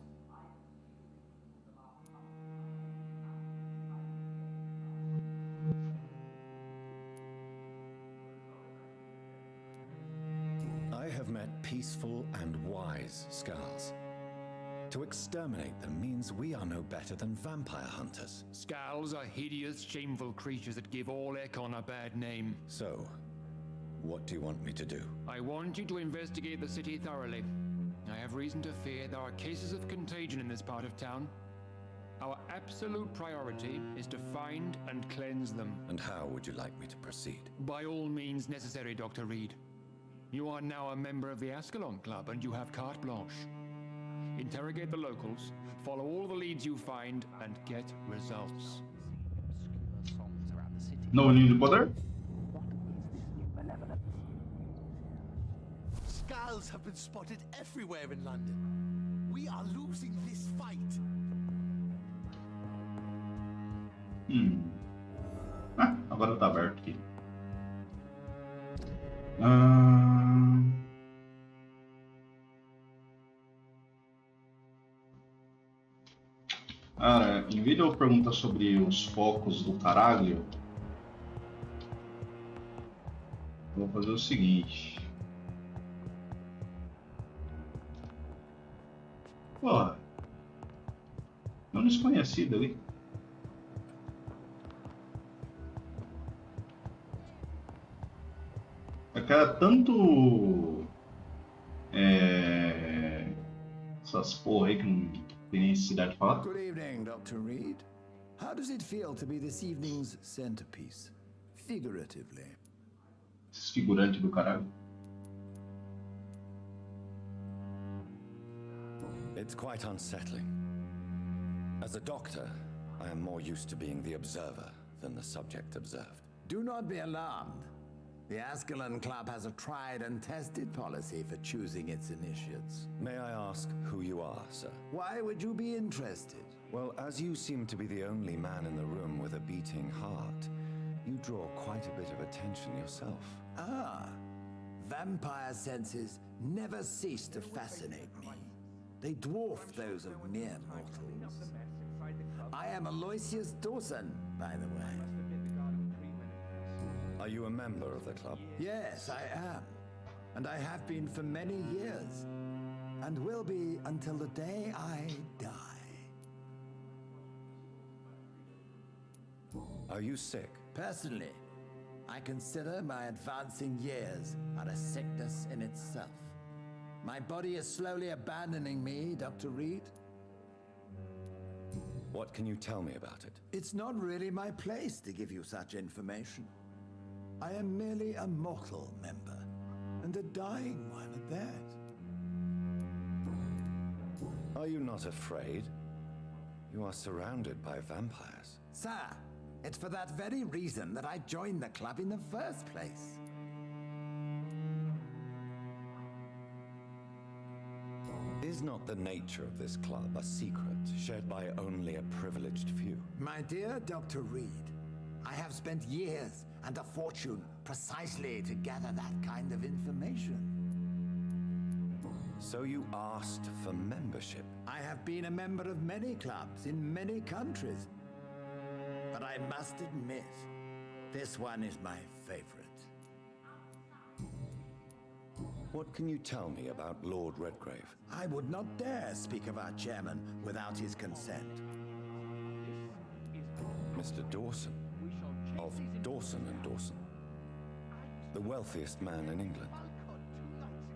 I have met peaceful and wise Scals. To exterminate them means we are no better than vampire hunters. Scals are hideous, shameful creatures that give all Ekon a bad name. So, what do you want me to do? I want you to investigate the city thoroughly. I have reason to fear there are cases of contagion in this part of town. Our absolute priority is to find and cleanse them. And how would you like me to proceed? By all means necessary, Dr. Reed. You are now a member of the Ascalon Club and you have carte blanche. Interrogate the locals, follow all the leads you find, and get results. No need to bother? Scals have been spotted everywhere in London. We are losing this fight. Ah, agora tá aberto aqui. Cara, em vez de eu perguntar sobre os focos do caralho, eu vou fazer o seguinte. Porra, é um desconhecido ali. Cara, tanto essas porra aí que não tem necessidade de falar. Good evening, Dr. Reed. How does it feel to be this evening's centerpiece? Figuratively. Esses figurantes do caralho. It's quite unsettling. As a doctor, I am more used to being the observer than the subject observed. Do not be alarmed. The Ascalon Club has a tried and tested policy for choosing its initiates. May I ask who you are, sir? Why would you be interested? Well, as you seem to be the only man in the room with a beating heart, you draw quite a bit of attention yourself. Ah, vampire senses never cease to fascinate me. They dwarf those of mere mortals. I am Aloysius Dawson, by the way. Are you a member of the club? Yes, I am. And I have been for many years. And will be until the day I die. Are you sick? Personally, I consider my advancing years are a sickness in itself. My body is slowly abandoning me, Dr. Reed. What can you tell me about it? It's not really my place to give you such information. I am merely a mortal member, and a dying one at that. Are you not afraid? You are surrounded by vampires. Sir, it's for that very reason that I joined the club in the first place. Is not the nature of this club a secret shared by only a privileged few? My dear Dr. Reed, I have spent years and a fortune precisely to gather that kind of information. So you asked for membership? I have been a member of many clubs in many countries. But I must admit, this one is my favorite. What can you tell me about Lord Redgrave? I would not dare speak of our chairman without his consent. Mr. Dawson, of Dawson and Dawson, the wealthiest man in England.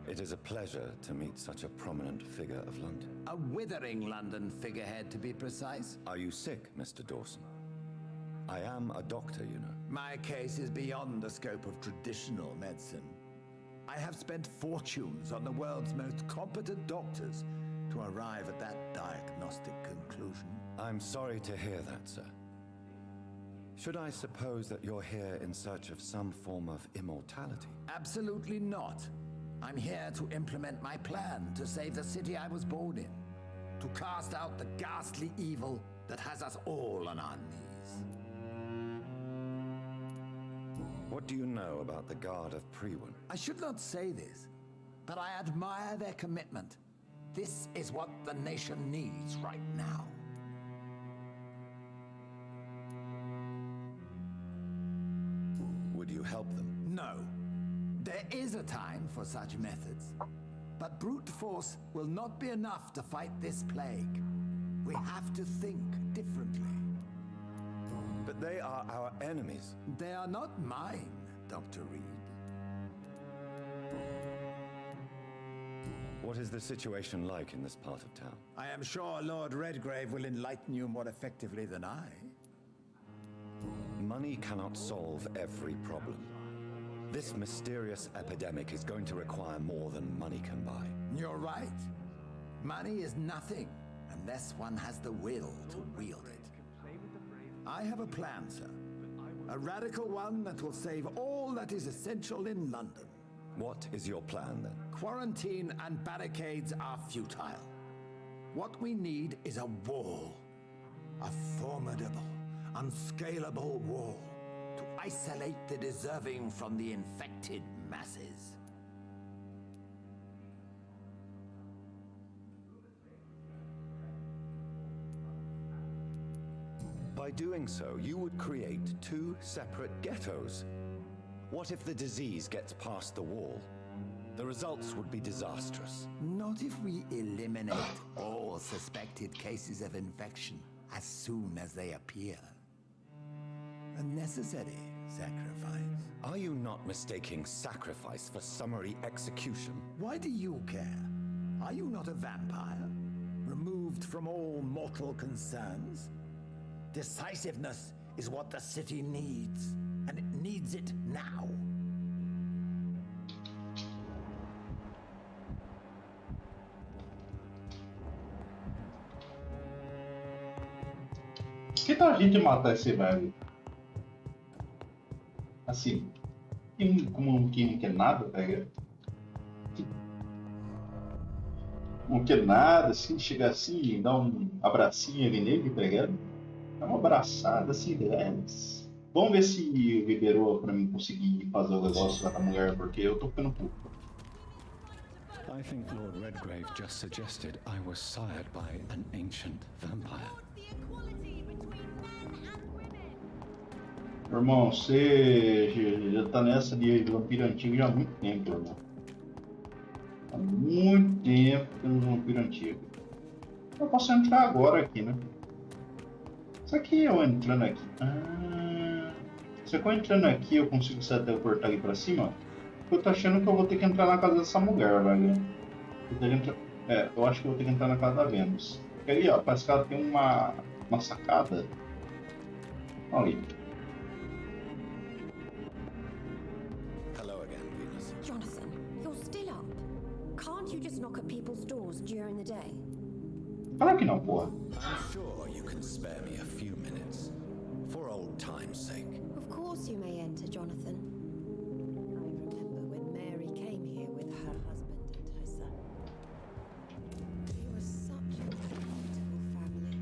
It is a pleasure to meet such a prominent figure of London. A withering London figurehead, to be precise. Are you sick, Mr. Dawson? I am a doctor, you know. My case is beyond the scope of traditional medicine. I have spent fortunes on the world's most competent doctors to arrive at that diagnostic conclusion. I'm sorry to hear that, sir. Should I suppose that you're here in search of some form of immortality? Absolutely not. I'm here to implement my plan to save the city I was born in, to cast out the ghastly evil that has us all on our knees. What do you know about the Guard of Prewen? I should not say this, but I admire their commitment. This is what the nation needs right now. Would you help them? No. There is a time for such methods. But brute force will not be enough to fight this plague. We have to think differently. But they are our enemies. They are not mine, Dr. Reed. What is the situation like in this part of town? I am sure Lord Redgrave will enlighten you more effectively than I. Money cannot solve every problem. This mysterious epidemic is going to require more than money can buy. You're right. Money is nothing unless one has the will to wield it. I have a plan, sir. A radical one that will save all that is essential in London. What is your plan, then? Quarantine and barricades are futile. What we need is a wall. A formidable, unscalable wall to isolate the deserving from the infected masses. By doing so, you would create two separate ghettos. What if the disease gets past the wall? The results would be disastrous. Not if we eliminate all suspected cases of infection as soon as they appear. A necessary sacrifice. Are you not mistaking sacrifice for summary execution? Why do you care? Are you not a vampire? Removed from all mortal concerns? Decisiveness is what the city needs, and it needs it now. Que tal a gente matar esse velho? Assim, como que não quer nada, tá ligado? Não quer nada, assim, chegar assim, dar um abracinho ali nele, tá ligado? Dá uma abraçada assim, leves. Vamos ver se liberou pra mim conseguir fazer o negócio lá com a mulher, porque eu tô ficando puto. I think Lord Redgrave just suggested I was sired by an ancient vampire. Irmão, você já tá nessa de vampiro antigo já há muito tempo, irmão. Há muito tempo pelo vampiro antigo. Eu posso entrar agora aqui, né? Só que eu entrando aqui... se eu entrando aqui eu consigo se teleportar aqui pra cima? Eu tô achando que eu vou ter que entrar na casa dessa mulher, velho. Eu acho que eu vou ter que entrar na casa da Vênus. Porque aí, ó, parece que ela tem uma sacada. Olha aí. Hello again, Venus. Jonathan, you're still up. Can't you just knock at people's doors during the day? Claro que não, porra. I'm sure you can spare me a few minutes. For old time's sake. Of course you may enter, Jonathan. I remember when Mary came here with her husband and her son. It was such a beautiful family.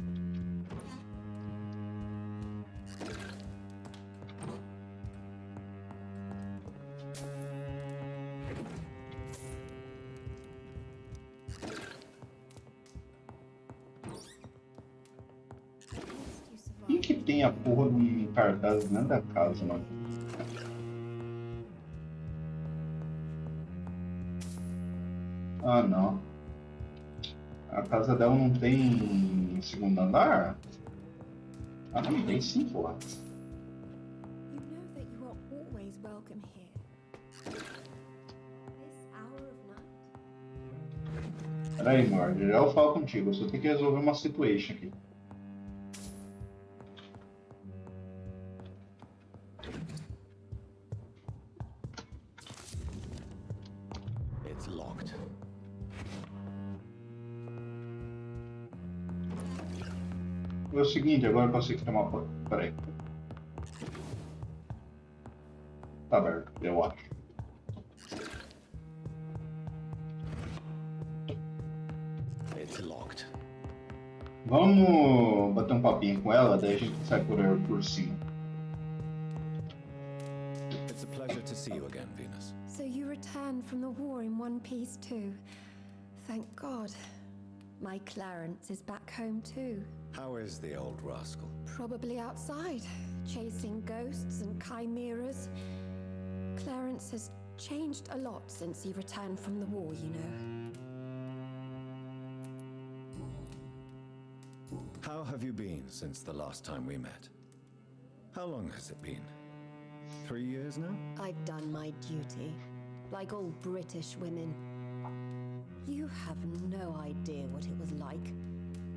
Quem que tem a porra de um cartaz dentro da casa, mano? Ah, não. A casa dela não tem segundo andar? Ah, não tem sim, porra. You know that you are always welcome here. This hour of night, Peraí, Mord, já eu falo contigo, eu só tenho que resolver uma situation aqui. It's locked. É o seguinte, agora eu consigo tomar banho. Peraí. Tá aberto, eu acho. It's locked. Vamos bater um papinho com ela, daí a gente sai por cima. It's a pleasure to see you again, Venus. So you returned from the war in one piece too. Thank God. My Clarence is back home too. How is the old rascal? Probably outside, chasing ghosts and chimeras. Clarence has changed a lot since he returned from the war, you know. How have you been since the last time we met? How long has it been? 3 years now? I've done my duty, like all British women. You have no idea what it was like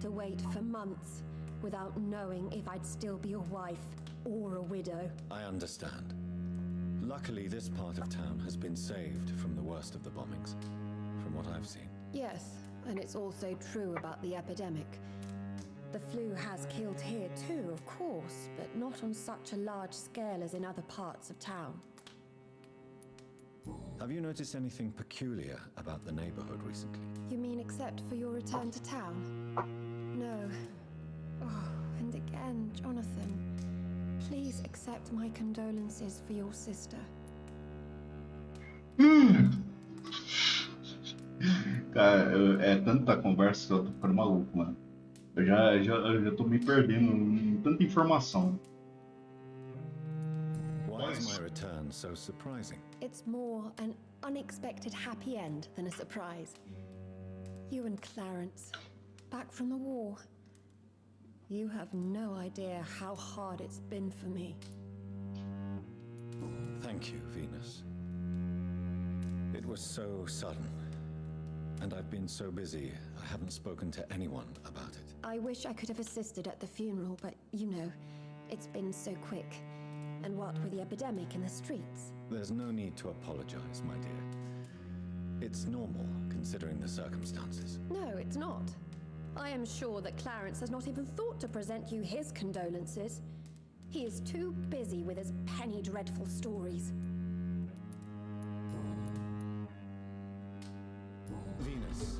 to wait for months without knowing if I'd still be a wife or a widow. I understand. Luckily, this part of town has been saved from the worst of the bombings, from what I've seen. Yes, and it's also true about the epidemic. The flu has killed here too, of course, but not on such a large scale as in other parts of town. Have you noticed anything peculiar about the neighborhood recently? You mean except for your return to town? No. Oh, and again, Jonathan, please accept my condolences for your sister. Cara, é tanta conversa que eu tô ficando maluco, mano. Eu já tô me perdendo em tanta informação. Why is my return so surprising? It's more an unexpected happy end than a surprise. You and Clarence, back from the war. You have no idea how hard it's been for me. Thank you, Venus. It was so sudden. And I've been so busy, I haven't spoken to anyone about it. I wish I could have assisted at the funeral, but you know, it's been so quick. And what with the epidemic in the streets? There's no need to apologize, my dear. It's normal, considering the circumstances. No, it's not. I am sure that Clarence has not even thought to present you his condolences. He is too busy with his penny dreadful stories. Venus,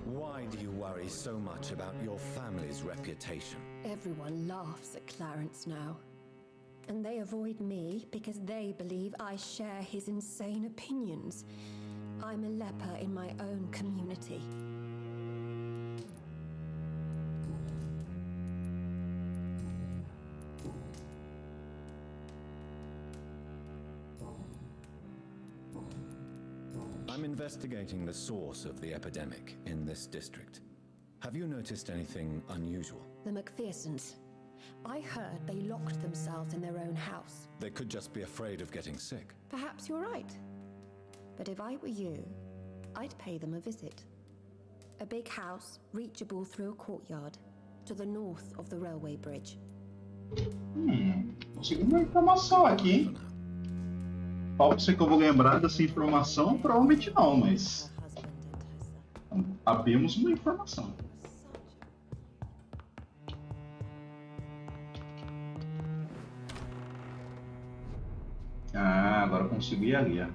why do you worry so much about your family's reputation? Everyone laughs at Clarence now. And they avoid me because they believe I share his insane opinions. I'm a leper in my own community. I'm investigating the source of the epidemic in this district. Have you noticed anything unusual? The McPhersons. I heard they locked themselves in their own house. They could just be afraid of getting sick. Perhaps you're right. But if I were you, I'd pay them a visit. A big house, reachable through a courtyard, to the north of the railway bridge. Consegui uma informação aqui, hein? Pode ser que eu vou lembrar dessa informação? Provavelmente não, mas... Abrimos uma informação. Ah, agora eu consigo ir ali, ó.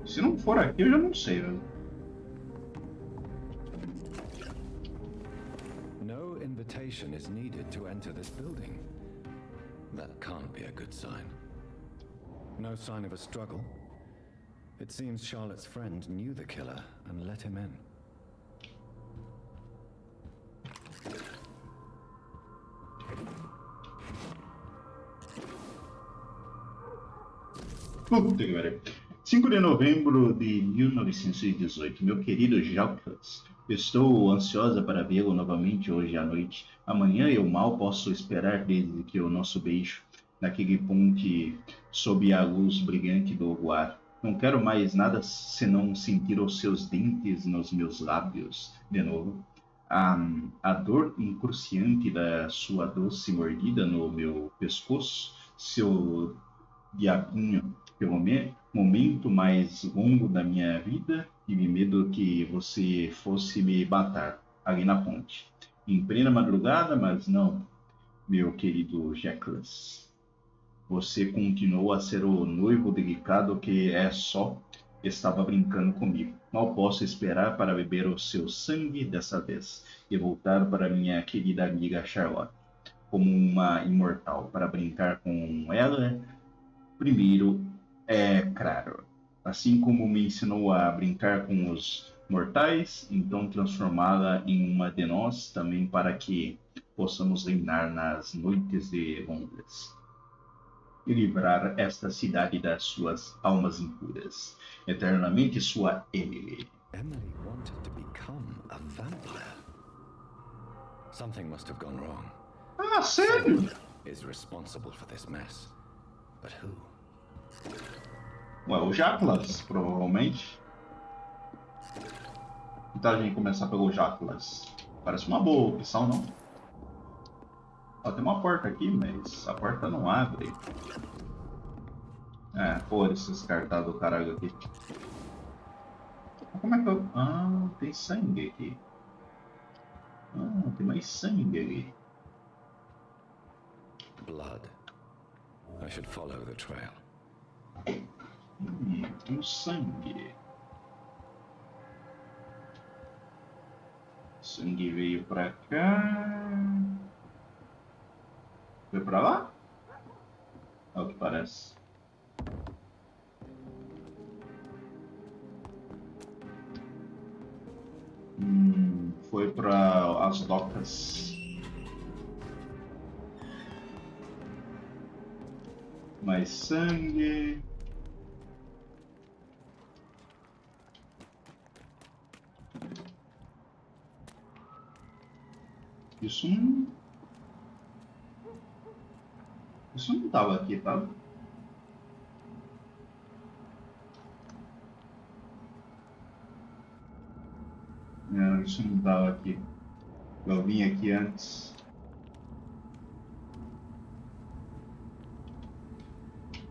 Se não for aqui, eu já não sei, velho. No invitation is needed to enter this building. That can't be a good sign. No sign of a struggle. It seems Charlotte's friend knew the killer and let him in. Puta que pariu. 5 de novembro de 1918. Meu querido Jocas, estou ansiosa para vê-lo novamente hoje à noite. Amanhã eu mal posso esperar desde que o nosso beijo, naquele ponte sob a luz brilhante do luar, Não quero mais nada senão sentir os seus dentes nos meus lábios de novo. A dor incruciante da sua doce mordida no meu pescoço, seu diabinho, pelo momento mais longo da minha vida, tive medo que você fosse me matar ali na ponte. Em plena madrugada, mas não, meu querido Jacques. Você continuou a ser o noivo delicado que é só. Estava brincando comigo. Mal posso esperar para beber o seu sangue dessa vez e voltar para minha querida amiga Charlotte, como uma imortal, para brincar com ela. Primeiro, é claro, assim como me ensinou a brincar com os mortais, então transformá-la em uma de nós também para que possamos reinar nas noites de Londres e livrar esta cidade das suas almas impuras. Eternamente sua Emily. Emily wanted to become a vampire. Something must have gone wrong. Ah, sério? Someone is responsible for this mess. But who? Ué, o Jacques, provavelmente. Então a gente começar pelo Jacques. Parece uma boa opção, não? Ó, tem uma porta aqui, mas a porta não abre. É, foda-se esse cartaz do caralho aqui. Como é que eu... Ah, tem sangue aqui. Ah, tem mais sangue ali. Blood. I should follow the trail. Tem sangue. Sangue veio pra cá. Foi pra lá? É o que parece. Foi para as docas. Mais sangue. Isso não tava aqui, tá? Não, isso não tava aqui. Eu vim aqui antes.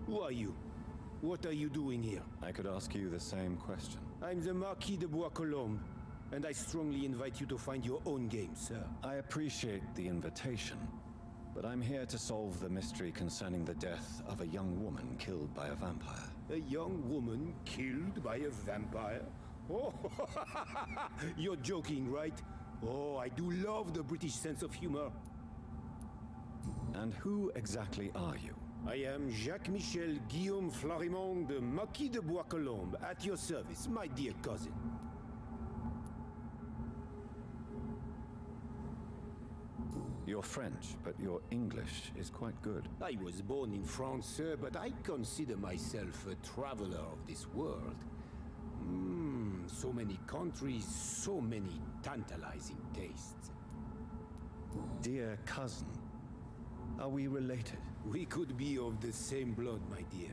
Who are you? What are you doing here? I could ask you the same question. I'm the Marquis de Bois-Colombes, and I strongly invite you to find your own game, sir. I appreciate the invitation, but I'm here to solve the mystery concerning the death of a young woman killed by a vampire. A young woman killed by a vampire? Oh, you're joking, right? Oh, I do love the British sense of humor. And who exactly are you? I am Jacques-Michel Guillaume Florimond de Marquis de Bois-Colombes, at your service, my dear cousin. You're French, but your English is quite good. I was born in France, sir, but I consider myself a traveler of this world. So many countries, so many tantalizing tastes. Dear cousin, are we related? We could be of the same blood, my dear.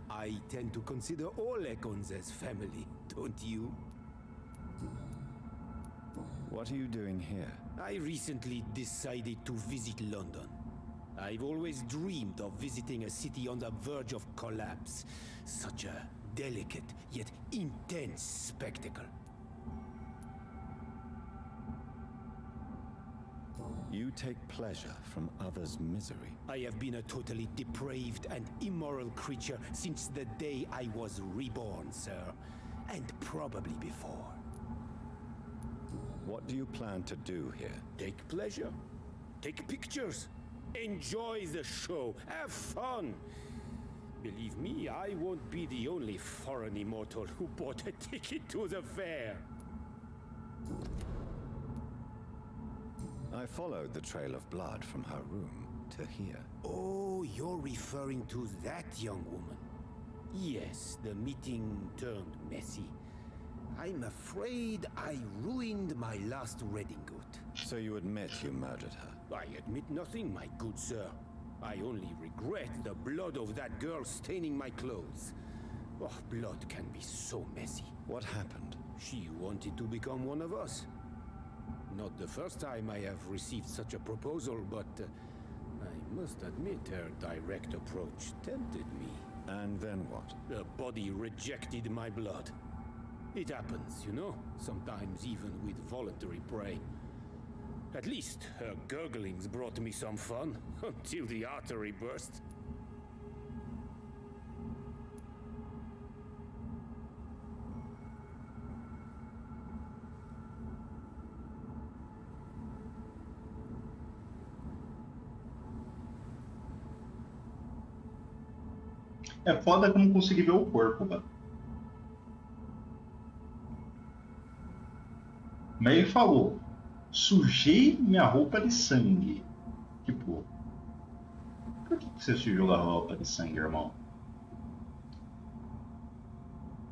I tend to consider all Econs as family, don't you? What are you doing here? I recently decided to visit London. I've always dreamed of visiting a city on the verge of collapse. Such a delicate yet intense spectacle. You take pleasure from others' misery. I have been a totally depraved and immoral creature since the day I was reborn, sir. And probably before. What do you plan to do here? Take pleasure. Take pictures. Enjoy the show. Have fun. Believe me, I won't be the only foreign immortal who bought a ticket to the fair. I followed the trail of blood from her room to here. Oh, you're referring to that young woman. Yes, the meeting turned messy. I'm afraid I ruined my last wedding good. So you admit you murdered her? I admit nothing, my good sir. I only regret the blood of that girl staining my clothes. Oh, blood can be so messy. What happened? She wanted to become one of us. Not the first time I have received such a proposal, but I must admit her direct approach tempted me. And then what? The body rejected my blood. It happens, you know, sometimes even with voluntary prey. At least her gurglings brought me some fun, until the artery burst. É foda que eu não consegui ver o corpo, mano. Mas ele falou, sujei minha roupa de sangue. Tipo, por que você sujou a roupa de sangue, irmão?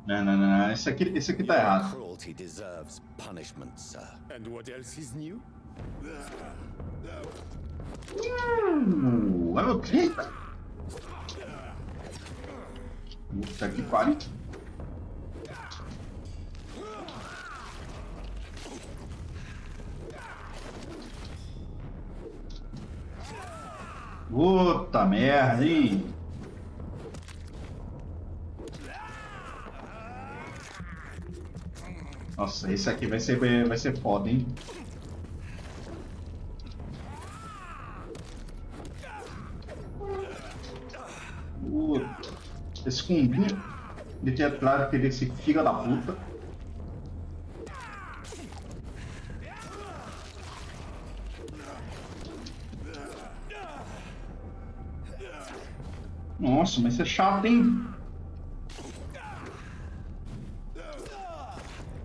Não, esse aqui tá errado. Cruelty deserves punishment, sir. And what else is new? Olha o treta. Puta que pariu. Puta merda, hein? Nossa, esse aqui vai ser foda, hein? Puta. Esse combinho de ter claro que ele é esse filho da puta. Nossa, mas isso é chato, hein?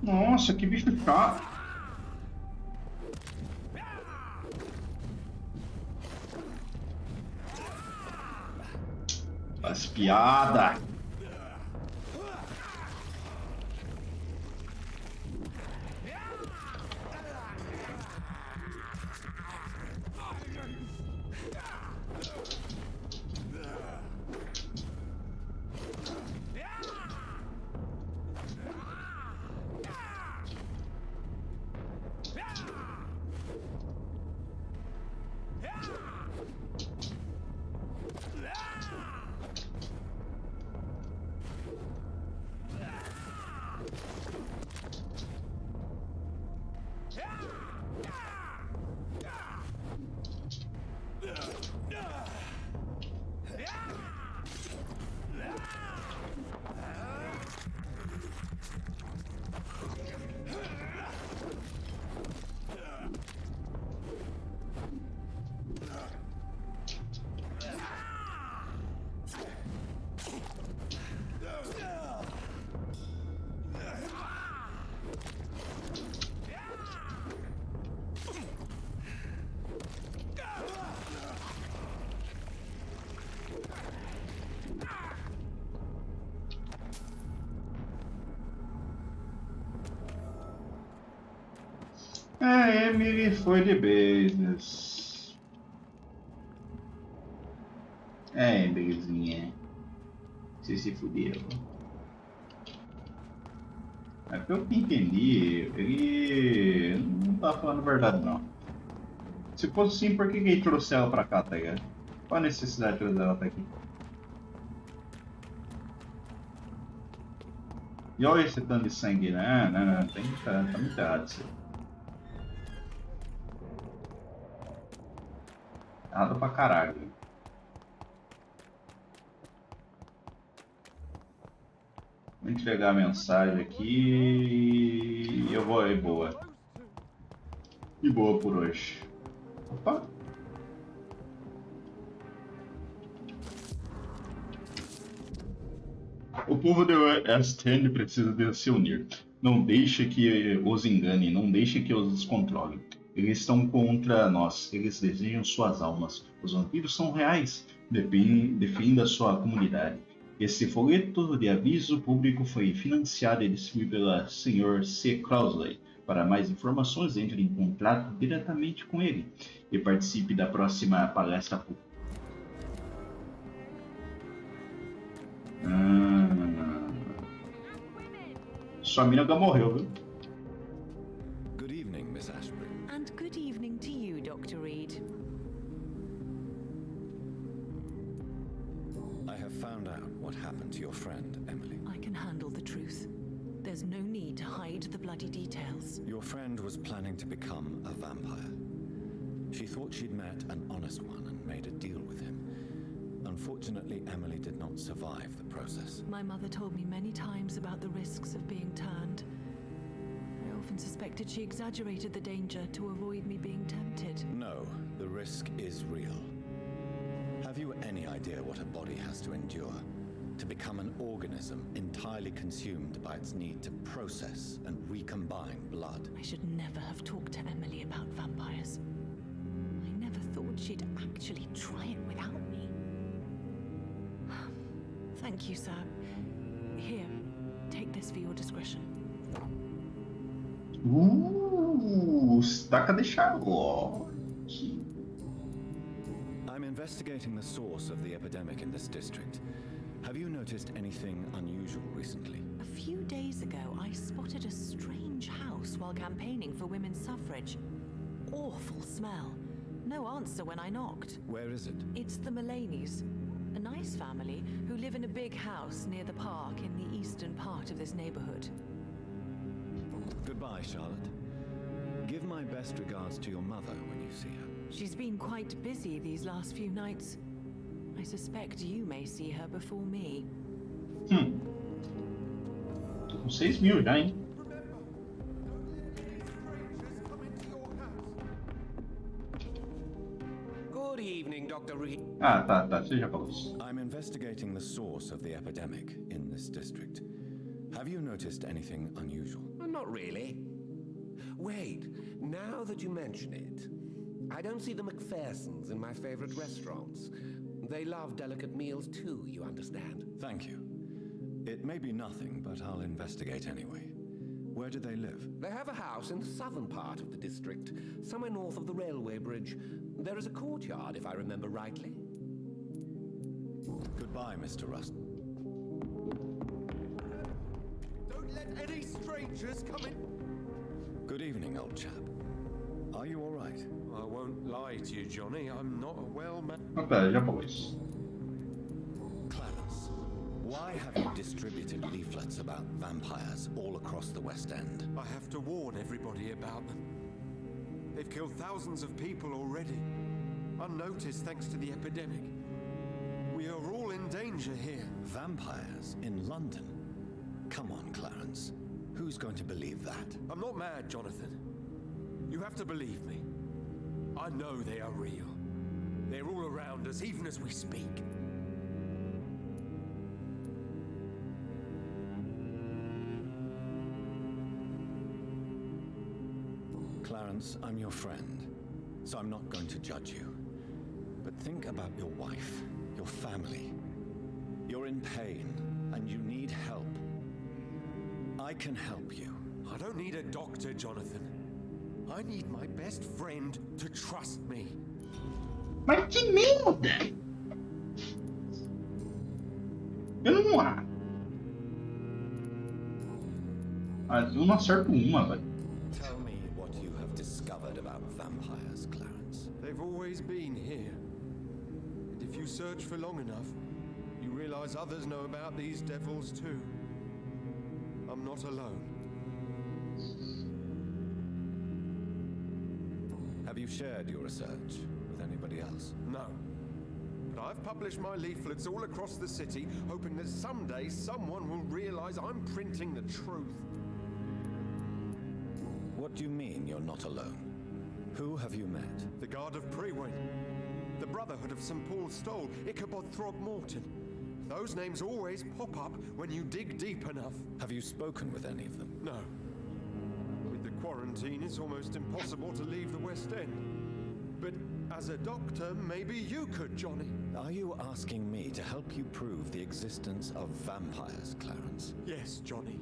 Nossa, que bicho chato. As piadas. A Emily foi de beijos. É, Emilyzinha. Você se fudeu. É pelo que entendi, ele não tá falando a verdade não. Se fosse sim, por que ele trouxe ela pra cá, tá ligado? Qual a necessidade de trazer ela até aqui? E olha esse tanto de sangue, né? Não, tá muito errado isso aí. Errado pra caralho. Vou entregar a mensagem aqui e eu vou aí, boa. E boa por hoje. Opa! O povo de West End precisa de se unir. Não deixe que os engane, não deixe que os descontrole. Eles estão contra nós, eles desejam suas almas. Os vampiros são reais. Defenda sua comunidade. Esse folheto de aviso público foi financiado e distribuído pela Sr. C. Crowley. Para mais informações, entre em contato diretamente com ele e participe da próxima palestra pública. Sua mina já morreu, viu? Good evening, Miss Asprey. And good evening to you, Dr. Reed. I have found out what happened to your friend, Emily. I can handle the truth. There's no need to hide the bloody details. Your friend was planning to become a vampire. She thought she'd met an honest one and made a deal with him. Unfortunately, Emily did not survive the process. My mother told me many times about the risks of being turned. I often suspected she exaggerated the danger to avoid me being tempted. No, the risk is real. Have you any idea what a body has to endure to become an organism entirely consumed by its need to process and recombine blood? I should never have talked to Emily about vampires. I never thought she'd actually try it without me. Thank you, sir. Here, take this for your discretion. Estaca de Charlotte. I'm investigating the source of the epidemic in this district. Have you noticed anything unusual recently? A few days ago, I spotted a strange house while campaigning for women's suffrage. Awful smell. No answer when I knocked. Where is it? It's the Mullaneys, a nice family who live in a big house near the park in the eastern part of this neighborhood. Goodbye, Charlotte. Give my best regards to your mother when you see her. She's been quite busy these last few nights. I suspect you may see her before me. Tô com 6.000 já, hein? Good evening, Dr. Reed. Ah, tá, você já falou isso. I'm investigating the source of the epidemic in this district. Have you noticed anything unusual? Not really. Wait, now that you mention it, I don't see the McPhersons in my favorite restaurants. They love delicate meals too, you understand? Thank you. It may be nothing, but I'll investigate anyway. Where do they live? They have a house in the southern part of the district, somewhere north of the railway bridge. There is a courtyard, if I remember rightly. Goodbye, Mr. Rust. Don't let any strangers come in. Good evening, old chap. Are you all right? I won't lie to you, Johnny. I'm not a well-man. Ok, já falou isso. Clarence, why have you distributed leaflets about vampires all across the West End? I have to warn everybody about them. They've killed thousands of people already, unnoticed thanks to the epidemic. We are all in danger here. Vampires in London? Come on, Clarence. Who's going to believe that? I'm not mad, Jonathan. You have to believe me. I know they are real. They're all around us, even as we speak. Clarence, I'm your friend, so I'm not going to judge you. But think about your wife, your family. You're in pain, and you need help. I can help you. I don't need a doctor, Jonathan. I need my best friend to trust me. Mas que merda! Eu não... eu não acerto uma, velho. Tell me what you have discovered about vampires, Clarence. They've always been here. And if you search for long enough, you realize others know about these devils too. I'm not alone. Have you shared your research with anybody else? No. But I've published my leaflets all across the city, hoping that someday someone will realize I'm printing the truth. What do you mean you're not alone? Who have you met? The Guard of Prewen, the Brotherhood of St. Paul's Stole, Ichabod Throgmorton. Those names always pop up when you dig deep enough. Have you spoken with any of them? No. With the quarantine, it's almost impossible to leave the West End. But as a doctor, maybe you could, Johnny. Are you asking me to help you prove the existence of vampires, Clarence? Yes, Johnny.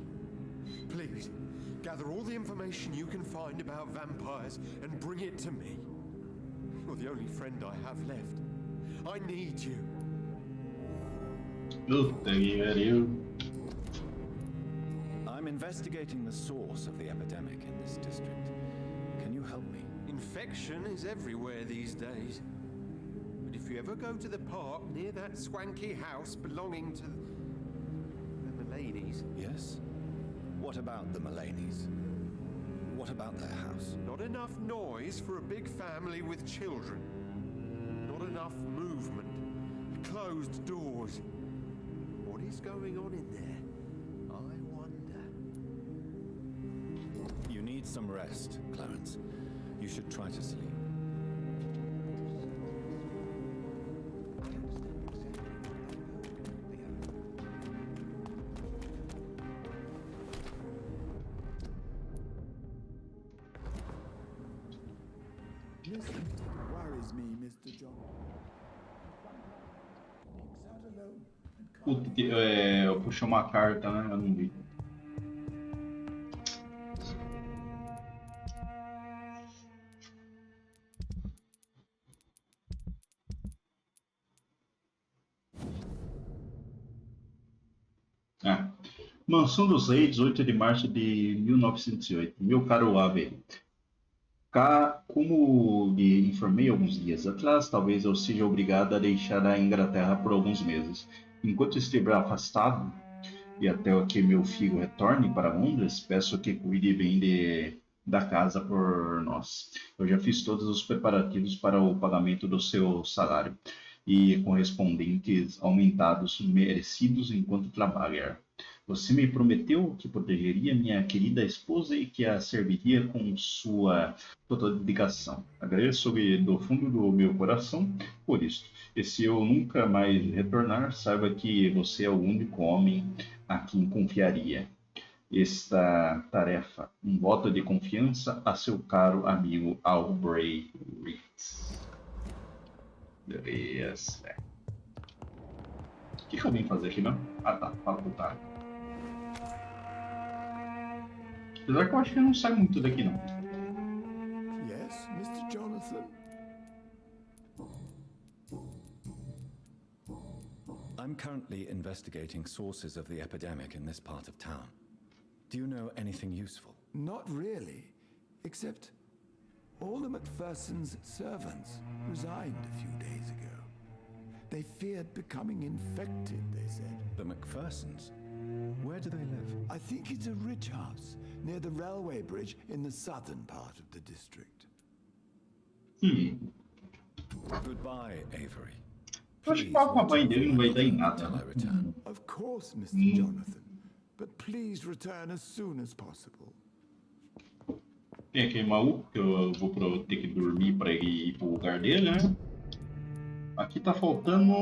Please, gather all the information you can find about vampires and bring it to me. You're the only friend I have left. I need you. Puta que pariu. I'm investigating the source of the epidemic in this district. Can you help me? Infection is everywhere these days. But if you ever go to the park near that swanky house belonging to the Mullaneys... Yes? What about the Mullaneys? What about their house? Not enough noise for a big family with children. Not enough movement. Closed doors. What is going on in there? I wonder. You need some rest, Clarence. You should try to sleep. Listen, worries me, Mr. John. Out alone. Puta, eu puxei uma carta, né? Eu não vi. Ah. Mansão dos Reis, 8 de março de 1908. Meu caro Avery. Como lhe informei alguns dias atrás, talvez eu seja obrigado a deixar a Inglaterra por alguns meses. Enquanto estiver afastado, e até que meu filho retorne para Londres, peço que cuide bem da casa por nós. Eu já fiz todos os preparativos para o pagamento do seu salário e correspondentes aumentados merecidos enquanto trabalhar. Você me prometeu que protegeria minha querida esposa e que a serviria com sua total dedicação. Agradeço do fundo do meu coração por isso. E se eu nunca mais retornar, saiba que você é o único homem a quem confiaria esta tarefa. Um voto de confiança a seu caro amigo Asprey. Beleza. O que eu vim fazer aqui mesmo? Ah tá, para voltar. Apesar que eu acho que não sai muito daqui não. Yes, Mr. Jonathan? I'm currently investigating sources of the epidemic in this part of town. Do you know anything useful? Not really, except all the Macpherson's servants resigned a few days ago. They feared becoming infected, they said. The Macphersons? Where do they live? I think it's a ridge house near the railway bridge in the southern part of the district. Goodbye, Avery. Acho que falar com a mãe dele não vai dar em nada. Of course, Mr. Jonathan. But please return as soon as possible. Tem aquele maluco que eu vou ter que dormir para ele ir pro lugar dele, né? Aqui tá faltando...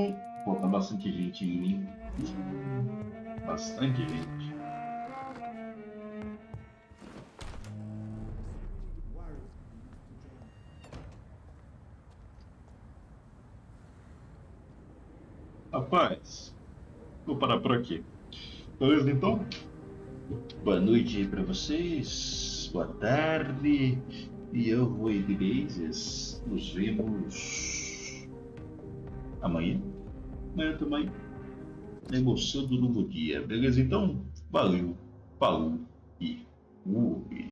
Pô, tá bastante gente em mim. Bastante gente. Rapaz, vou parar por aqui. Beleza, então? Boa noite aí pra vocês. Boa tarde. E eu vou aí, belezas. Nos vemos amanhã. Amanhã também. Na emoção do novo dia. Beleza, então? Valeu. Falou e fui.